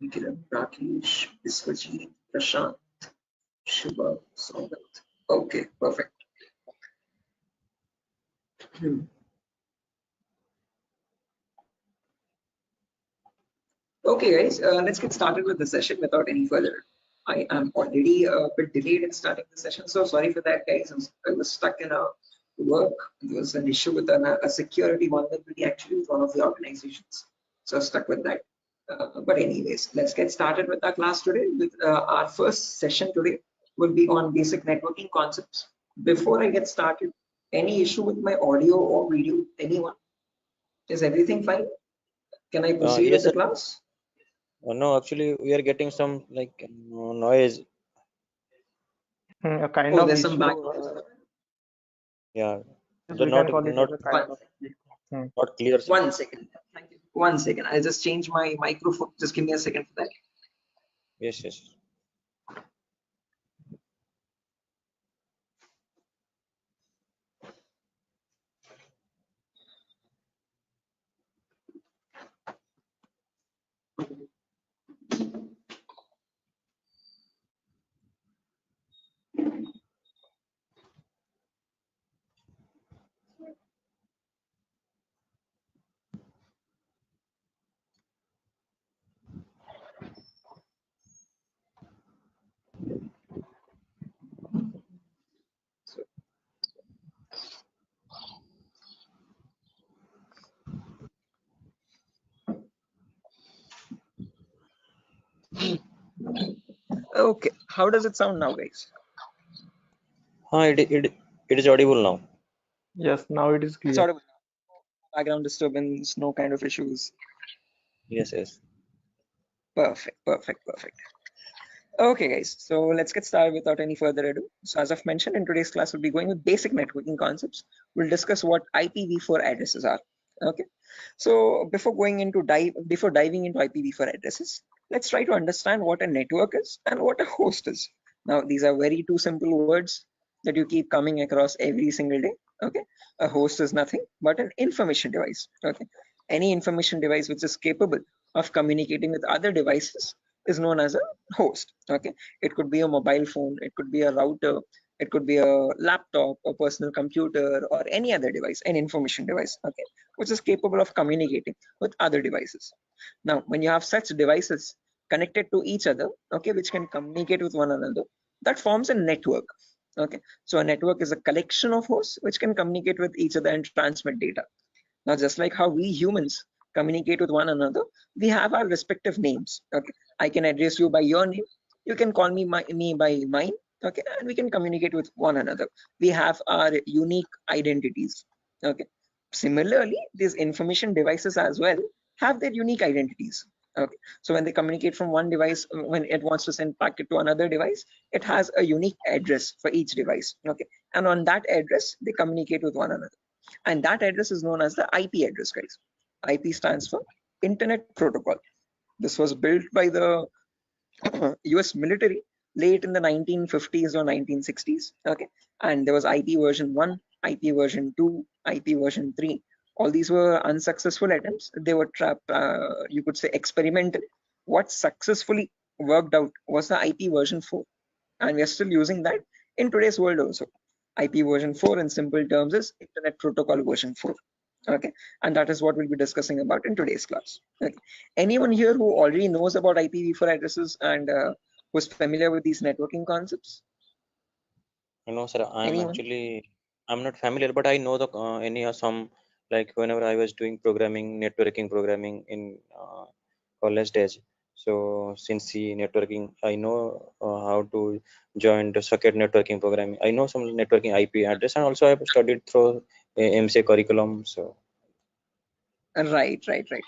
Vikiran, Rakesh, Biswajit, Prashant, Shubha, Sogat. Okay, perfect. Okay, guys, let's get started with the session without any further. I am already a bit delayed in starting the session, so sorry for that, guys. I was stuck in a work. There was an issue with a security vulnerability actually with one of the organizations, so stuck with that. But anyways, let's get started with our class today. With our first session today will be on basic networking concepts. Before I get started, any issue with my audio or video? Anyone? Is everything fine? Can I proceed Yes, with the sir. class? No, actually, we are getting some like noise. a kind Oh, of there's some issue. background. Yeah, Yes, the we can call it not as a kind of. not clear. Sir. 1 second. Thank you. 1 second. I'll just change my microphone. Just give me a second for that. Yes, yes. Okay. How does it sound now, guys? It is audible now. Yes, now it is clear. Sort of background disturbance, no kind of issues. Yes, yes. Perfect, perfect, perfect. Okay, guys. So let's get started without any further ado. So as I've mentioned, in today's class, we'll be going with basic networking concepts. We'll discuss what IPv4 addresses are. Okay. So before diving into IPv4 addresses, let's try to understand what a network is and what a host is. Now, these are very two simple words that you keep coming across every single day. Okay. A host is nothing but an information device. Okay. Any information device which is capable of communicating with other devices is known as a host. Okay. It could be a mobile phone, it could be a router, it could be a laptop, a personal computer, or any other device, an information device, okay, which is capable of communicating with other devices. Now, when you have such devices connected to each other, okay, which can communicate with one another, that forms a network. Okay, so a network is a collection of hosts which can communicate with each other and transmit data. Now, just like how we humans communicate with one another, we have our respective names. Okay, I can address you by your name. You can call me by mine, okay, and we can communicate with one another. We have our unique identities, okay. Similarly, these information devices as well have their unique identities, okay. So when they communicate from one device, when it wants to send packet to another device, it has a unique address for each device, okay, and on that address they communicate with one another, and that address is known as the IP address, guys. IP stands for Internet Protocol. This was built by the US military late in the 1950s or 1960s, okay, and there was IP version 1, IP version 2, IP version 3. All these were unsuccessful attempts. They were you could say experimental. What successfully worked out was the IP version 4, and we are still using that in today's world also. IP version 4 in simple terms is Internet Protocol version 4, okay, and that is what we'll be discussing about in today's class, okay. Anyone here who already knows about IPv4 addresses and who's familiar with these networking concepts? No, sir. Anyone? I'm not familiar, but I know the any some, like whenever I was doing programming, networking programming in college days. So since the networking, I know how to join the socket networking programming. I know some networking IP address, and also I've studied through MCA curriculum. So Right.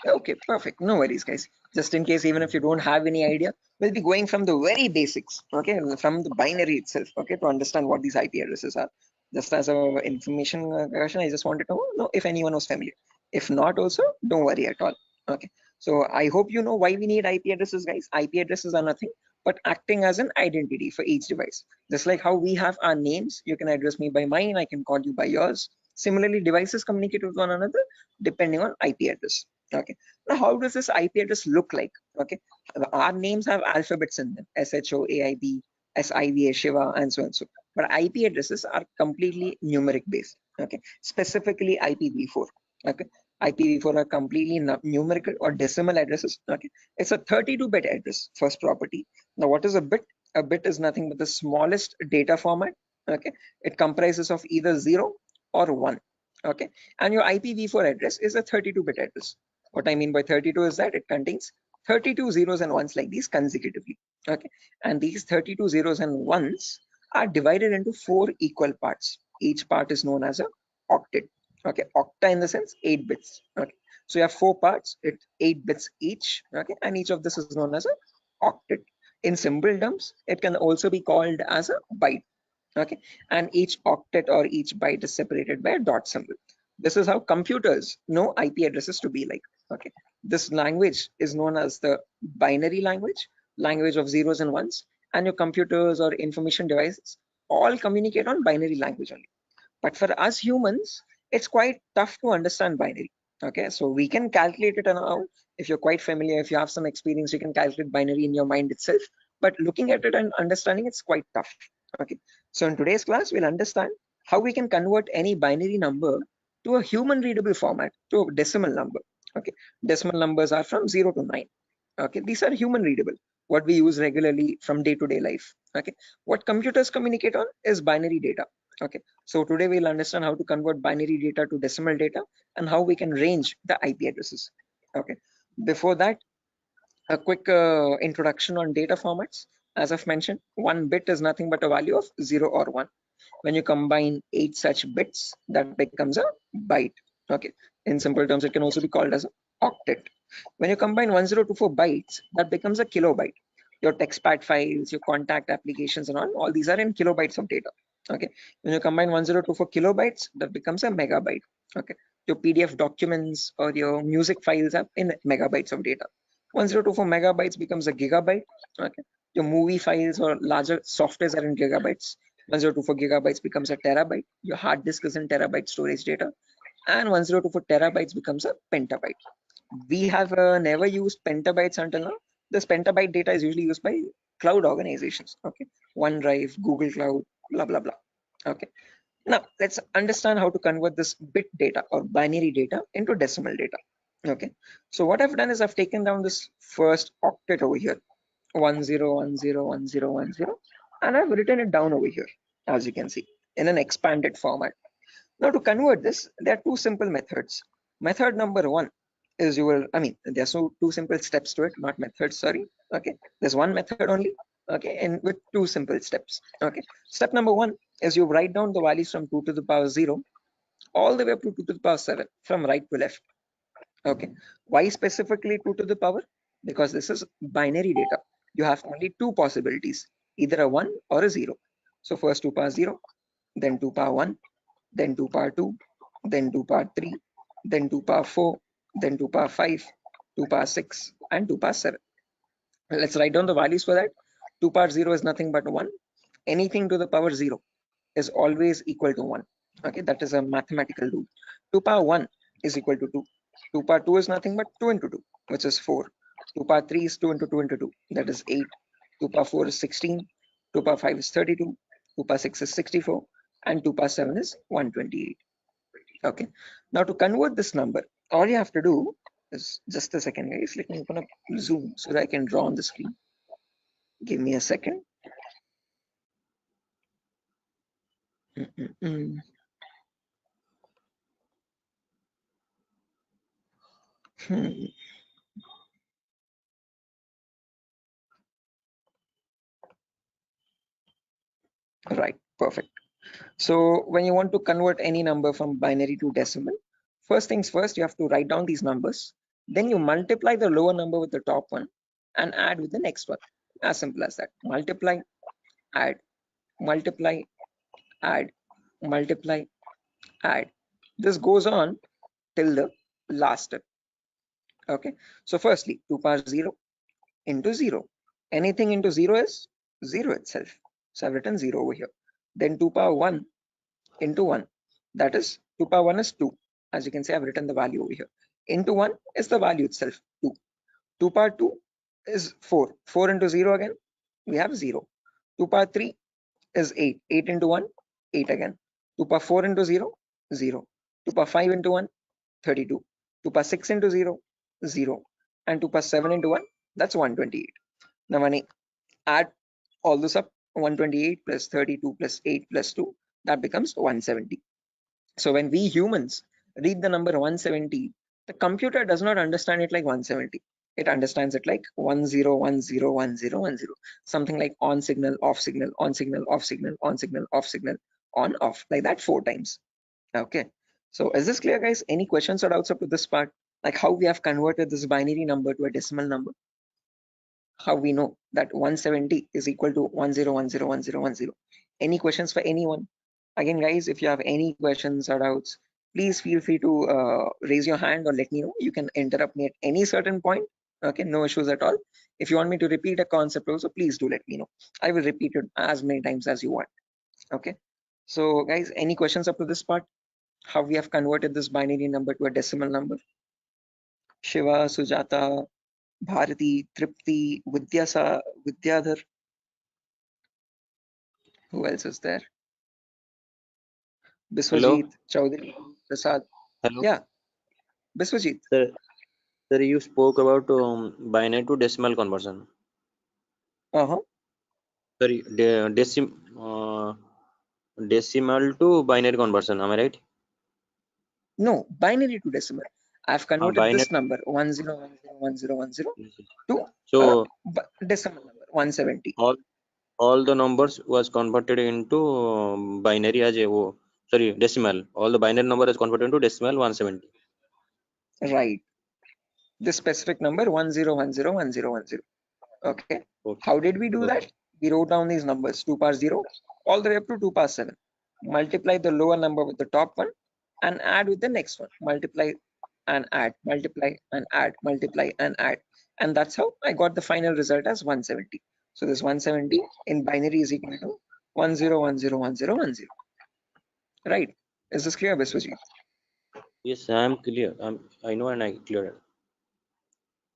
Okay, perfect. No worries, guys. Just in case, even if you don't have any idea, we'll be going from the very basics, okay, from the binary itself, okay, to understand what these IP addresses are. Just as a information question, I just wanted to know if anyone was familiar. If not, also don't worry at all. Okay. So I hope you know why we need IP addresses, guys. IP addresses are nothing but acting as an identity for each device. Just like how we have our names, you can address me by mine, I can call you by yours. Similarly, devices communicate with one another depending on IP address. Okay. Now, how does this IP address look like? Okay. Our names have alphabets in them: SHOAIB, SIVA, Shiva, and so on. So, but IP addresses are completely numeric based. Okay. Specifically IPv4. Okay. IPv4 are completely numerical or decimal addresses. Okay. It's a 32-bit address, first property. Now, what is a bit? A bit is nothing but the smallest data format. Okay. It comprises of either 0 or 1. Okay, and your IPv4 address is a 32-bit address. What I mean by 32 is that it contains 32 zeros and ones like these consecutively. Okay, and these 32 zeros and ones are divided into 4 equal parts. Each part is known as a octet. Okay, octa in the sense 8 bits. Okay, so you have 4 parts, it's 8 bits each. Okay, and each of this is known as a octet. In simple terms, it can also be called as a byte. Okay, and each octet or each byte is separated by a dot symbol. This is how computers know IP addresses to be like. Okay, this language is known as the binary language of zeros and ones, and your computers or information devices all communicate on binary language only. But for us humans, it's quite tough to understand binary. Okay, so we can calculate it now. If you're quite familiar, if you have some experience, you can calculate binary in your mind itself. But looking at it and understanding it's quite tough. Okay, so in today's class, we'll understand how we can convert any binary number to a human readable format, to a decimal number. Okay, decimal numbers are from 0 to 9. Okay, these are human readable, what we use regularly from day-to-day life. Okay, what computers communicate on is binary data. Okay, so today we'll understand how to convert binary data to decimal data and how we can range the IP addresses. Okay, before that, a quick introduction on data formats. As I've mentioned, 1 bit is nothing but a value of 0 or 1. When you combine 8 such bits, that becomes a byte. Okay, in simple terms, it can also be called as an octet. When you combine 1024 bytes, that becomes a kilobyte. Your textpad files, your contact applications and all these are in kilobytes of data. Okay, when you combine 1024 kilobytes, that becomes a megabyte. Okay, your PDF documents or your music files are in megabytes of data. 1024 megabytes becomes a gigabyte. Okay, your movie files or larger softwares are in gigabytes. 1024 gigabytes becomes a terabyte. Your hard disk is in terabyte storage data, and 1024 terabytes becomes a petabyte. We have never used petabytes until now. This petabyte data is usually used by cloud organizations. Okay, OneDrive, Google Cloud, blah blah blah. Okay, now let's understand how to convert this bit data or binary data into decimal data. Okay, so what I've done is I've taken down this first octet over here, 10101010, and I've written it down over here, as you can see, in an expanded format. Now to convert this, there are 2 simple methods. Method number 1 is there's two simple steps to it, not methods, sorry. Okay, there's one method only. okay, and with two simple steps. Okay, step number one is you write down the values from 2 to the power 0 all the way up to 2 to the power 7 from right to left. Okay, why specifically 2 to the power? Because this is binary data. You have only two possibilities, either a 1 or a 0. So first 2 power 0, then 2 power 1, then 2 power 2, then 2 power 3, then 2 power 4, then 2 power 5, 2 power 6, and 2 power 7. Let's write down the values for that. 2 power 0 is nothing but 1. Anything to the power 0 is always equal to 1. Okay, that is a mathematical rule. 2 power 1 is equal to 2. 2 power 2 is nothing but 2 into 2, which is 4. 2 power 3 is 2 into 2 into 2, that is 8. 2 power 4 is 16. 2 power 5 is 32. 2 power 6 is 64. And 2 power 7 is 128. Okay, now to convert this number, all you have to do is, just a second guys, let me open up Zoom so that I can draw on the screen. Give me a second. Right, perfect. So when you want to convert any number from binary to decimal, first things first, you have to write down these numbers. Then you multiply the lower number with the top one and add with the next one. As simple as that. Multiply, add, multiply, add, multiply, add. This goes on till the last step. Okay, so firstly 2 power 0 into 0. Anything into 0 is 0 itself. So I've written 0 over here. Then 2 power 1 into 1. That is 2 power 1 is 2. As you can see, I've written the value over here. Into 1 is the value itself, 2. 2 power 2 is 4. 4 into 0 again, we have 0. 2 power 3 is 8. 8 into 1, 8 again. 2 power 4 into 0, 0. 2 power 5 into 1, 32. 2 power 6 into 0, 0. And 2 power 7 into 1, that's 128. Now when I add all this up, 128 plus 32 plus 8 plus 2, that becomes 170. So when we humans read the number 170, the computer does not understand it like 170. It understands it like 10101010, something like on signal, off signal, on signal, off signal, on signal, off signal, on, off, like that 4 times. Okay, so is this clear guys? Any questions or doubts up to this part? Like how we have converted this binary number to a decimal number? How we know that 170 is equal to 10101010? Any questions for anyone? Again guys, if you have any questions or doubts, please feel free to raise your hand or let me know. You can interrupt me at any certain point. Okay, no issues at all. If you want me to repeat a concept also, please do let me know. I will repeat it as many times as you want. Okay, so guys, any questions up to this part? How we have converted this binary number to a decimal number? Shiva, Sujata, Bharati, Tripti, Vidyadhar. Who else is there? Hello. Biswajit, Chaudhary, Prasad. Hello. Yeah, Biswajit. Sir, you spoke about binary to decimal conversion. Sorry, decimal to binary conversion. Am I right? No, binary to decimal. I've converted Binary. this number 10101010 to So decimal number 170. all the numbers was converted into binary as a decimal. All the binary number is converted into decimal 170. Right. This specific number 10101010. Okay. How did we do that? We wrote down these numbers 2 power 0 all the way up to 2 power 7. Multiply the lower number with the top one and add with the next one. Multiply and add, multiply and add, multiply and add. And that's how I got the final result as 170. So this 170 in binary is equal to 10101010. Right. Is this clear, Biswajit? Yes, I am clear. I know and I clear.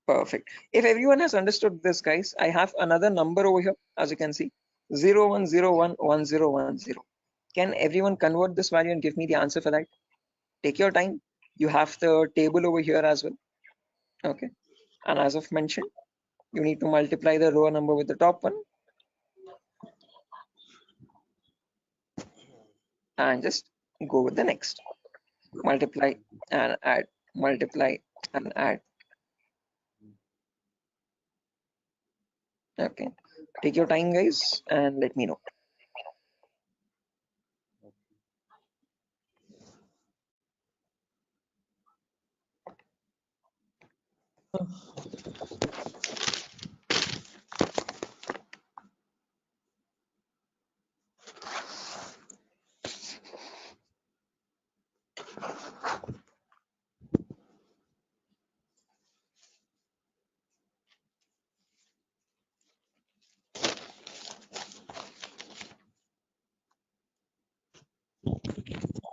Perfect. If everyone has understood this, guys, I have another number over here, as you can see, 01011010. Can everyone convert this value and give me the answer for that? Take your time. You have the table over here as well. Okay. And as I've mentioned, you need to multiply the lower number with the top one. And just go with the next. Multiply and add, multiply and add. Okay, take your time, guys, and let me know.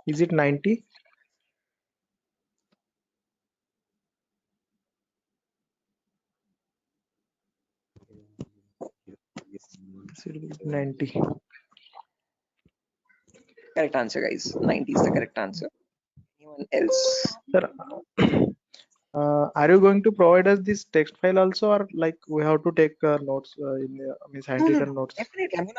Is it 90? Should be 90. Correct answer, guys. 90 is the correct answer. Anyone else? Sir, are you going to provide us this text file also, or like we have to take notes means No, handwritten notes? definitely.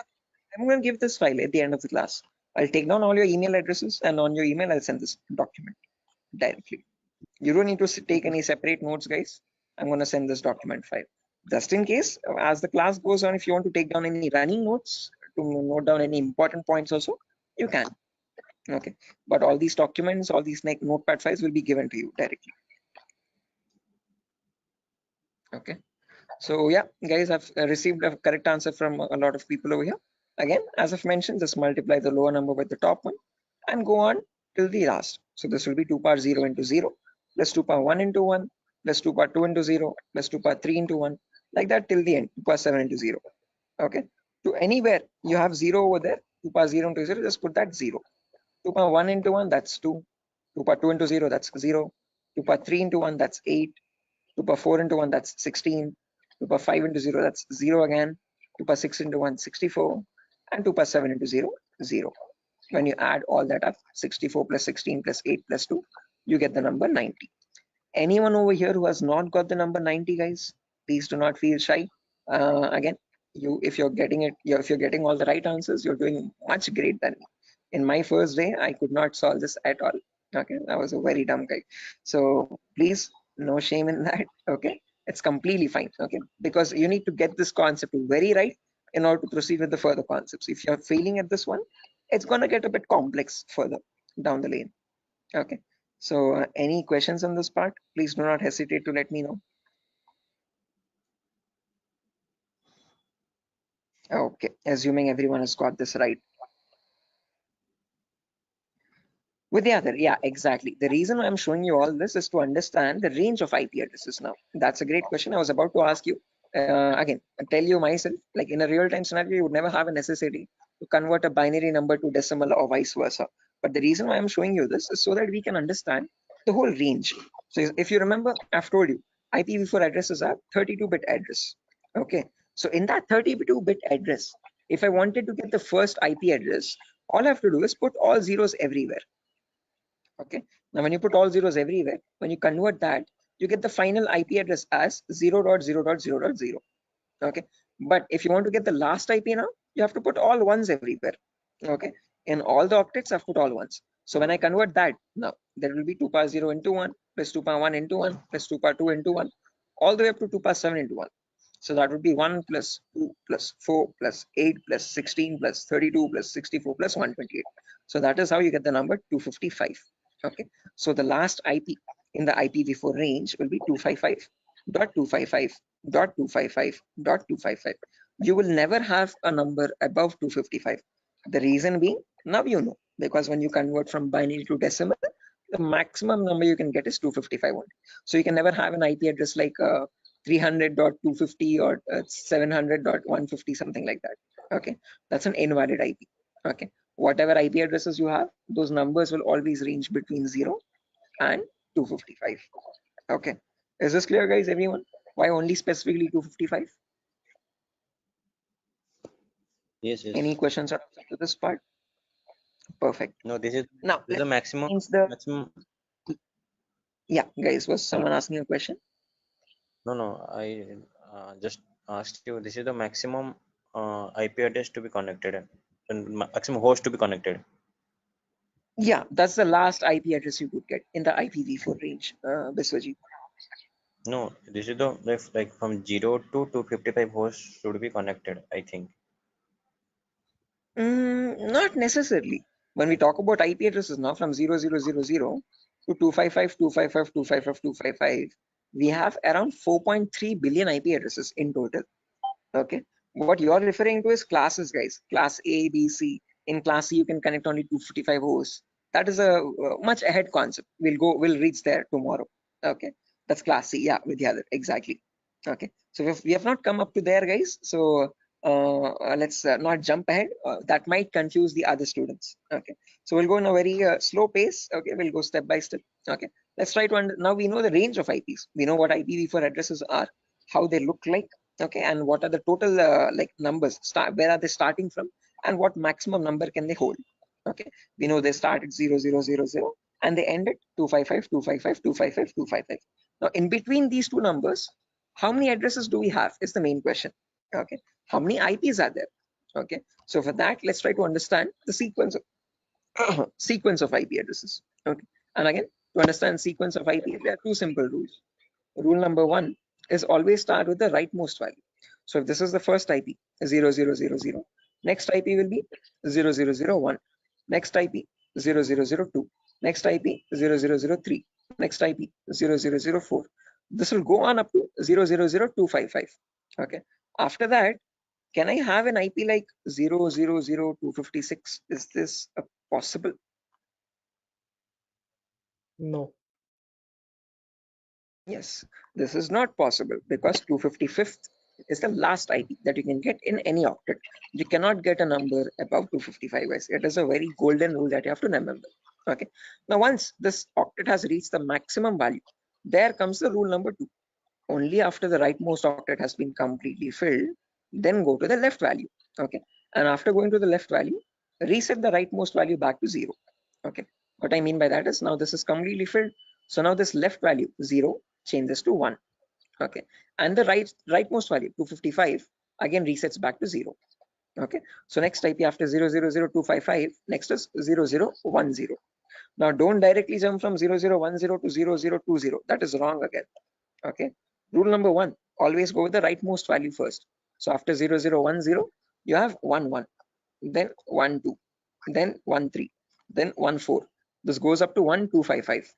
I'm gonna give this file at the end of the class. I'll take down all your email addresses, and on your email, I'll send this document directly. You don't need to take any separate notes, guys. I'm gonna send this document file. Just in case, as the class goes on, if you want to take down any running notes to note down any important points also, you can. Okay, but all these documents, all these notepad files will be given to you directly. Okay, so yeah, guys, I've received a correct answer from a lot of people over here. Again, as I've mentioned, just multiply the lower number with the top one and go on till the last. So this will be 2 power 0 into 0 plus 2 power 1 into 1 plus 2 power 2 into 0 plus 2 power 3 into 1, like that till the end, 2 power 7 into 0. Okay, to anywhere you have 0 over there, 2 power 0 into 0, just put that 0. 2 power 1 into 1, that's 2. 2 power 2 into 0, that's 0. 2 power 3 into 1, that's 8. 2 power 4 into 1, that's 16. 2 power 5 into 0, that's 0 again. 2 power 6 into 1, 64. And 2 power 7 into 0, 0. When you add all that up, 64 plus 16 plus 8 plus 2, you get the number 90. Anyone over here who has not got the number 90, guys, please do not feel shy. Again, if you're getting all the right answers, you're doing much great than me. In my first day, I could not solve this at all. Okay, I was a very dumb guy. So please, no shame in that. Okay, it's completely fine. Okay, because you need to get this concept very right in order to proceed with the further concepts. If you're failing at this one, it's gonna get a bit complex further down the lane. Okay, so any questions on this part, please do not hesitate to let me know. Okay, assuming everyone has got this right. With the other, yeah, exactly. The reason I'm showing you all this is to understand the range of IP addresses now. That's a great question. I was about to ask you. Again, I tell you myself, like in a real-time scenario, you would never have a necessity to convert a binary number to decimal or vice versa. But the reason why I'm showing you this is so that we can understand the whole range. So if you remember, I've told you, IPv4 addresses are 32-bit address. Okay, so in that 32-bit address, if I wanted to get the first IP address, all I have to do is put all zeros everywhere. Okay, now when you put all zeros everywhere, when you convert that, you get the final IP address as 0.0.0.0. Okay, but if you want to get the last IP now, you have to put all ones everywhere. Okay, in all the octets, I've put all ones. So when I convert that, now there will be 2 power 0 into 1 plus 2 power 1 into 1 plus 2 power 2 into 1, all the way up to 2 power 7 into 1. So that would be 1 plus 2 plus 4 plus 8 plus 16 plus 32 plus 64 plus 128. So that is how you get the number 255. Okay, so the last IP in the IPv4 range will be 255.255.255.255. You will never have a number above 255. The reason being, now you know, because when you convert from binary to decimal, the maximum number you can get is 255 only. So you can never have an IP address like 300.250 or 700.150, something like that. Okay, that's an invalid IP. Okay, whatever IP addresses you have, those numbers will always range between 0 and 255. Okay, is this clear, guys? Everyone, why only specifically 255? Yes, yes. Any questions to this part? Perfect. No, this is Now the maximum. Maximum. Yeah, guys, was someone Hello? asking a question? No. I just asked you. This is the maximum IP address to be connected, and maximum host to be connected. Yeah, that's the last IP address you could get in the IPv4 range, Biswajit. No, this is the like from 0 to 255 hosts should be connected, I think. Not necessarily. When we talk about IP addresses now from 0000 to 255, 255, 255, 255, we have around 4.3 billion IP addresses in total. Okay. What you're referring to is classes, guys. Class A, B, C. In class C, you can connect only 255 hosts. That is a much ahead concept. We'll reach there tomorrow. Okay. That's class C. Yeah, with the other. Exactly. Okay. So we have not come up to there, guys. So let's not jump ahead. That might confuse the other students. Okay. So we'll go in a very slow pace. Okay. We'll go step by step. Okay. Let's try to now we know the range of IPs. We know what IPv4 addresses are, how they look like. Okay, and what are the total like numbers, where are they starting from, and what maximum number can they hold. Okay, we know they start at 0000 and they end at 255, 255, 255, 255. Now in between these two numbers, how many addresses do we have is the main question. Okay, how many IPs are there? Okay, so for that, let's try to understand the sequence of sequence of IP addresses. Okay, and again, to understand sequence of IP, there are two simple rules. Rule number one is always start with the rightmost value. So if this is the first IP, 0000, next IP will be 0001, next IP 0002, next IP 0003, next IP 0004. This will go on up to 000255. Okay. After that, can I have an IP like 000256? Is this possible? No. Yes, this is not possible because 255th is the last IP that you can get in any octet. You cannot get a number above 255, guys. It is a very golden rule that you have to remember. Okay. Now, once this octet has reached the maximum value, there comes the rule number two. Only after the rightmost octet has been completely filled, then go to the left value. Okay. And after going to the left value, reset the rightmost value back to 0. Okay. What I mean by that is now this is completely filled. So now this left value 0 changes to 1. Okay. And the rightmost value 255 again resets back to 0. Okay. So next IP after 000255, next is 0010. Now don't directly jump from 0010 to 0020. That is wrong again. Okay. Rule number one, always go with the rightmost value first. So after 0010, you have 11, then 12, then 13, then 14. This goes up to 1255.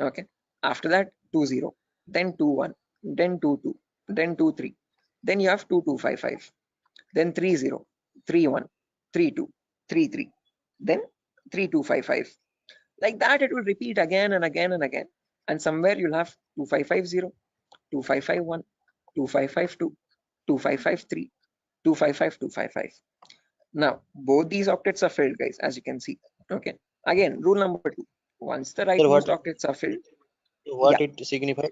Okay. After that, 20, then 21, then 22, then 23. Then you have 2255, then 30, 31, 32, 33, then 3255. Like that, it will repeat again and again and again. And somewhere you'll have 2550, 2551, 2552, 2553, 255, Now, both these octets are filled, guys, as you can see. Okay. Again, rule number two. Once the Sir, rightmost octets are filled, what yeah, it signifies?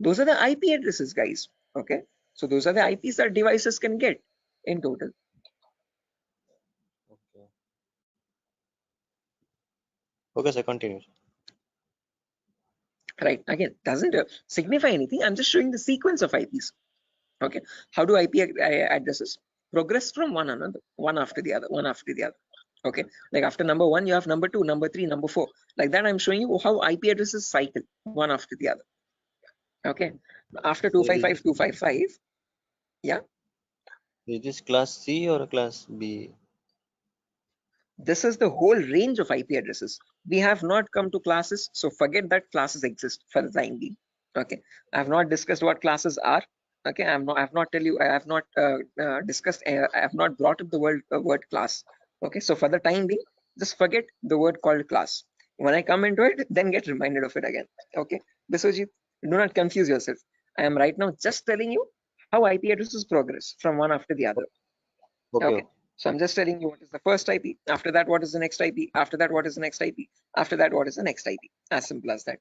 those are the IP addresses, guys. Okay. So those are the IPs that devices can get in total. Okay. Okay, sir, continue. Right. Again, doesn't signify anything. I'm just showing the sequence of IPs. Okay. How do IP addresses progress from one another, one after the other, one after the other? Okay. Like after number one, you have number two, number three, number four. Like that, I'm showing you how IP addresses cycle one after the other. Okay. After 255, 255. Yeah. Is this class C or class B? This is the whole range of IP addresses. We have not come to classes, so forget that classes exist for the time being. Okay, I have not discussed what classes are. Okay, I have not discussed. I have not brought up the word class. Okay, so for the time being, just forget the word called class. When I come into it, then get reminded of it again. Okay, Biswajit, do not confuse yourself. I am right now just telling you how IP addresses progress from one after the other. Okay. So I'm just telling you what is the first IP. After that, what is the next IP? After that, what is the next IP? After that, what is the next IP? As simple as that.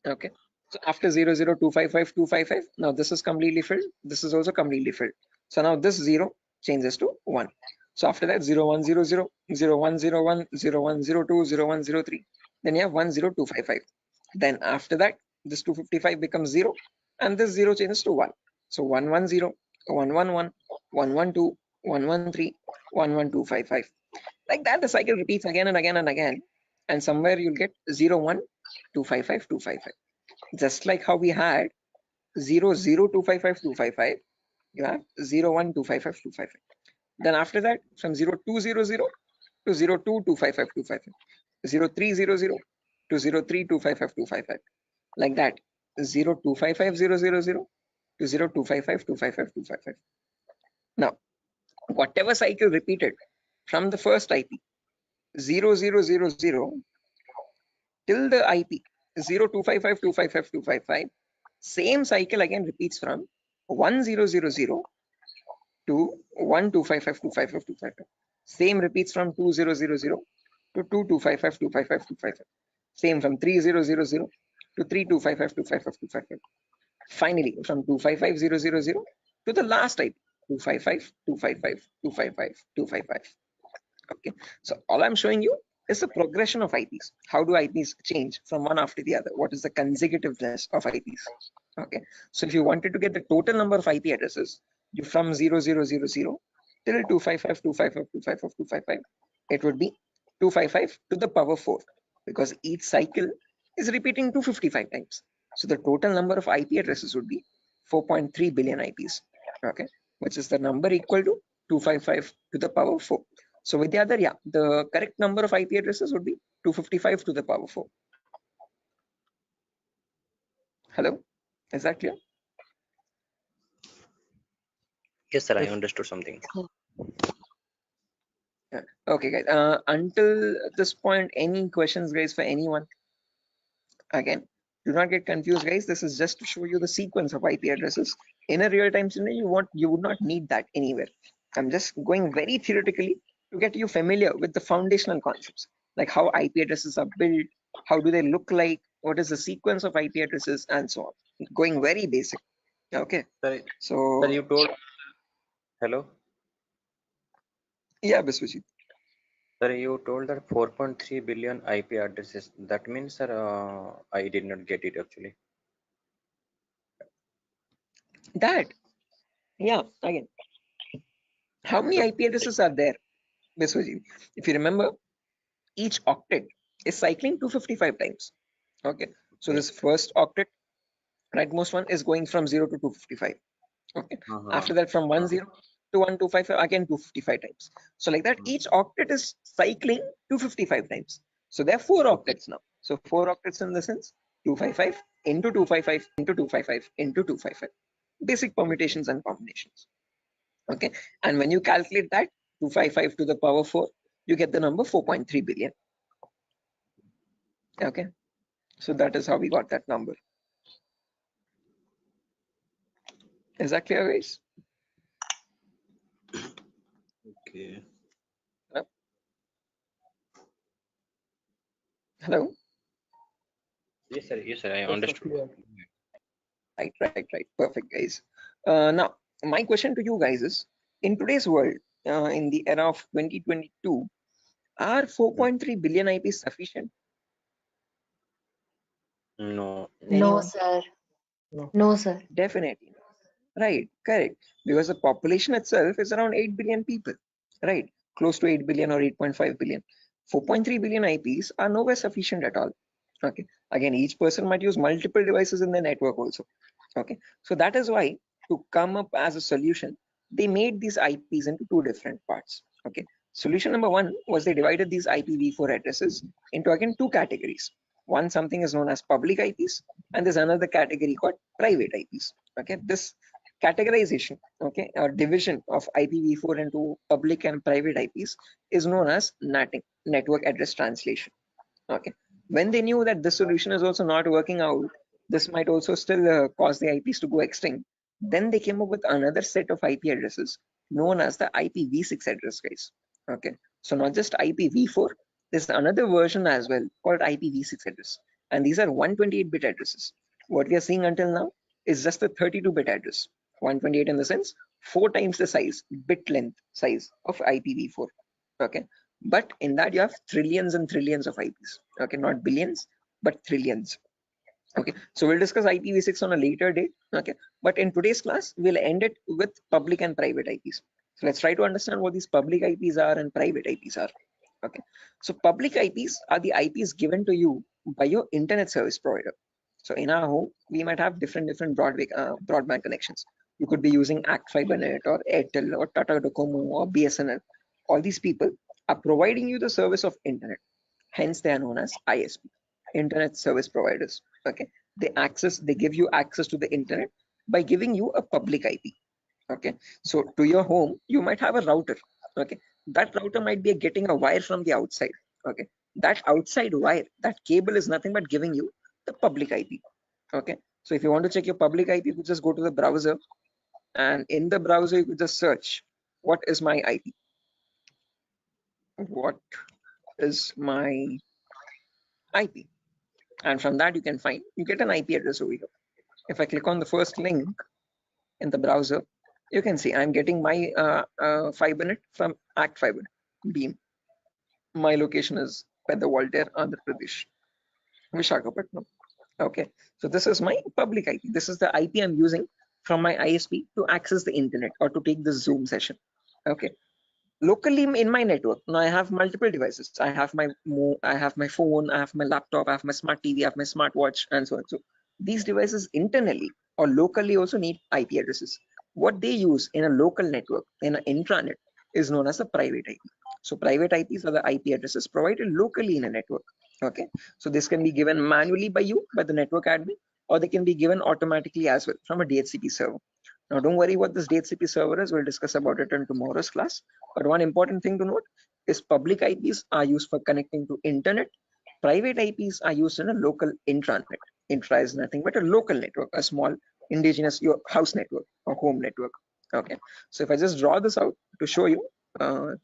Okay. So after 00255, now this is completely filled. This is also completely filled. So now this 0 changes to 1. So after that, 0100, 0101, 0102, 0103. Then you have 10255. Then after that, this 255 becomes 0 and this 0 changes to 1. So 110, 111, 112, 113, 11255. Like that, the cycle repeats again and again and again. And somewhere you'll get 01 255, 255. Just like how we had 0, 0, 255, 255, you have 0, 1, 255, 255. Then after that, from 0, 2, 0, 0 to 0, 2, 255, 255. 0, 3, 0, 0 to 0, 3, 255, 255. Like that. 0, 255, 0, 0, 0 to 0, 255, 255, 255. Now, whatever cycle repeated from the first IP 0, 0, 0, 0 till the IP 0, 255, 255, 255, same cycle again repeats from 1, 0, 0, 0 to 1, 255, 255, 255. Same repeats from 2, 0, 0, 0 to 2, 255, 255, 255. Same from 3, 0, 0, 0 to 3, 255, 255, 255. Finally, from 255, 0, 0, 0 to the last IP 255, 255, 255, 255. Okay, so all I'm showing you is the progression of IPs. How do IPs change from one after the other? What is the consecutiveness of IPs? Okay, so if you wanted to get the total number of IP addresses, you from 0000 till 255, 255, 255, 255, it would be 255 to the power 4 because each cycle is repeating 255 times. So the total number of IP addresses would be 4.3 billion IPs. Okay, which is the number equal to 255 to the power 4. So with the other, yeah, the correct number of IP addresses would be 255 to the power 4. Hello, is that clear? Yes, sir. I understood something. Yeah. Okay, guys. Until this point, any questions, guys, for anyone? Again, do not get confused, guys. This is just to show you the sequence of IP addresses. In a real-time scenario, you would not need that anywhere. I'm just going very theoretically to get you familiar with the foundational concepts, like how IP addresses are built, how do they look like, what is the sequence of IP addresses, and so on. Going very basic. Okay. Sir, So. sir, you told. Hello. Yeah, Biswajit. Sir, you told that 4.3 billion IP addresses. That means, sir, I did not get it actually. That. Yeah. Again. How many IP addresses are there, Biswajit? If you remember, each octet is cycling 255 times. Okay. So this first octet, rightmost one, is going from 0 to 255. Okay. After that, from 10 to 1255, again 255 times. So like that, each octet is cycling 255 times. So there are 4 octets now. So 4 octets in the sense 255 into 255 into 255 into 255. Basic permutations and combinations. Okay. And when you calculate that 255 to the power 4, you get the number 4.3 billion. Okay. So that is how we got that number. Is that clear, guys? Okay. Hello? Yes, sir. Yes, sir. I understood. Right. Perfect, guys. Now, my question to you guys is, in today's world, in the era of 2022, are 4.3 billion IPs sufficient? No. No, sir. No, sir. Definitely. Right, correct. Because the population itself is around 8 billion people, right? Close to 8 billion or 8.5 billion. 4.3 billion IPs are nowhere sufficient at all. Okay. Again, each person might use multiple devices in the network also. Okay. So that is why, to come up as a solution, they made these IPs into 2 different parts. Okay. Solution number 1 was they divided these IPv4 addresses into again 2 categories. One, something is known as public IPs, and there's another category called private IPs. Okay. This categorization, okay, or division of IPv4 into public and private IPs is known as NATing, network address translation. Okay. When they knew that this solution is also not working out, this might also still cause the IPs to go extinct, then they came up with another set of IP addresses known as the IPv6 address, guys. Okay. So not just IPv4, there's another version as well called IPv6 address. And these are 128-bit addresses. What we are seeing until now is just a 32-bit address. 128 in the sense 4 times the size, bit length size of IPv4. Okay. But in that you have trillions and trillions of IPs. Okay, not billions, but trillions. Okay, so we'll discuss IPv6 on a later date. Okay, but in today's class, we'll end it with public and private IPs. So let's try to understand what these public IPs are and private IPs are. Okay, so public IPs are the IPs given to you by your internet service provider. So in our home, we might have different broadband connections. You could be using Act FiberNet or Airtel or Tata Docomo or BSNL. All these people are providing you the service of internet. Hence, they are known as ISP, internet service providers. Okay, they give you access to the internet by giving you a public IP. Okay, so to your home, you might have a router. Okay, that router might be getting a wire from the outside. Okay, that outside wire, that cable is nothing but giving you the public IP. Okay, so if you want to check your public IP, you could just go to the browser, and in the browser you could just search what is my IP. What is my IP? And from that you get an IP address over here. If I click on the first link in the browser, you can see I'm getting my FiberNet from Act Fiber Beam. My location is Pedawalter, Andhra Pradesh, Vishakhapatnam. Okay, so this is my public IP. This is the IP I'm using from my ISP to access the internet or to take the Zoom session. Okay, locally in my network, now I have multiple devices. I have my phone, I have my laptop, I have my smart TV, I have my smartwatch, and so on. So these devices internally or locally also need IP addresses. What they use in a local network, in an intranet, is known as a private IP. So private IPs are the IP addresses provided locally in a network. Okay, so this can be given manually by you, by the network admin, or they can be given automatically as well from a DHCP server. Now, don't worry what this DHCP server is. We'll discuss about it in tomorrow's class. But one important thing to note is public IPs are used for connecting to internet. Private IPs are used in a local intranet. Intra is nothing but a local network, a small indigenous your house network or home network. Okay. So if I just draw this out to show you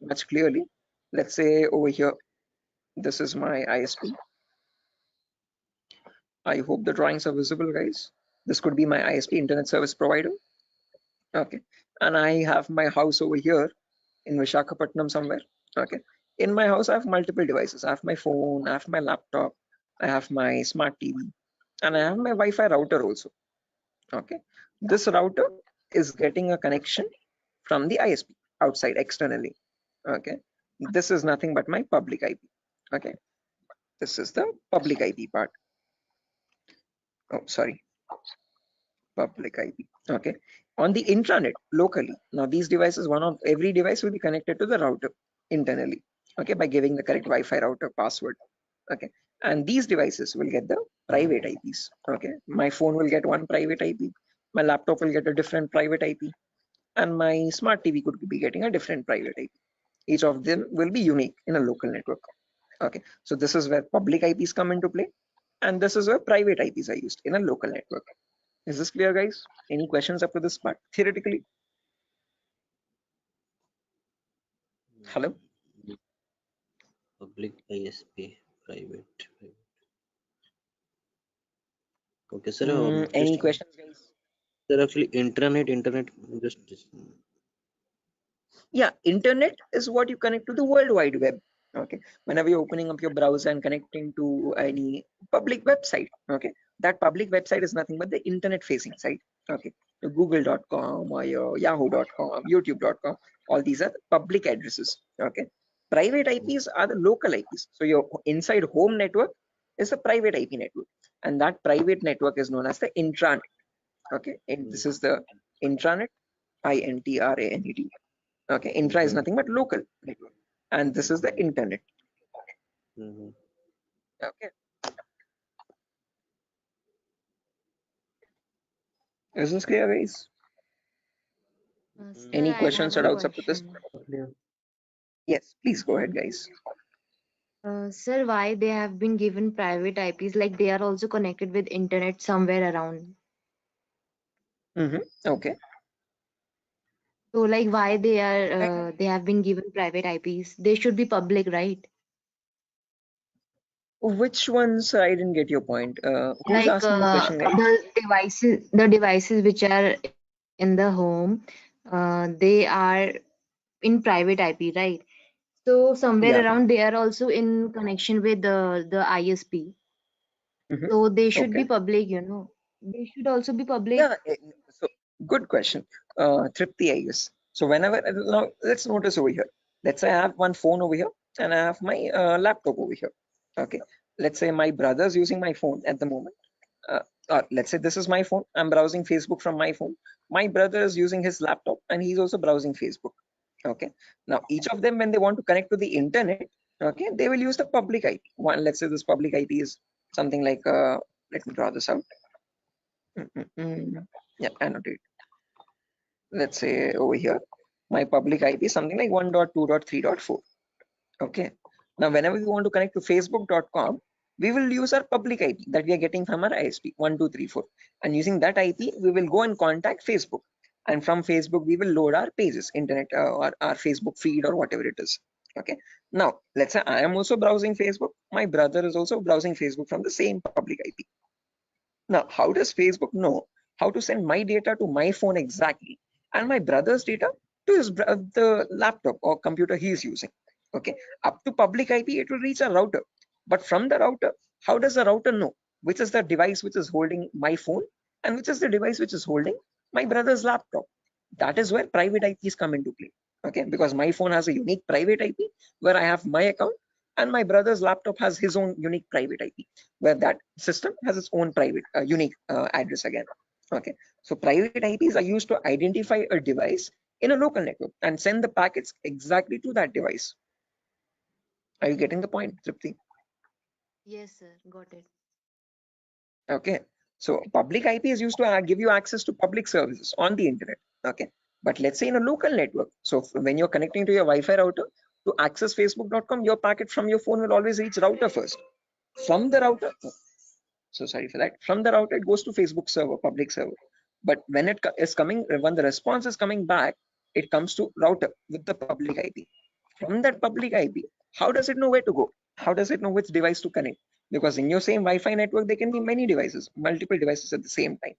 much clearly, let's say over here, this is my ISP. I hope the drawings are visible, guys. This could be my ISP, internet service provider. Okay, and I have my house over here in Vishakhapatnam somewhere. Okay, in my house I have multiple devices. I have my phone, I have my laptop, I have my smart TV, and I have my Wi-Fi router also. Okay, this router is getting a connection from the ISP outside externally. Okay, this is nothing but my public IP. Okay, this is the public IP part. Oh, sorry, public IP. Okay, on the intranet locally. Now these devices, every device will be connected to the router internally. Okay, by giving the correct Wi-Fi router password. Okay, and these devices will get the private IPs. Okay, my phone will get one private IP, my laptop will get a different private IP, and my smart TV could be getting a different private IP. Each of them will be unique in a local network. Okay, so this is where public IPs come into play, and this is where private IPs are used in a local network. Is this clear, guys? Any questions up to this part theoretically? Hello? Public ISP, private. Okay, sir. Any questions, guys? Sir, actually, internet, just. Yeah, internet is what you connect to the World Wide Web. Okay, whenever you're opening up your browser and connecting to any public website, okay, that public website is nothing but the internet facing site. Okay, your google.com or your yahoo.com, youtube.com, all these are the public addresses. Okay, private IPs are the local IPs. So your inside home network is a private IP network, and that private network is known as the intranet. Okay, and this is the intranet, INTRANET. Okay, intra is nothing but local network, and this is the internet. Okay, is this clear, guys? Sir, Any I questions have or a doubts up to this? question. Yes, please go ahead, guys. Sir, why they have been given private IPs? Like they are also connected with internet somewhere around. Okay. So, like, why they have been given private IPs? They should be public, right? Which ones? I didn't get your point. Who's Like asking the question, guys? the devices which are in the home, they are in private IP, right? So somewhere Yeah. around they are also in connection with the ISP. So they should Okay. be public, you know. They should also be public. Yeah. So good question, Tripti, I guess. So whenever now let's notice over here. Let's say I have one phone over here, and I have my laptop over here. Okay, let's say my brother's using my phone at the moment. Or let's say this is my phone. I'm browsing Facebook from my phone. My brother is using his laptop and he's also browsing Facebook. Okay, now each of them, when they want to connect to the internet, okay, they will use the public IP. One, let's say this public IP is something like, let me draw this out. Yeah, annotate. Let's say over here, my public IP is something like 1.2.3.4. Okay, now whenever we want to connect to facebook.com, we will use our public IP that we are getting from our ISP 1234, and using that IP we will go and contact Facebook, and from Facebook we will load our pages, internet or our Facebook feed or whatever it is. Okay, now let's say I am also browsing Facebook, my brother is also browsing Facebook from the same public IP. Now how does Facebook know how to send my data to my phone exactly, and my brother's data to his the laptop or computer he is using? Okay, up to public IP it will reach a router, but from the router, how does the router know which is the device which is holding my phone and which is the device which is holding my brother's laptop? That is where private IPs come into play. Okay, because my phone has a unique private IP where I have my account, and my brother's laptop has his own unique private IP where that system has its own private unique address again. Okay, so private IPs are used to identify a device in a local network and send the packets exactly to that device. Are you getting the point, Tripti? Yes, sir. Got it. Okay, so public IP is used to give you access to public services on the internet. Okay, but let's say in a local network, so when you're connecting to your Wi-Fi router to access facebook.com, your packet from your phone will always reach router first. From the router, so sorry for that, from the router it goes to Facebook server, public server. But when it is coming, when the response is coming back, it comes to router with the public IP. From that public IP, how does it know where to go? How does it know which device to connect? Because in your same Wi-Fi network, there can be many devices, multiple devices at the same time,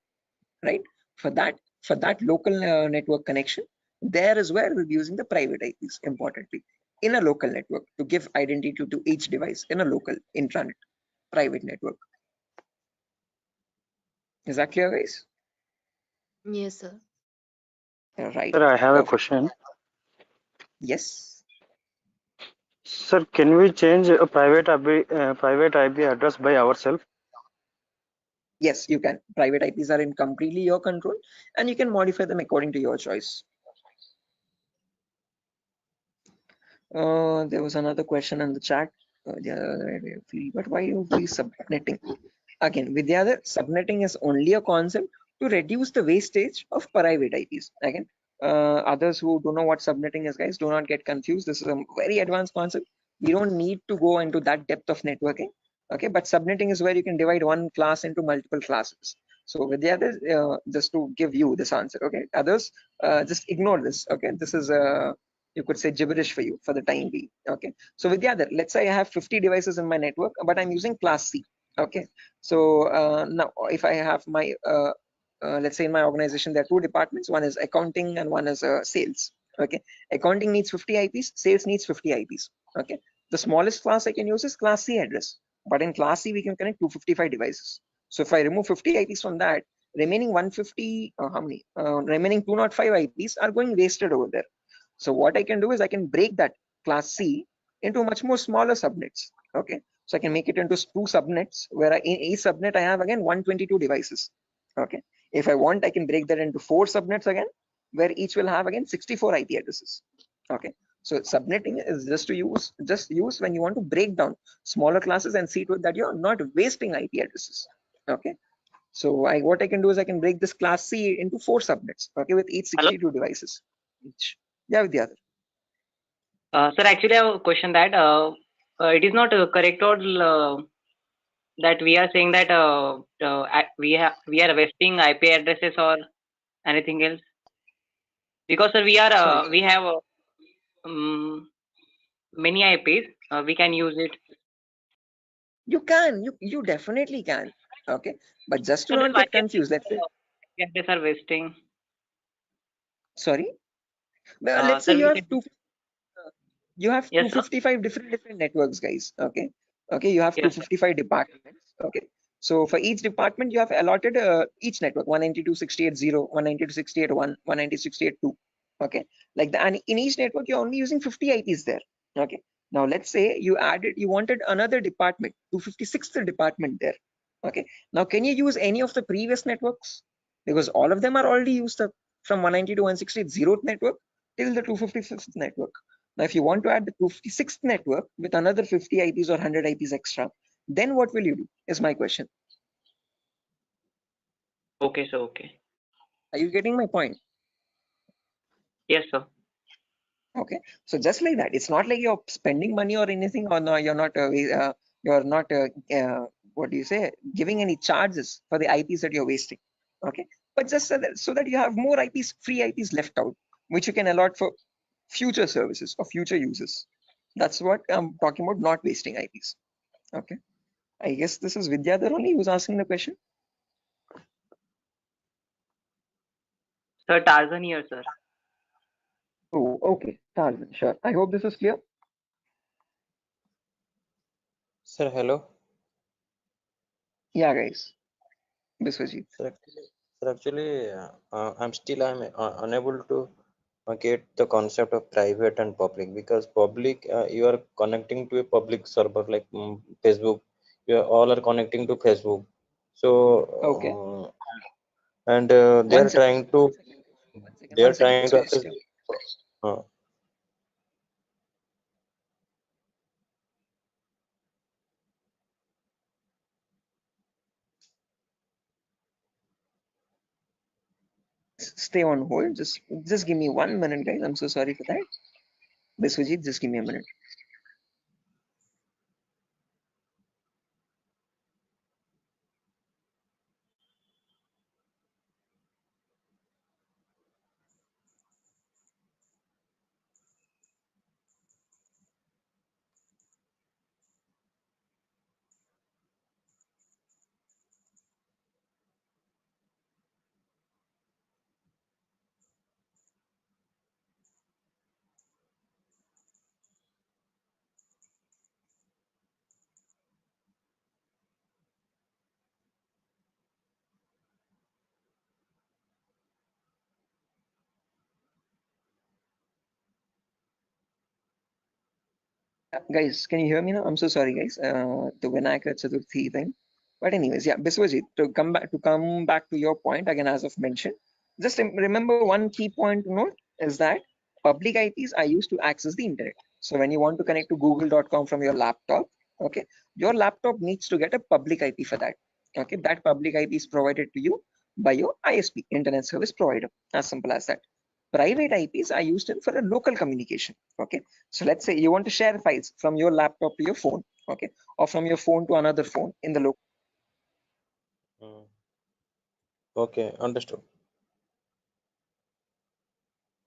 right? For that local network connection, there is where we'll be using the private IPs, importantly, in a local network to give identity to each device in a local intranet private network. Is that clear, guys? Yes, sir. Right. Sir, I have a Perfect. question. Yes. Sir, can we change a private IP address by ourselves? Yes, you can. Private IPs are in completely your control, and you can modify them according to your choice. There was another question in the chat. But why are we subnetting? Again, Vidyadhar, subnetting is only a concept to reduce the wastage of private IPs. Again, others who don't know what subnetting is, guys, do not get confused. This is a very advanced concept. We don't need to go into that depth of networking. Okay, but subnetting is where you can divide one class into multiple classes. So Vidyadhar, just to give you this answer, okay, others, just ignore this. Okay, this is you could say gibberish for you for the time being. Okay, so Vidyadhar, let's say I have 50 devices in my network, but I'm using class C. Okay, so now if I have my let's say in my organization there are two departments, one is accounting and one is sales. Okay, accounting needs 50 IPs, sales needs 50 IPs. Okay, the smallest class I can use is class C address, but in class C we can connect 255 devices. So if I remove 50 IPs from that, remaining 150 how many remaining 205 IPs are going wasted over there. So what I can do is I can break that class C into much more smaller subnets. Okay, so I can make it into two subnets where in each subnet I have again 122 devices. Okay, if I want, I can break that into 4 subnets again, where each will have again 64 IP addresses. Okay, so subnetting is just use when you want to break down smaller classes and see to it that you're not wasting IP addresses. Okay, so what I can do is I can break this class C into 4 subnets. Okay, with each 62 devices each. Yeah, with the other. Sir, actually, I have a question that it is not correct or that we are saying that we are wasting IP addresses or anything else, because sir, we are we have many IPs. We can use it. You can, you definitely can. Okay, but just to So then not why get confused, let's say. IP addresses are wasting? Sorry. Well, let's say Sir, you have yes, 255 different networks, guys. Okay, you have 255 departments. Okay, so for each department you have allotted each network 192.168.0, 192.168.1, 192.168.2. Okay, like that, and in each network you're only using 50 IPs there. Okay, Now let's say you wanted another department, 256th department there. Okay. Now can you use any of the previous networks? Because all of them are already used up from 190 to 160, 0th network till the 255th network. Now if you want to add the 256th network with another 50 IPs or 100 IPs extra, then what will you do is my question. Okay, sir. Okay. Are you getting my point? Yes, sir. Okay, so just like that, it's not like you're spending money or anything, or no, you're not what do you say, giving any charges for the IPs that you're wasting. Okay, but just so that you have more IPs, free IPs left out, which you can allot for future services or future uses. That's what I'm talking about, not wasting IPs. Okay, I guess this is Vidyadhar only who's asking the question. Sir, Tarzan here, sir. Oh, okay, Tarzan, sure. I hope this is clear. Sir, hello. Yeah, guys. Biswajit. Sir, actually, I'm unable to get the concept of private and public, because public, you are connecting to a public server like Facebook. You all are connecting to Facebook. So Okay. and they One are second. trying to access. Stay on hold. Just give me 1 minute, guys. I'm so sorry for that. Biswajit, just give me a minute. Guys, can you hear me now? I'm so sorry, guys. The Vinayaka Chaturthi thing. But anyways, yeah, Biswajit, to come back to your point again, as I've mentioned, just remember one key point to note is that public IPs are used to access the internet. So when you want to connect to google.com from your laptop, okay, your laptop needs to get a public IP for that. Okay, that public IP is provided to you by your ISP, internet service provider. As simple as that. Private IPs are used for a local communication. Okay, so let's say you want to share files from your laptop to your phone, okay, or from your phone to another phone in the local. Okay, understood.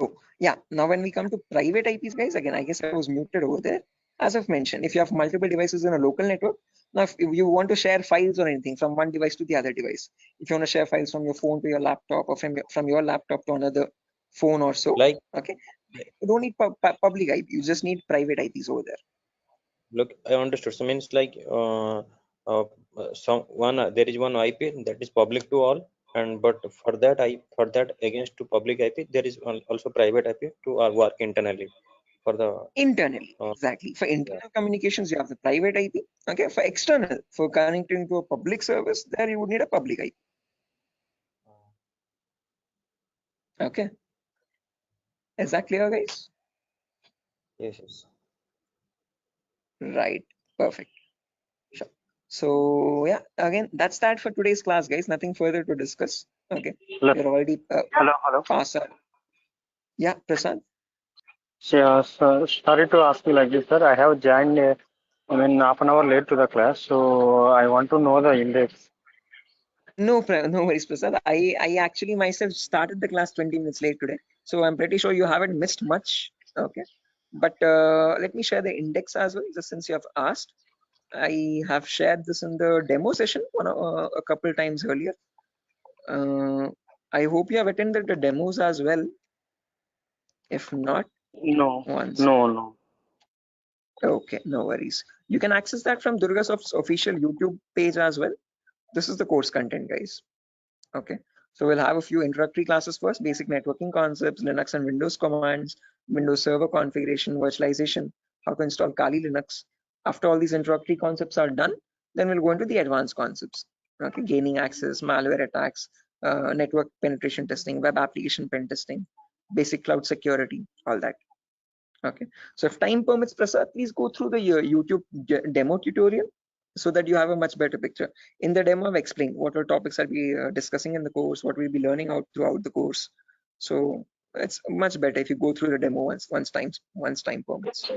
So yeah, now when we come to private IPs, guys, again, I guess I was muted over there. As I've mentioned, if you have multiple devices in a local network, now if you want to share files or anything from one device to the other device, if you want to share files from your phone to your laptop, or from your laptop to another phone or so, like, okay, you don't need public IP, you just need private IPs over there. Look, I understood. So means like there is one IP that is public to all, and but for that against to public IP there is also private IP to work internally for the internally. Exactly. For internal communications, you have the private IP. Okay. For external, for connecting to a public service, there you would need a public IP. Okay. Is that clear, guys? Yes. Right. Perfect. Sure. So yeah, again, that's that for today's class, guys. Nothing further to discuss. Okay. We're already Hello. past that. Yeah, Prasad. Yeah, so sorry to ask you like this, sir. I have joined, half an hour late to the class, so I want to know the index. No worries, Prasad. I actually myself started the class 20 minutes late today, so I'm pretty sure you haven't missed much. Okay, but let me share the index as well, just since you have asked. I have shared this in the demo session a couple times earlier. I hope you have attended the demos as well. If not, No. Okay, no worries. You can access that from Durgasoft's official YouTube page as well. This is the course content, guys. Okay, so we'll have a few introductory classes first, basic networking concepts, Linux and Windows commands, Windows Server configuration, virtualization, how to install Kali Linux. After all these introductory concepts are done, then we'll go into the advanced concepts. Okay, gaining access, malware attacks, network penetration testing, web application pen testing, basic cloud security, all that. Okay, so if time permits, Prasad, please go through the YouTube demo tutorial so that you have a much better picture. In the demo, I've explained what are topics I'll be discussing in the course, what we'll be learning out throughout the course. So it's much better if you go through the demo once time permits.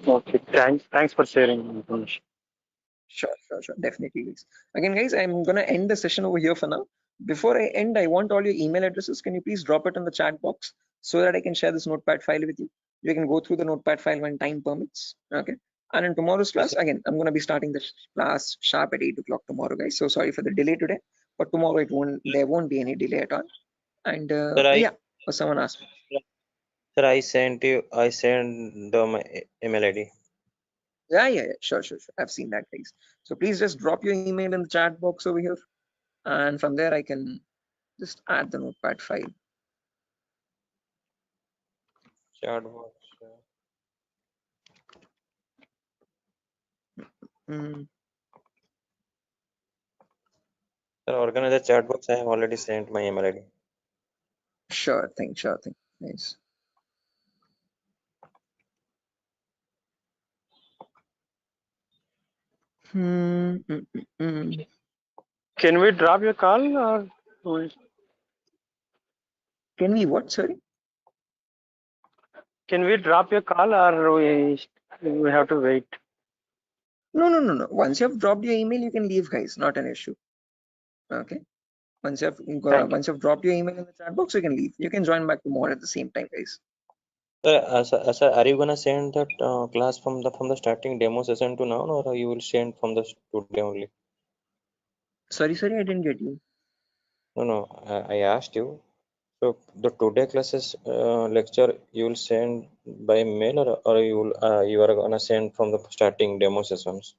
Okay, thanks for sharing information. Sure, definitely, guys. Again, guys, I'm gonna end the session over here for now. Before I end, I want all your email addresses. Can you please drop it in the chat box so that I can share this notepad file with you? You can go through the notepad file when time permits. Okay. And in tomorrow's class, again, I'm gonna be starting the class sharp at 8 o'clock tomorrow, guys. So sorry for the delay today, but tomorrow there won't be any delay at all. And yeah, someone asked me. Sir, I sent my email ID. Yeah, sure. I've seen that, guys. So please just drop your email in the chat box over here, and from there I can just add the notepad file. Chat box. Sir, organize the chat box. I have already sent my email ID. Sure thing. Nice. Can we drop your call or can we what? Sorry. Can we drop your call or we have to wait? No. Once you have dropped your email, you can leave, guys. Not an issue. Okay. Once you've dropped your email in the chat box, you can leave. You can join back tomorrow at the same time, guys. Sir, are you gonna send that class from the starting demo session to now, or you will send from the today only? Sorry, I didn't get you. No, I asked you. So the today classes lecture you will send by mail, or you are gonna send from the starting demo sessions?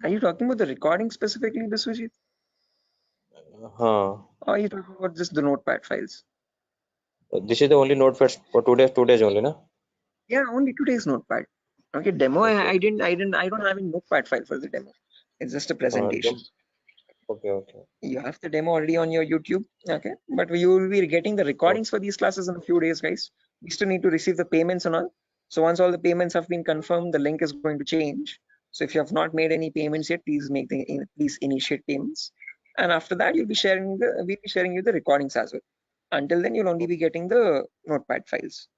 Are you talking about the recording specifically, Biswajit? Or are you talking about just the notepad files? This is the only notepad for today's only, na? Yeah, only today's notepad. Okay, demo. Okay. I don't have a notepad file for the demo. It's just a presentation. Okay. You have the demo already on your YouTube. Okay, but you will be getting the recordings for these classes in a few days, guys. We still need to receive the payments and all. So once all the payments have been confirmed, the link is going to change. So if you have not made any payments yet, please initiate payments. And after that, we'll be sharing you the recordings as well. Until then, you'll only be getting the notepad files.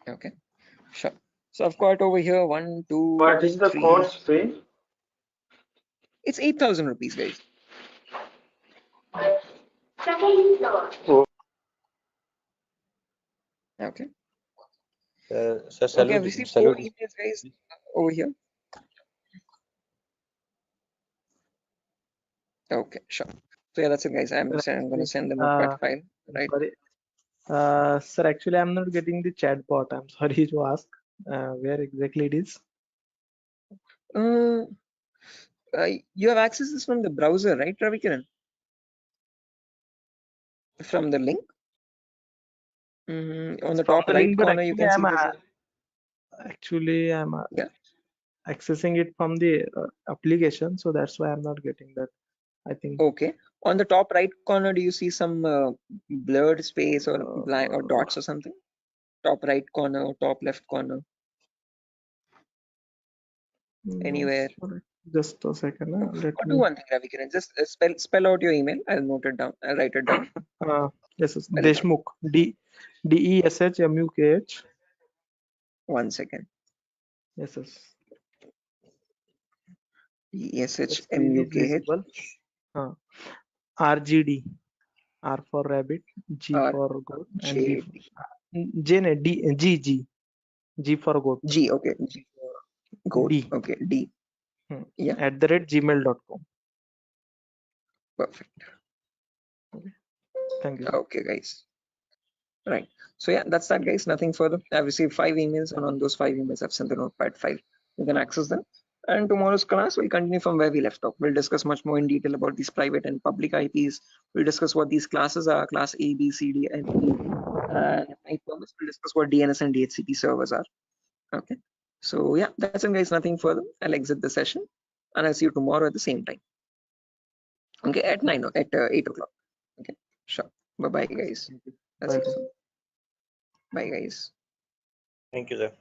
Okay, sure. So I've got over here 1, 2. What is the 3. course fee? It's 8,000 rupees, guys. Okay. Okay, I've received 4 emails, guys, over here. Okay, sure. So yeah, that's it, guys. I'm going to send the notepad file, right? Sorry. Sir, actually, I'm not getting the chat bot. I'm sorry to ask where exactly it is. You have access this from the browser, right, Ravikiran? From the link? On the top right corner, you can see Actually, I'm accessing it from the application, so that's why I'm not getting that. I think. Okay. On the top right corner, do you see some blurred space or blank or dots or something? Top right corner or top left corner? Anywhere? Just a second. Do one thing, Ravikiran. Just spell out your email. I'll note it down. I'll write it down. Yes, Deshmukh. DESHMUKH. 1 second. Yes. DESHMUKH. RGD. R for rabbit, G for goat, and D G for goat. G, okay. G for goat. D. Okay, D. Yeah. @gmail.com. Perfect. Okay. Thank you. Okay, guys. Right. So yeah, that's that, guys. Nothing further. I've received 5 emails, and on those 5 emails, I've sent the notepad file. You can access them. And tomorrow's class will continue from where we left off. We'll discuss much more in detail about these private and public IPs. We'll discuss what these classes are, class A, B, C, D, and E. And we'll discuss what DNS and DHCP servers are. Okay. So yeah, that's it, guys. Nothing further. I'll exit the session, and I'll see you tomorrow at the same time. Okay, at 8 o'clock. Okay, sure. Bye bye, guys. Bye. Bye, guys. Thank you, sir.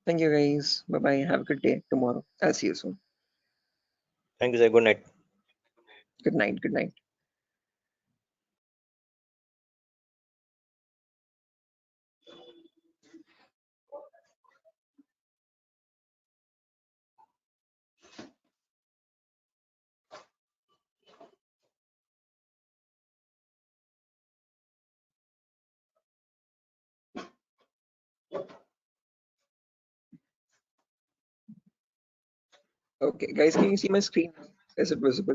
Thank you, guys. Bye bye. Have a good day tomorrow. I'll see you soon. Thank you, sir. Good night. Good night. Good night. Okay, guys, can you see my screen? Is it visible?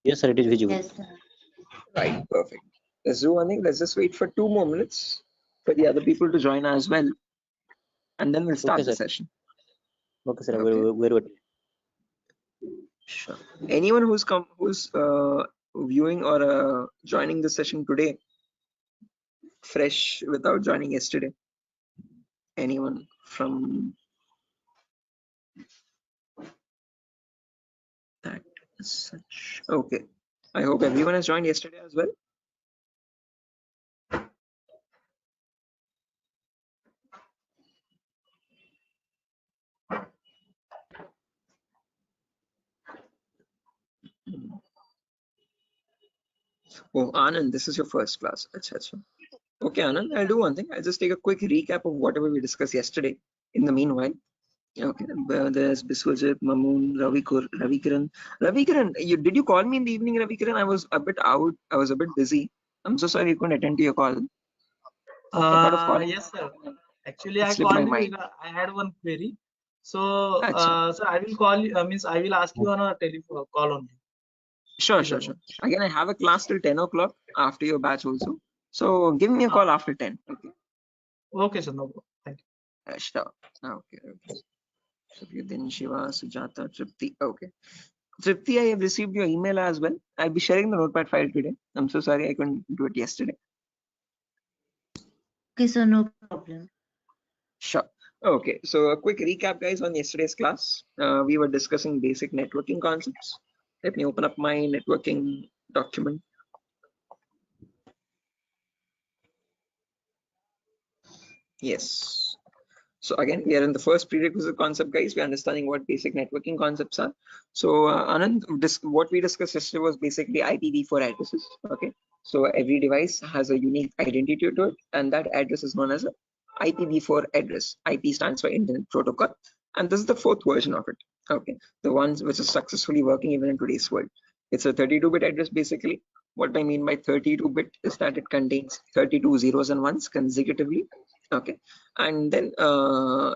Yes, sir. It is visible. Yes, sir. Right, perfect. Let's do one thing. Let's just wait for 2 more minutes for the other people to join as well, and then we'll start Okay, the sir. session. Okay, sir. Okay. We're waiting. Sure. Anyone who's viewing or joining the session today, fresh without joining yesterday? Anyone from that such? Okay. I hope everyone has joined yesterday as well. Oh, Anand, this is your first class. Achha. Okay, Anand, I'll do one thing. I'll just take a quick recap of whatever we discussed yesterday. In the meanwhile, okay, there's Biswajit, Mamoon, Ravikiran. Ravikiran, did you call me in the evening, Ravikiran? I was a bit out. I was a bit busy. I'm so sorry you couldn't attend to your call. I thought of calling. Yes, sir. Actually, I slipped my called you mind. because I had one query. So, Achha. sir, I will call you. Means I will ask you on a telephone call only. Sure. Again, I have a class till 10 o'clock after your batch also. So give me a call after 10. Okay. Okay, sir. No problem. Thank you. Sure. Okay. Then Shiva, Sujata, Tripti. Okay. Tripti, I have received your email as well. I'll be sharing the notepad file today. I'm so sorry I couldn't do it yesterday. Okay, so no problem. Sure. Okay, so a quick recap, guys, on yesterday's class. We were discussing basic networking concepts. Let me open up my networking document. Yes. So again, we are in the first prerequisite concept, guys. We're understanding what basic networking concepts are. So Anand, what we discussed yesterday was basically IPv4 addresses. Okay. So every device has a unique identity to it, and that address is known as a IPv4 address. IP stands for Internet Protocol, and this is the 4th version of it. Okay, the ones which is successfully working even in today's world. It's a 32-bit address basically. What I mean by 32-bit is that it contains 32 zeros and ones consecutively. Okay, and then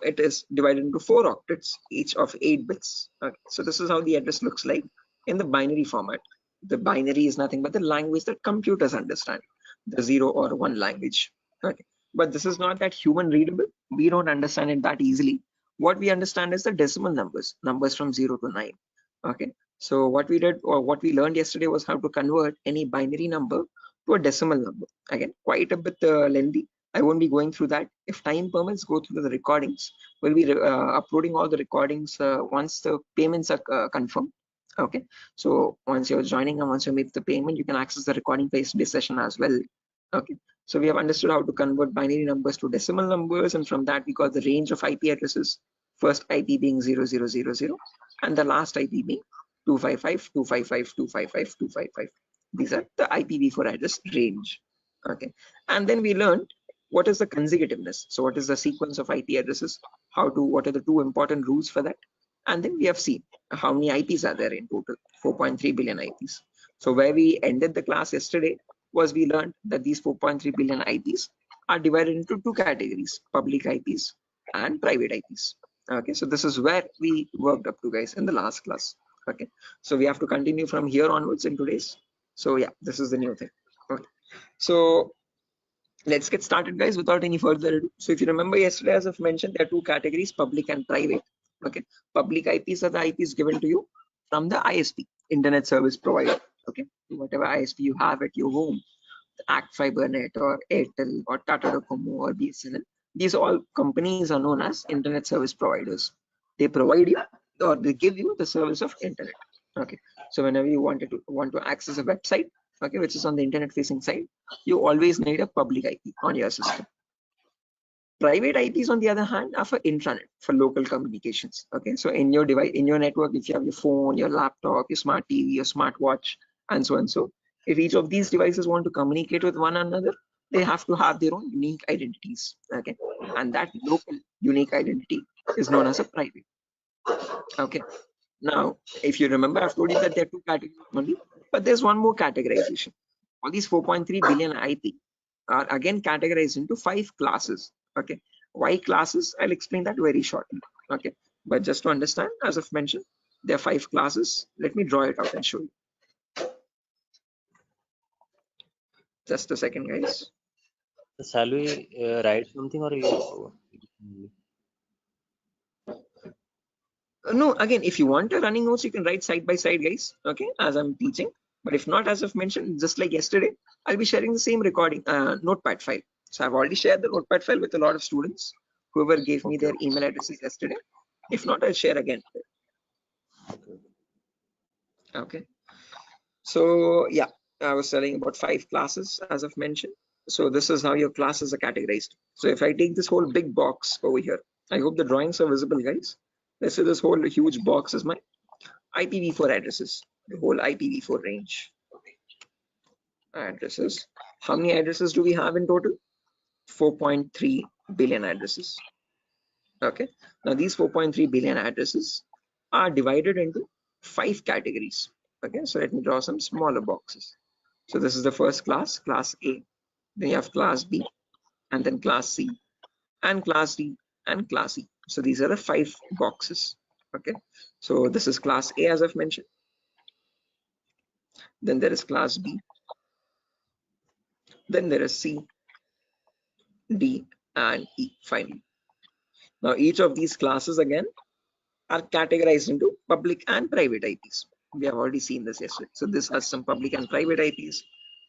it is divided into 4 octets, each of 8 bits. Okay, so this is how the address looks like in the binary format. The binary is nothing but the language that computers understand, the 0 or 1 language. Okay, but this is not that human readable. We don't understand it that easily. What we understand is the decimal numbers from 0 to 9. Okay, so what we did or what we learned yesterday was how to convert any binary number to a decimal number. Again, quite a bit lengthy. I won't be going through that. If time permits, go through the recordings. We'll be uploading all the recordings once the payments are confirmed. Okay, so once you're joining and once you make the payment, you can access the recording for yesterday's session as well. Okay, so we have understood how to convert binary numbers to decimal numbers, and from that we got the range of IP addresses. First IP being 0000 and the last IP being 255.255.255.255. These are the IPv4 address range. Okay, and then we learned what is the consecutiveness. So what is the sequence of IP addresses? What are the 2 important rules for that? And then we have seen how many IPs are there in total, 4.3 billion IPs. So where we ended the class yesterday was we learned that these 4.3 billion IPs are divided into 2 categories, public IPs and private IPs. Okay, so this is where we worked up to, guys, in the last class. Okay, so we have to continue from here onwards in today's. So yeah, this is the new thing. Okay, so let's get started, guys, without any further ado. So if you remember yesterday, as I've mentioned, there are 2 categories, public and private. Okay, public IPs are the IPs given to you from the ISP, internet service provider. Okay, whatever ISP you have at your home, Act Fibernet or Airtel or Tata Docomo or BSNL, these all companies are known as internet service providers. They provide you or they give you the service of internet. Okay, so whenever you want to access a website, okay, which is on the internet facing side, you always need a public IP on your system. Private IPs, on the other hand, are for intranet, for local communications. Okay, so in your device, in your network, if you have your phone, your laptop, your smart TV, your smartwatch, and so and so, if each of these devices want to communicate with one another, they have to have their own unique identities. Okay, and that local unique identity is known as a private. Okay, now if you remember, I've told you that there are two categories only, but there's one more categorization. All these 4.3 billion IP are again categorized into 5 classes. Okay, why classes? I'll explain that very shortly. Okay, but just to understand, as I've mentioned, there are 5 classes. Let me draw it out and show you. Just a second, guys. Shall we write something or you? No, again, if you want a running notes, you can write side by side, guys. Okay, as I'm teaching. But if not, as I've mentioned, just like yesterday, I'll be sharing the same recording notepad file. So I've already shared the notepad file with a lot of students, whoever gave me their email addresses yesterday. If not, I'll share again. Okay. So yeah, I was telling about 5 classes, as I've mentioned. So this is how your classes are categorized. So if I take this whole big box over here, I hope the drawings are visible, guys. Let's say this whole huge box is my IPv4 addresses, the whole IPv4 range. Addresses. How many addresses do we have in total? 4.3 billion addresses. Okay. Now these 4.3 billion addresses are divided into 5 categories. Okay. So let me draw some smaller boxes. So this is the first class, class A. Then you have class B, and then class C, and class D, and class E. So these are the 5 boxes. Okay. So this is class A, as I've mentioned. Then there is class B. Then there is C, D, and E finally. Now each of these classes again are categorized into public and private IPs. We have already seen this yesterday. So this has some public and private IPs.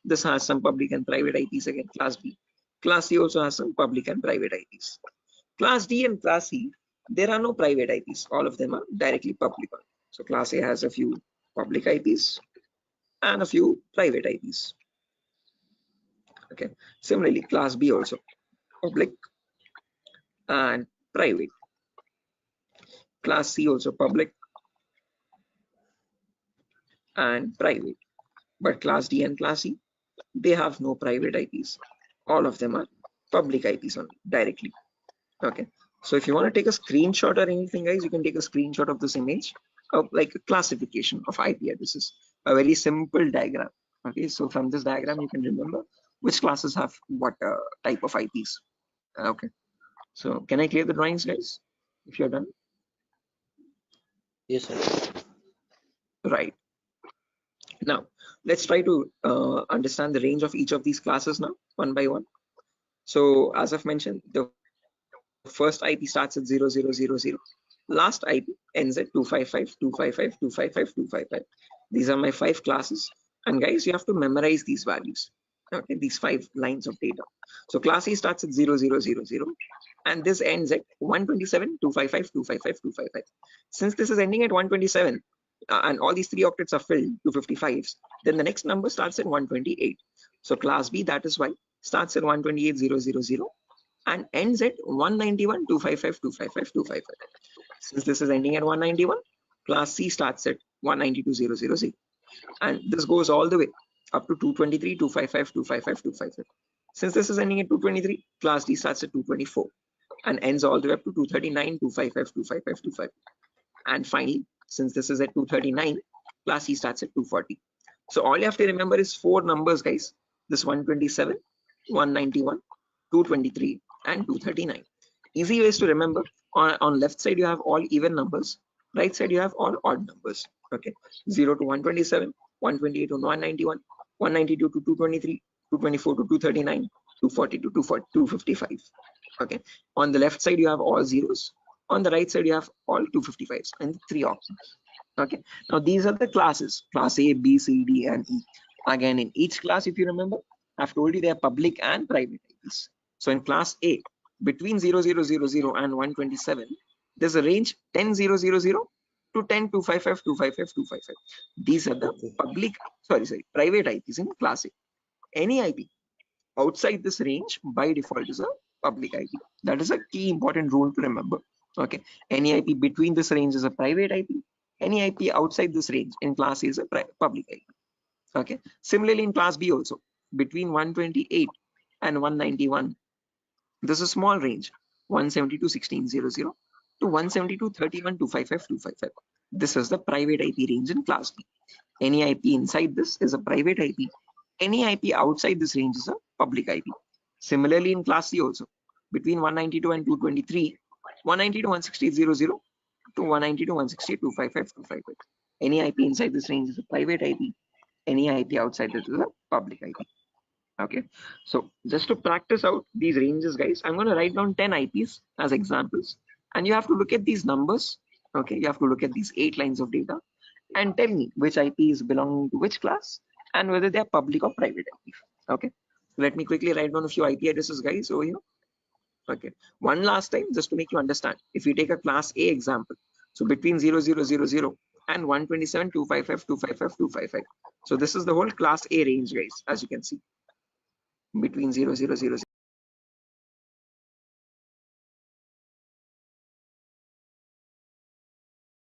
This has some public and private IPs again, class B. Class C also has some public and private IPs. Class D and class C, there are no private IPs. All of them are directly public. So class A has a few public IPs and a few private IPs. Okay. Similarly, class B also public and private. Class C also public and private. But class D and class E, they have no private IPs. All of them are public IPs only directly. Okay. So if you want to take a screenshot or anything, guys, you can take a screenshot of this image of like a classification of IP addresses, a very simple diagram. Okay. So from this diagram, you can remember which classes have what type of IPs. Okay. So can I clear the drawings, guys, if you're done? Yes, sir. Right. Now, let's try to understand the range of each of these classes now, one by one. So as I've mentioned, the first IP starts at 0000. Last IP ends at 255, 255, 255, 255. These are my 5 classes. And guys, you have to memorize these values. Okay, these 5 lines of data. So class A starts at 0000 and this ends at 127, 255, 255, 255. Since this is ending at 127 and all these 3 octets are filled, 255s, then the next number starts at 128. So class B, that is why, starts at 128,000 and ends at 191, 255, 255, 255. Since this is ending at 191, class C starts at 192,000. And this goes all the way up to 223, 255, 255, 255. Since this is ending at 223, class D starts at 224 and ends all the way up to 239, 255, 255, 255. And finally, since this is at 239, class C starts at 240. So all you have to remember is 4 numbers, guys. This 127, 191, 223, and 239. Easy ways to remember. On left side, you have all even numbers. Right side, you have all odd numbers. Okay, 0 to 127, 128 to 191, 192 to 223, 224 to 239, 240 to 255. Okay, on the left side, you have all zeros. On the right side, you have all 255s and 3 options. Okay. Now these are the classes: class A, B, C, D, and E. Again, in each class, if you remember, I've told you they are public and private IPs. So in class A, between 0000 and 127, there's a range 10000 to 10255. These are the Okay. public, private IPs in class A. Any IP outside this range by default is a public IP. That is a key important rule to remember. Okay. Any IP between this range is a private IP. Any IP outside this range in class A is a public IP. Okay. Similarly, in class B also, between 128 and 191, there's a small range, 172.16.00 to 172.31.255.255. This is the private IP range in class B. Any IP inside this is a private IP. Any IP outside this range is a public IP. Similarly, in class C also, between 192 and 223, 190 to 168.00 to 190 to 168.255.255. Any IP inside this range is a private IP. Any IP outside this is a public IP. Okay, so just to practice out these ranges, guys, I'm going to write down 10 IPs as examples, and you have to look at these numbers. Okay, you have to look at these 8 lines of data and tell me which IP is belonging to which class and whether they are public or private IP. Okay, so let me quickly write down a few IP addresses, guys, over here. Okay, one last time, just to make you understand, if we take a class A example, so between 0000 and 127.255.255.255. So this is the whole class A range, guys, as you can see, between 0000